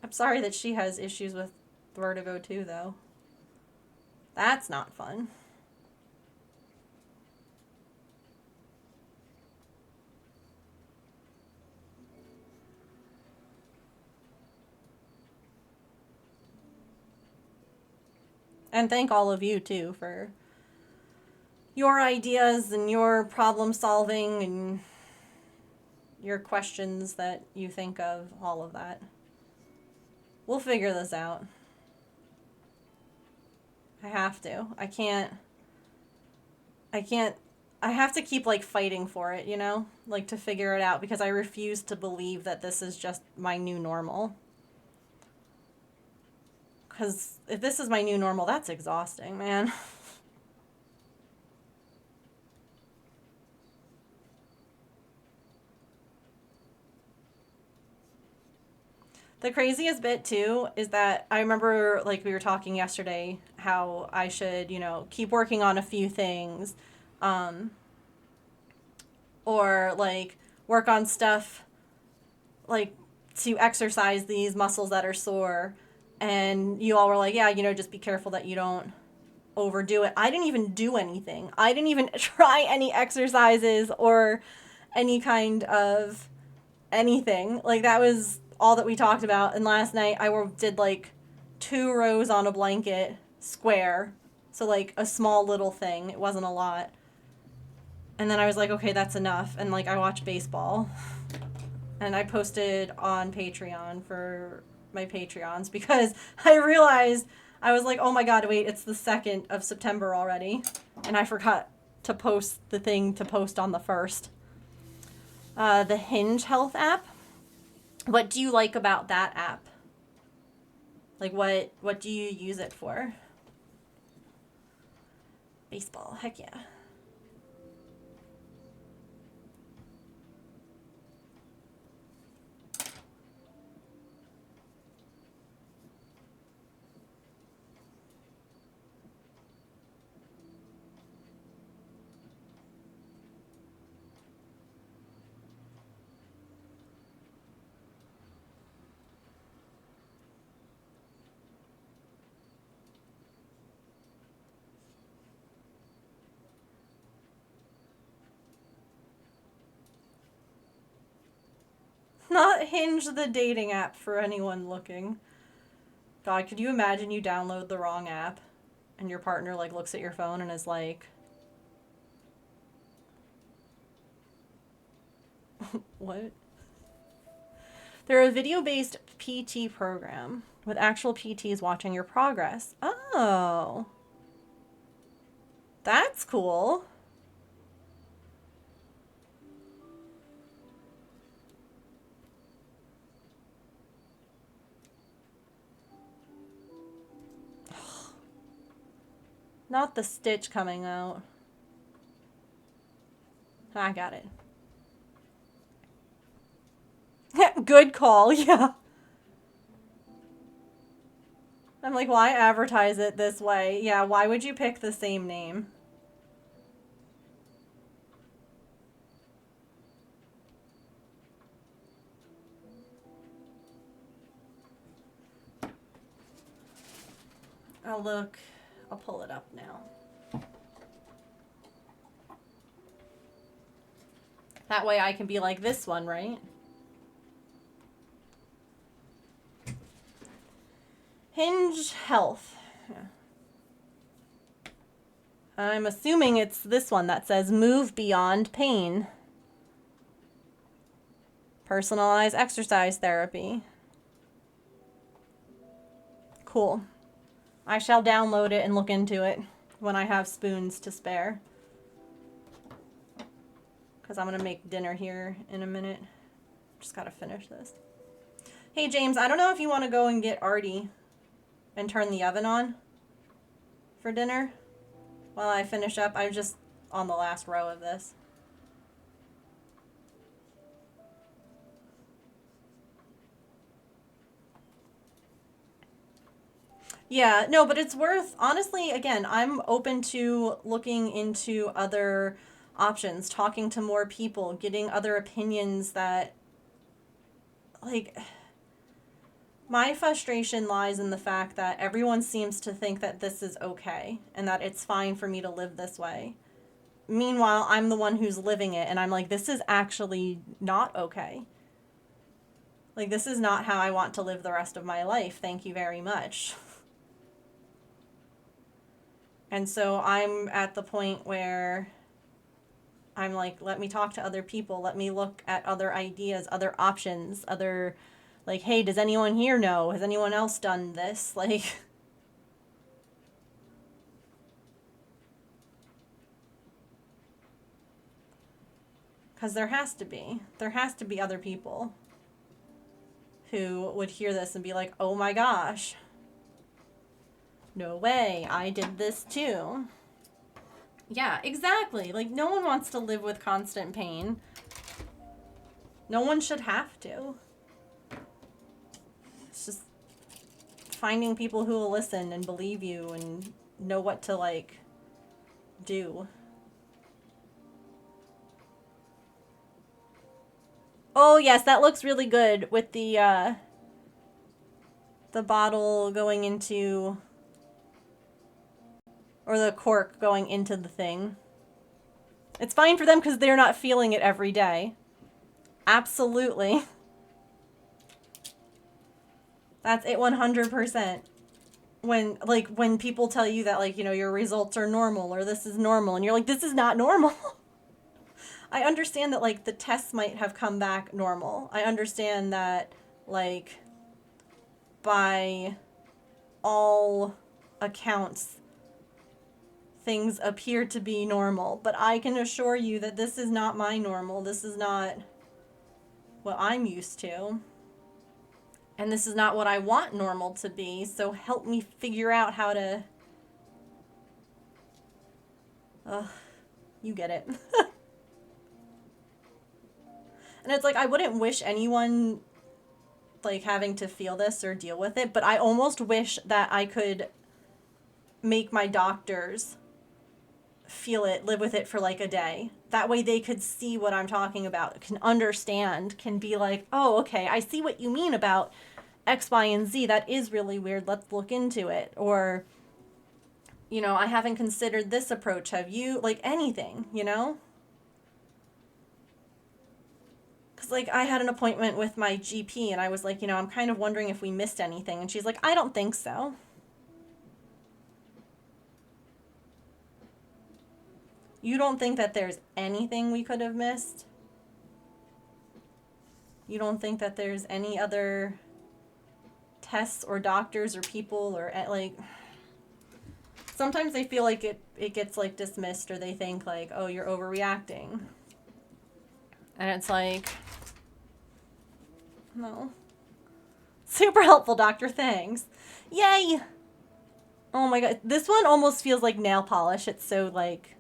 I'm sorry that she has issues with vertigo, too, though. That's not fun. And thank all of you, too, for your ideas and your problem solving and your questions that you think of, all of that. We'll figure this out. I have to. I have to keep, like, fighting for it, you know? Like, to figure it out, because I refuse to believe that this is just my new normal. Because if this is my new normal, that's exhausting, man. The craziest bit too is that I remember, like, we were talking yesterday how I should, you know, keep working on a few things, um, or like work on stuff like to exercise these muscles that are sore. And you all were like, yeah, you know, just be careful that you don't overdo it. I didn't even do anything. I didn't even try any exercises or any kind of anything. Like, that was all that we talked about. And last night did like 2 rows on a blanket square. So like a small little thing. It wasn't a lot. And then I was like, okay, that's enough. And like I watched baseball. And I posted on Patreon for my Patreons because I realized I was like, oh my god, wait, it's the 2nd of September already. And I forgot to post the thing to post on the 1st. The Hinge Health app. What do you like about that app? Like, what do you use it for? Baseball, heck yeah. Not Hinge, the dating app, for anyone looking. God, could you imagine you download the wrong app and your partner like looks at your phone and is like, what? They're a video-based PT program with actual PTs watching your progress. Oh. That's cool. Not the stitch coming out. I got it. Good call, yeah. I'm like, why advertise it this way? Yeah, why would you pick the same name? I'll pull it up now. That way I can be like this one, right? Hinge Health. Yeah. I'm assuming it's this one that says move beyond pain. Personalized exercise therapy. Cool. I shall download it and look into it when I have spoons to spare. Because I'm going to make dinner here in a minute. Just got to finish this. Hey, James, I don't know if you want to go and get Artie and turn the oven on for dinner while I finish up. I'm just on the last row of this. Yeah, no, but it's worth, honestly, again, I'm open to looking into other options, talking to more people, getting other opinions that, like, my frustration lies in the fact that everyone seems to think that this is okay and that it's fine for me to live this way. Meanwhile, I'm the one who's living it, and I'm like, this is actually not okay. Like, this is not how I want to live the rest of my life. Thank you very much. And so I'm at the point where I'm like, let me talk to other people. Let me look at other ideas, other options, other, like, hey, does anyone here know? Has anyone else done this? Like, because there has to be. There has to be other people who would hear this and be like, oh my gosh. No way, I did this too. Yeah, exactly. Like, no one wants to live with constant pain. No one should have to. finding people who will listen and believe you and know what to, like, do. Oh, yes, that looks really good with the bottle going into, or the cork going into the thing. It's fine for them because they're not feeling it every day. Absolutely. That's it 100%. When people tell you that, like, you know, your results are normal or this is normal, and you're like, this is not normal. I understand that, like, the tests might have come back normal. I understand that, like, by all accounts, things appear to be normal. But I can assure you that this is not my normal. This is not what I'm used to. And this is not what I want normal to be. So help me figure out how to... you get it. And it's like, I wouldn't wish anyone, like, having to feel this or deal with it, but I almost wish that I could make my doctors feel it, live with it for, like, a day. That way they could see what I'm talking about, can understand, can be like, oh, okay, I see what you mean about X, Y, and Z. That is really weird. Let's look into it. Or, you know, I haven't considered this approach. Have you? Like, anything, you know? Because, like, I had an appointment with my GP, and I was like, you know, I'm kind of wondering if we missed anything. And she's like, I don't think so. You don't think that there's anything we could have missed? You don't think that there's any other tests or doctors or people or, like... Sometimes they feel like it gets, like, dismissed, or they think, like, oh, you're overreacting. And it's like... No. Super helpful, doctor. Thanks. Yay! Oh my god. This one almost feels like nail polish. It's so, like,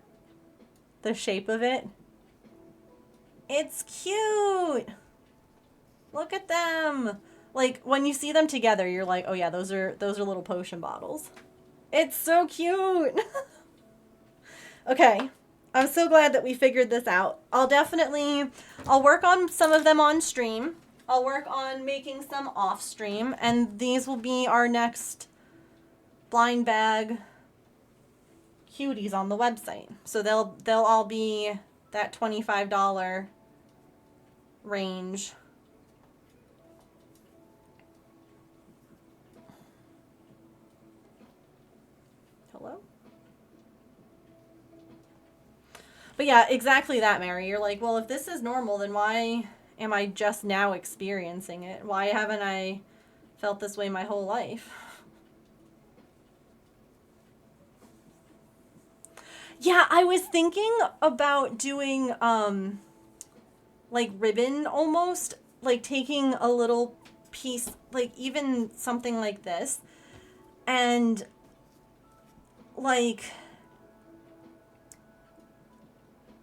the shape of it. It's cute! Look at them! Like, when you see them together, you're like, oh yeah, those are little potion bottles. It's so cute! Okay. I'm so glad that we figured this out. I'll work on some of them on stream. I'll work on making some off stream, and these will be our next blind bag cuties on the website. So they'll all be that $25 range. Hello? But yeah, exactly that, Mary. You're like, well, if this is normal, then why am I just now experiencing it? Why haven't I felt this way my whole life? Yeah, I was thinking about doing, like, ribbon almost. Like, taking a little piece, like, even something like this, and, like...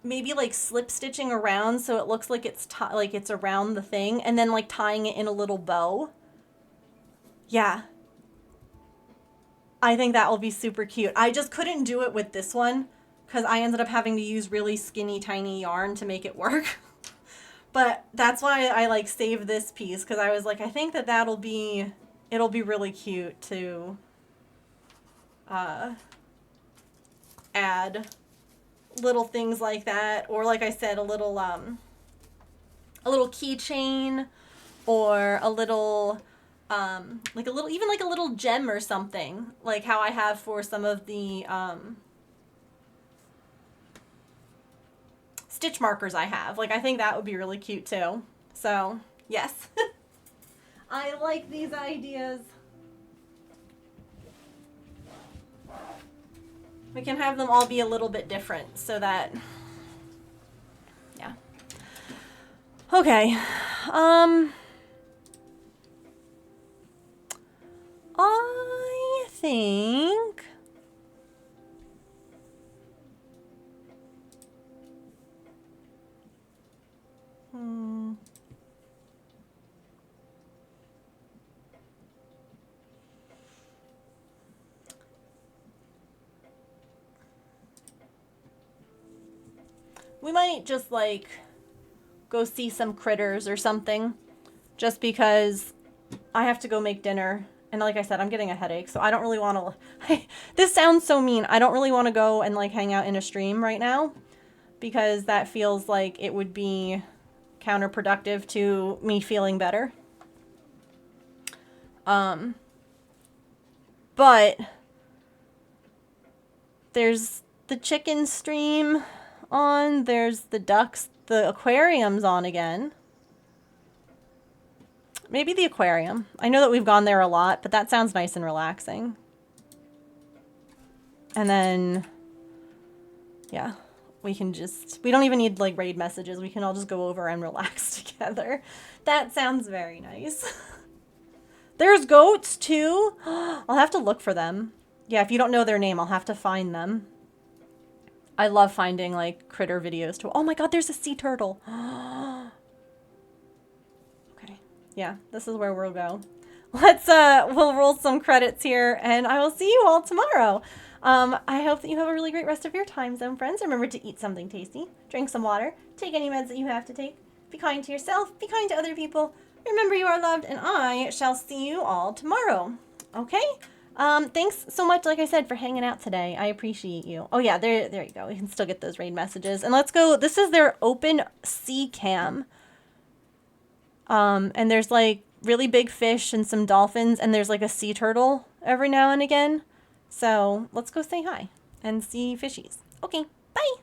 maybe like slip stitching around so it looks like it's like it's around the thing, and then like tying it in a little bow. Yeah. I think that will be super cute. I just couldn't do it with this one because I ended up having to use really skinny tiny yarn to make it work. But that's why I like saved this piece, because I was like, I think that it'll be really cute to add little things like that, or like I said, a little keychain, or a little like a little, even like a little gem or something, like how I have for some of the stitch markers I have. Like, I think that would be really cute too. So yes. I like these ideas. We can have them all be a little bit different so that, yeah. Okay. I think we might just like go see some critters or something, just because I have to go make dinner. And like I said, I'm getting a headache, so I don't really want to... This sounds so mean. I don't really want to go and like hang out in a stream right now, because that feels like it would be counterproductive to me feeling better. But there's the chicken stream on, there's the ducks, the aquarium's on again. Maybe the aquarium. I know that we've gone there a lot, but that sounds nice and relaxing. And then, yeah, we can just, we don't even need like raid messages. We can all just go over and relax together. That sounds very nice. There's goats too. I'll have to look for them. Yeah, if you don't know their name, I'll have to find them. I love finding like critter videos too. Oh my god, there's a sea turtle. Yeah, this is where we'll go. We'll roll some credits here, and I will see you all tomorrow. I hope that you have a really great rest of your time zone, friends. Remember to eat something tasty, drink some water, take any meds that you have to take, be kind to yourself, be kind to other people. Remember you are loved, and I shall see you all tomorrow. Okay? Thanks so much, like I said, for hanging out today. I appreciate you. Oh yeah, there you go. We can still get those raid messages. And let's go. This is their open sea cam. And there's like really big fish and some dolphins, and there's like a sea turtle every now and again. So let's go say hi and see fishies. Okay, bye.